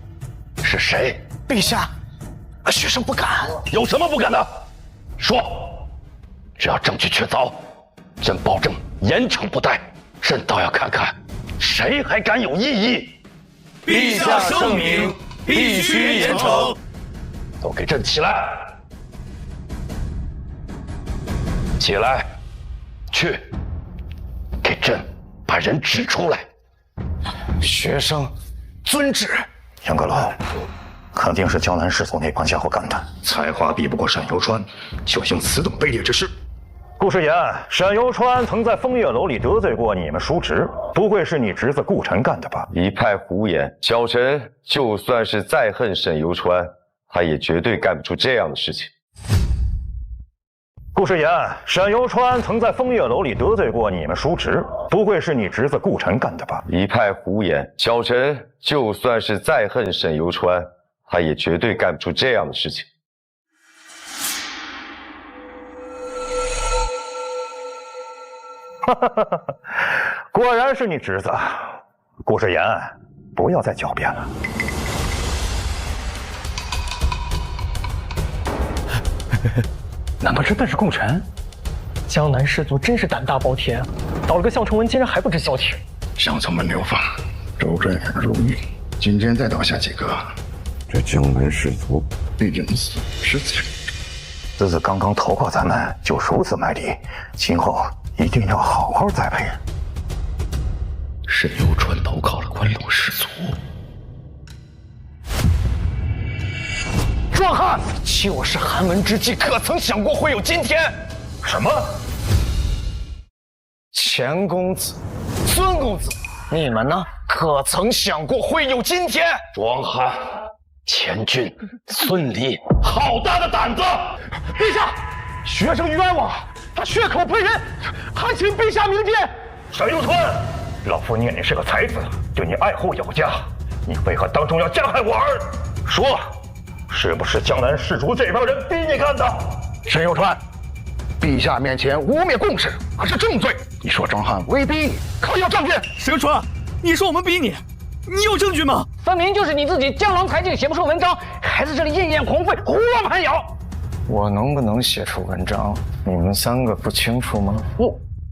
是谁？陛下，学生不敢。有什么不敢的？说，只要证据确凿，朕保证严惩不贷。朕倒要看看，谁还敢有异议！陛下圣明，必须严惩。都给朕起来！起来，去，给朕把人指出来。学生遵旨。杨阁老，肯定是江南世祖那帮家伙干的，才华比不过沈游川，就行此等卑劣之事。顾世言，沈游川曾在风月楼里得罪过你们叔侄，不会是你侄子顾晨干的吧？一派胡言！小臣就算是再恨沈游川，他也绝对干不出这样的事情。顾世言，沈游川曾在风月楼里得罪过你们叔侄，不会是你侄子顾晨干的吧？一派胡言！小臣就算是再恨沈游川，他也绝对干不出这样的事情。果然是你侄子，顾世言，不要再狡辩了。难道这真是顾晨？江南世祖真是胆大包天，倒了个项崇文，竟然还不知消停。项从门流放，周震入狱，今天再倒下几个，这江南世祖被整死是惨。侄子刚刚投靠咱们就如此卖力，今后一定要好好栽培。沈游川投靠了关陇士族。壮汉，就是寒门之际，可曾想过会有今天？什么？钱公子、孙公子，你们呢？可曾想过会有今天？壮汉，钱俊、孙离，好大的胆子！陛下，学生冤枉，他血口喷人，还请陛下明鉴。沈游川，老夫念你是个才子，对你爱护有加，你为何当众要加害我儿？说，是不是江南士族这帮人逼你干的？沈游川，陛下面前污蔑共事，可是重罪。你说张翰威逼你，可有证据？沈游川，你说我们逼你，你有证据吗？分明就是你自己江郎才尽，写不出文章，还在这里燕燕狂吠，胡乱攀咬。我能不能写出文章，你们三个不清楚吗？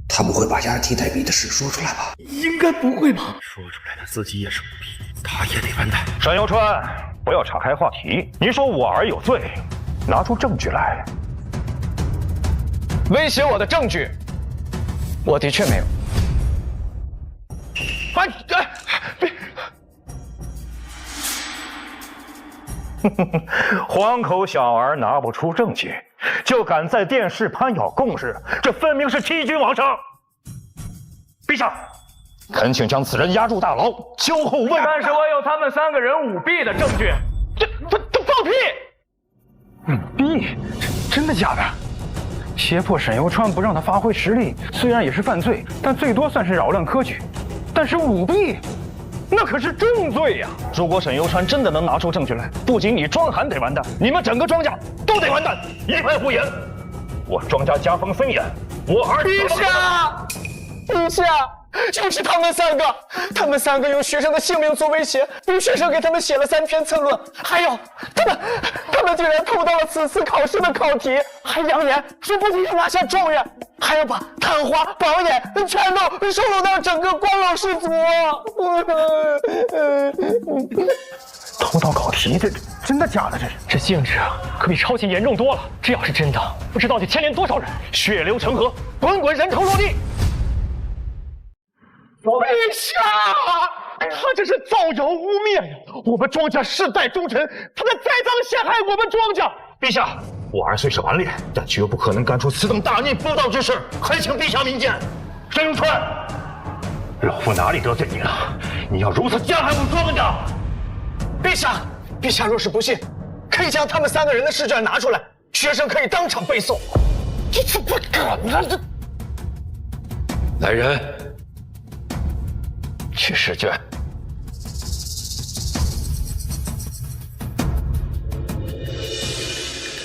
他不会把压替代笔的事说出来吧？应该不会吧？说出来他自己也是无敌，他也得完蛋。沈游川，不要岔开话题。你说我儿有罪，拿出证据来。威胁我的证据，我的确没有。黄口小儿拿不出证据，就敢在电视攀咬共识，这分明是欺君罔上。陛下，恳请将此人押入大牢，交后问。但是我有他们3个人舞弊的证据。他放屁！舞弊？真的假的？胁迫沈游川不让他发挥实力，虽然也是犯罪，但最多算是扰乱科举。但是舞弊，那可是重罪呀！如果沈游川真的能拿出证据来，不仅你庄寒得完蛋，你们整个庄家都得完蛋！一派胡言！我庄家家风森严，我儿……陛下，陛下，就是他们3个，他们3个用学生的性命做威胁，逼学生给他们写了3篇策论，还有他们竟然偷到了此次考试的考题，还扬言说不仅要拿下状元，还要把探花、榜眼全都收拢到整个关陇士族。偷盗考题，这真的假的？这性质可比抄袭严重多了。这要是真的，不知道得牵连多少人，血流成河，滚滚人头落地。陛下，他这是造谣污蔑呀！我们庄家世代忠臣，他在栽赃陷害我们庄家。陛下，我儿虽是顽劣，但绝不可能干出此等大逆不道之事，还请陛下明鉴。沈游川，老夫哪里得罪你了？你要如此加害我庄家？陛下，陛下若是不信，可以将他们3个人的试卷拿出来，学生可以当场背诵。这怎么可能？这来人，去试卷。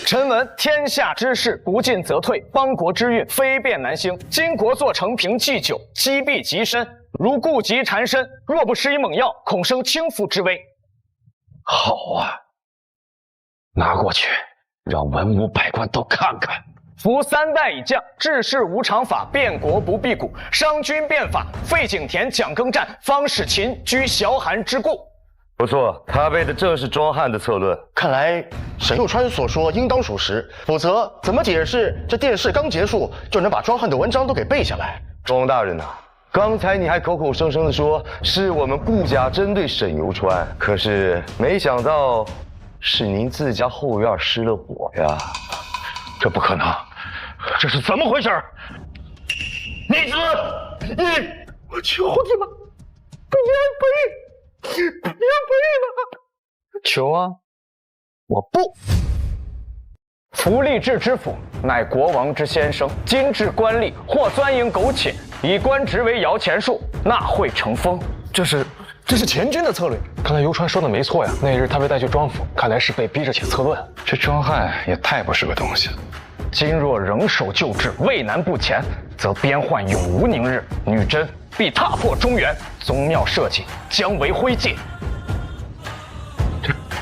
臣闻天下之事，不进则退，邦国之运非变难兴。今国作承平祭酒，积弊极深，如痼疾缠身，若不施以猛药，恐生倾覆之危。好啊，拿过去，让文武百官都看看。夫3代以降，治世无常法，变国不避古，商君变法，废井田，讲耕战，方使秦居崤函之故。不错，他背的正是庄汉的策论。看来沈又川所说应当属实，否则怎么解释这殿试刚结束就能把庄汉的文章都给背下来？庄大人呐，刚才你还口口声声的说是我们顾家针对沈游川，可是没想到是您自家后院失了火呀！这不可能，这是怎么回事？逆子，我求你了，别背了！求啊！我不。福利制之府，乃国王之先生，今治官吏，或钻营苟且，以官职为摇钱树，纳贿成风。这是前军的策略。看来游川说的没错呀。那日他被带去庄府，看来是被逼着写策论。这庄汉也太不是个东西了。今若仍守旧制，畏难不前，则边患永无宁日，女真必踏破中原，宗庙社稷将为灰烬。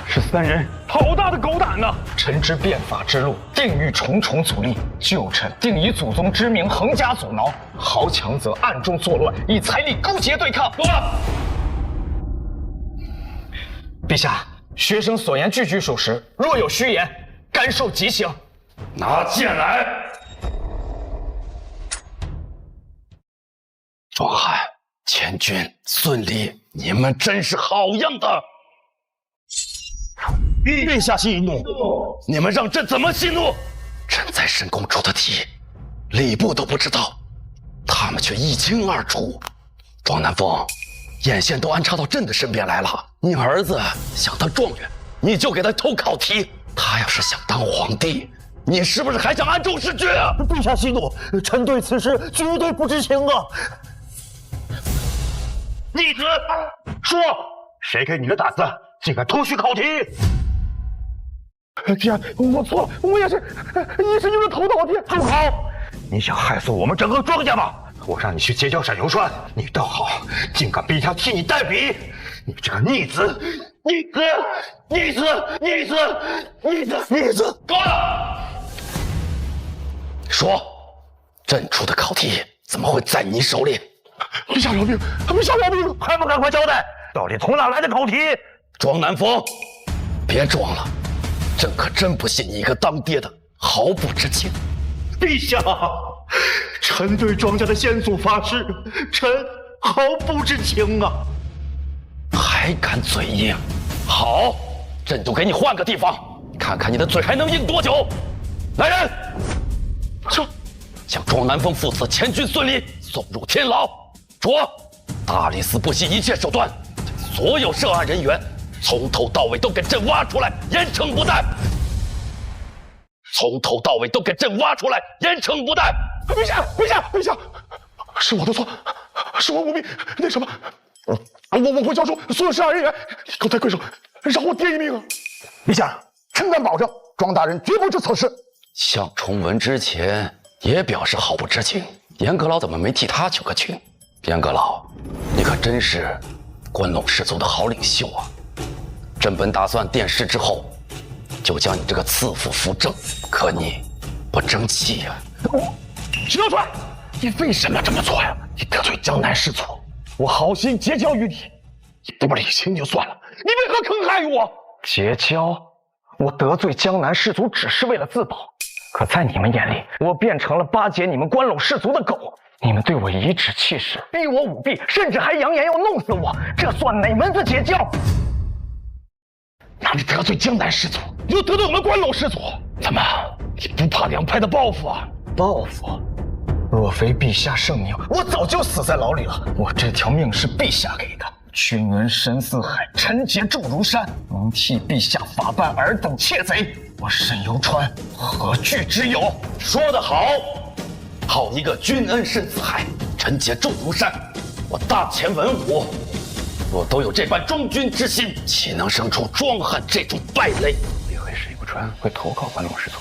这3人好大的狗胆呐！臣之变法之路，定遇重重阻力。旧臣定以祖宗之名横加阻挠，豪强则暗中作乱，以财力勾结对抗。陛下，学生所言句句属实，若有虚言，甘受极刑。拿剑来！庄汉、前军、孙离，你们真是好样的！陛下息怒，你们让朕怎么息怒？朕在沈公出的题，礼部都不知道，他们却一清二楚。庄南风，眼线都安插到朕的身边来了。你儿子想当状元，你就给他偷考题；他要是想当皇帝，你是不是还想安中试卷啊？陛下息怒，臣对此事绝对不知情啊！逆子，说谁给你的胆子，竟敢偷取考题？陛下，我错了，我也是因为偷考题。住口！你想害死我们整个庄家吗？我让你去结交沈游川，你倒好，竟敢逼他替你代笔！你这个逆子！逆子！够了！说，朕出的考题怎么会在你手里？陛下饶命！陛下饶命！还不赶快交代，到底从哪来的考题？庄南风，别装了，朕可真不信你一个当爹的毫不知情。陛下，臣对庄家的先祖发誓，臣毫不知情啊！还敢嘴硬？好，朕就给你换个地方，看看你的嘴还能硬多久。来人，将庄南风父子前军孙离送入天牢。着，大理寺不惜一切手段，将所有涉案人员从头到尾都给朕挖出来，严惩不贷。从头到尾都给朕挖出来，严惩不贷。陛下，是我的错，是我无名。那什么，我会交出所有涉案人员。高抬贵手，饶我爹一命啊！陛下，臣敢保证，庄大人绝不知此事。向崇文之前也表示毫不知情，严阁老怎么没替他求个情？严阁老，你可真是关陇士族的好领袖啊！朕本打算殿试之后，就将你这个赐父扶正，可你不争气呀！许道川，你为什么这么做呀？你得罪江南士族，我好心结交于你，你不领情就算了，你为何坑害于我？结交？我得罪江南士族只是为了自保，可在你们眼里，我变成了巴结你们关陇士族的狗。你们对我颐指气使，逼我舞弊，甚至还扬言要弄死我，这算哪门子结交？那你得罪江南士族，又得罪我们关陇士族，怎么你不怕两派的报复啊？报复？若非陛下圣明，我早就死在牢里了。我这条命是陛下给的，君恩深似海，臣节重如山，能替陛下法办尔等窃贼，我沈游川何惧之有？说得好，好一个君恩深似海，臣节重如山。我大前文武若都有这般忠君之心，岂能生出庄汉这种败类？以为沈游川会投靠关陇师祖，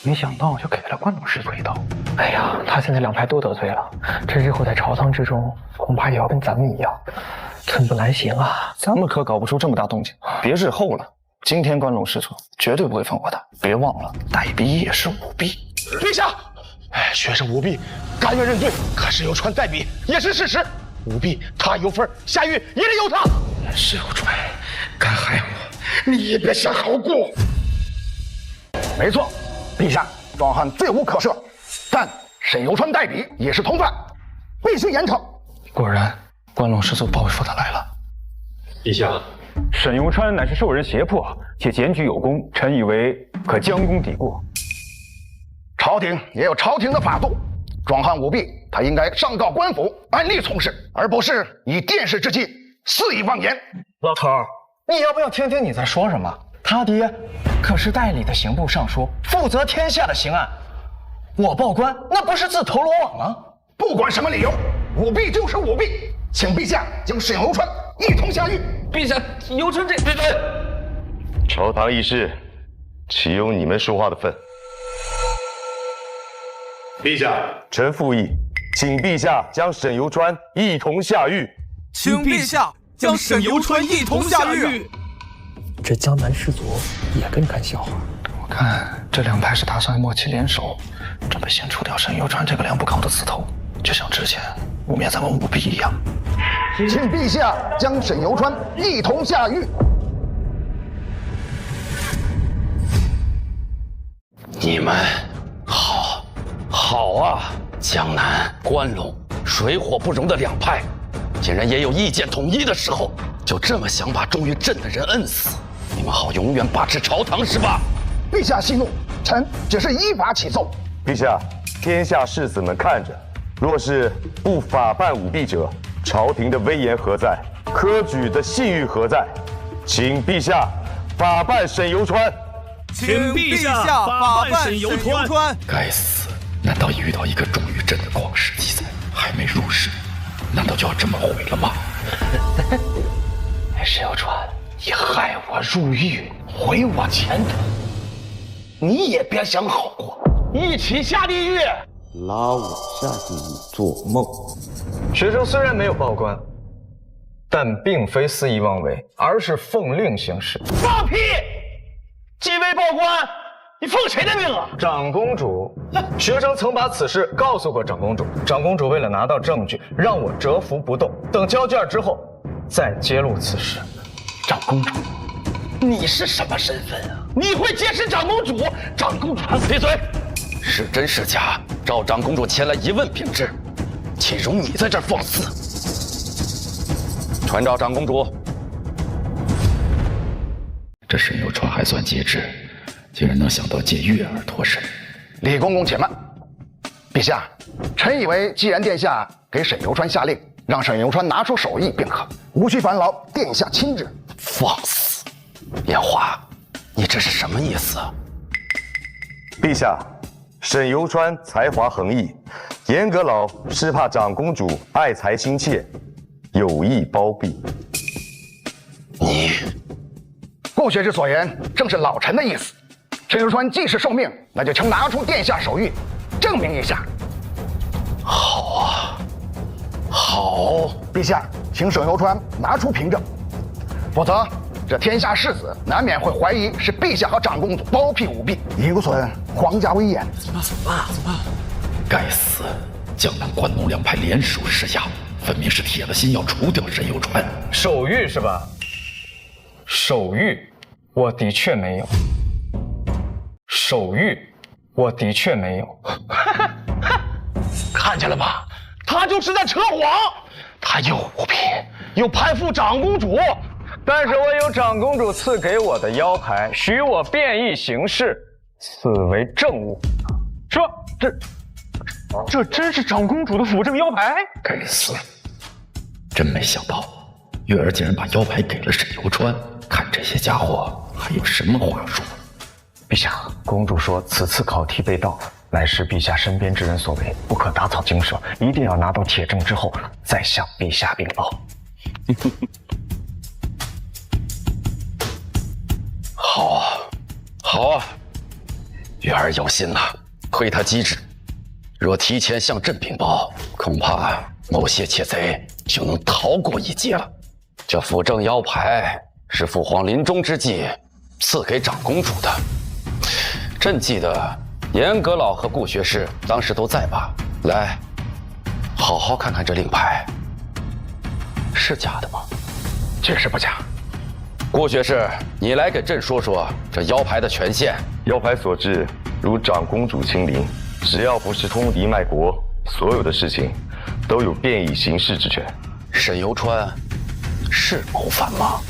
没想到就给了关陇师祖一刀。哎呀，他现在两派都得罪了，这日后在朝堂之中，恐怕也要跟咱们一样，寸步难行啊！咱们可搞不出这么大动静，别日后了。今天关陇师祖绝对不会放过他，别忘了，代笔也是舞弊。陛下，学生舞弊，甘愿认罪。可是游川代笔也是事实，舞弊他有份，下狱也得有他。沈游川，敢害我，你也别想好过。没错，陛下，壮汉罪无可赦，但沈游川代笔也是同犯，必须严惩。果然，关陇师祖报复他来了。陛下，沈游川乃是受人胁迫，且检举有功，臣以为可将功抵过。朝廷也有朝廷的法度，壮汉舞弊，他应该上告官府，按例从事，而不是以殿试之计肆意妄言。老头儿，你要不要听听你在说什么？他爹可是代理的刑部尚书，负责天下的刑案。我报官那不是自投罗网吗？不管什么理由，舞弊就是舞弊，请陛下将沈游川一同下狱。陛下，游川这闭嘴！朝堂议事，岂有你们说话的份？陛下，臣附议，请陛下将沈游川一同下狱。请陛下将沈游川一同下狱。这江南士族也跟看笑话。我看这两派是打算默契联手，准备先除掉沈游川这个两不考的刺头，就像之前污蔑咱们舞弊一样。请陛下将沈游川一同下狱。你们好啊！江南、关陇水火不容的两派，竟然也有意见统一的时候，就这么想把忠于朕的人摁死？你们好永远把持朝堂是吧？陛下息怒，臣只是依法起奏。陛下，天下士子们看着，若是不法办舞弊者，朝廷的威严何在？科举的信誉何在？请陛下法办沈游川。请陛下法办沈游川。该死！难道遇到一个忠于朕的旷世奇才，还没入仕，难道就要这么毁了吗？沈游川，你害我入狱，毁我前途，你也别想好过，一起下地狱！拉我下地狱做梦！学生虽然没有报官，但并非肆意妄为，而是奉令行事。放屁！既未报官，你奉谁的命啊？长公主，学生曾把此事告诉过长公主，长公主为了拿到证据，让我蛰伏不动，等交卷之后再揭露此事。长公主，你是什么身份啊？你会监视长公主？长公主，闭嘴！是真是假？召长公主前来一问便知，岂容你在这儿放肆？传召长公主。这沈游川还算节制，竟然能想到借月而脱身。李公公且慢，陛下，臣以为既然殿下给沈游川下令，让沈游川拿出手艺便可，无需烦劳殿下亲至。放肆！烟花，你这是什么意思？陛下，沈游川才华横溢，严阁老是怕长公主爱才心切，有意包庇。你。顾学士所言正是老臣的意思。沈游川既是受命，那就请拿出殿下手谕，证明一下。好啊，好！陛下，请沈游川拿出凭证，否则这天下士子难免会怀疑是陛下和长公主包庇舞弊，有损皇家威严。怎么办？该死！江南关陇两派联手施压，分明是铁了心要除掉沈游川。手谕是吧？手谕，我的确没有。手谕，我的确没有。看见了吧？他就是在扯谎。他又舞弊，又攀附长公主。但是我有长公主赐给我的腰牌，许我便衣行事，此为证物。说这真是长公主的辅政腰牌？该死！真没想到，月儿竟然把腰牌给了沈游川。看这些家伙还有什么话说？陛下，公主说此次考题被盗，乃是陛下身边之人所为，不可打草惊蛇，一定要拿到铁证之后，再向陛下禀报。好啊，好啊，月儿有心了，亏他机智。若提前向朕禀报，恐怕某些窃贼就能逃过一劫了。这辅政腰牌是父皇临终之际赐给长公主的。朕记得严阁老和顾学士当时都在吧？来，好好看看这令牌，是假的吗？确实不假。顾学士，你来给朕说说这腰牌的权限。腰牌所致，如长公主亲临，只要不是通敌卖国，所有的事情都有便以行事之权。沈游川是谋反吗？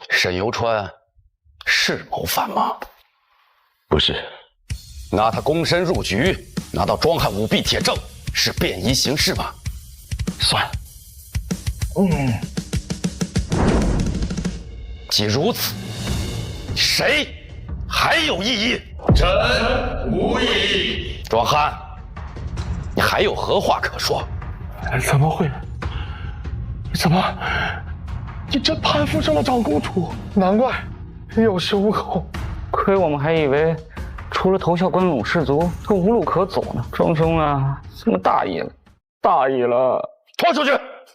沈游川是谋反吗？不是。拿他躬身入局，拿到庄汉舞弊铁证，是便宜行事吗？算。既如此，谁还有异议？臣无异议。庄汉，你还有何话可说？怎么会？怎么？你真攀附上了长公主，难怪有恃无恐。亏我们还以为除了投效关陇士族，他无路可走呢。庄兄啊，怎么大意了？大意了！拖出去！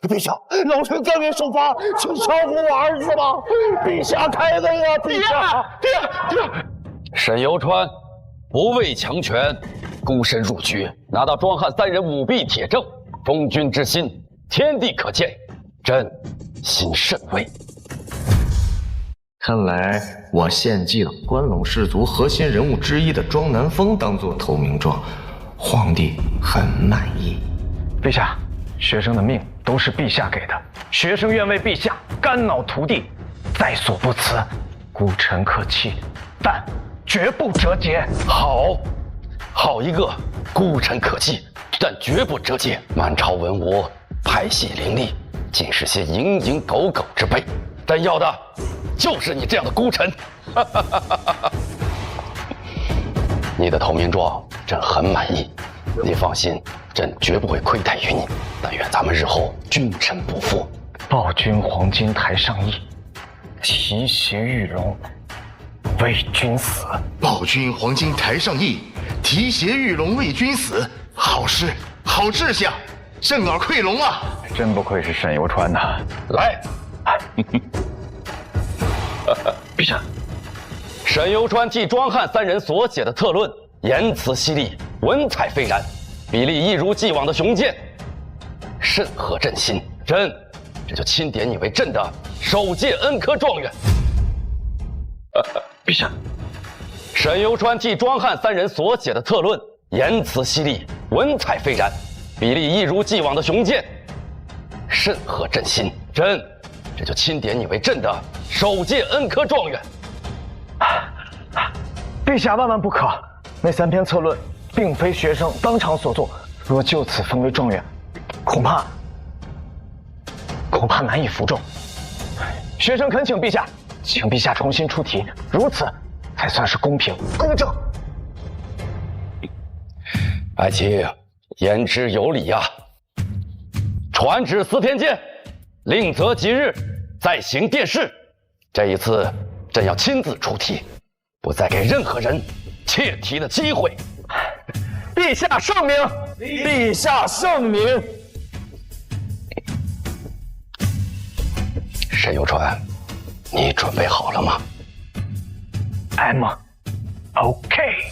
陛下，老臣暂免受罚，请交付我儿子吧。陛下开恩啊！陛下！沈游川不畏强权，孤身入局，拿到庄汉3人舞弊铁证，忠君之心，天地可见。朕心甚慰。看来我献祭了关陇士族核心人物之一的庄南风当做投名状，皇帝很满意。陛下，学生的命都是陛下给的，学生愿为陛下肝脑涂地，在所不辞。孤臣可弃，但绝不折节。好一个孤臣可弃，但绝不折节。满朝文武派系林立，尽是些蝇营狗苟之辈，但要的就是你这样的孤臣。你的投名状，朕很满意。你放心，朕绝不会亏待于你。但愿咱们日后君臣不负。报君黄金台上意，提携玉龙，为君死。报君黄金台上意，提携玉龙，为君死。好事，好志向，震耳溃聋啊！真不愧是沈游川呐！来，陛下，沈游川替庄汉3人所写的特论，言辞犀利，文采斐然，笔力一如既往的雄健，甚合朕心。朕这就钦点你为朕的首届恩科状元。陛下，沈游川替庄汉3人所写的特论，言辞犀利，文采斐然，笔力一如既往的雄健，甚合朕心。朕这就钦点你为朕的首届恩科状元。陛下万万不可！那3篇策论并非学生当场所作，若就此封为状元，恐怕难以服众。学生恳请陛下，请陛下重新出题，如此才算是公平公正。爱卿言之有理呀！传旨司偏见，令择吉日再行殿试。这一次，朕要亲自出题，不再给任何人窃题的机会。陛下圣明！陛下圣明！沈游川，你准备好了吗？ I'm OK。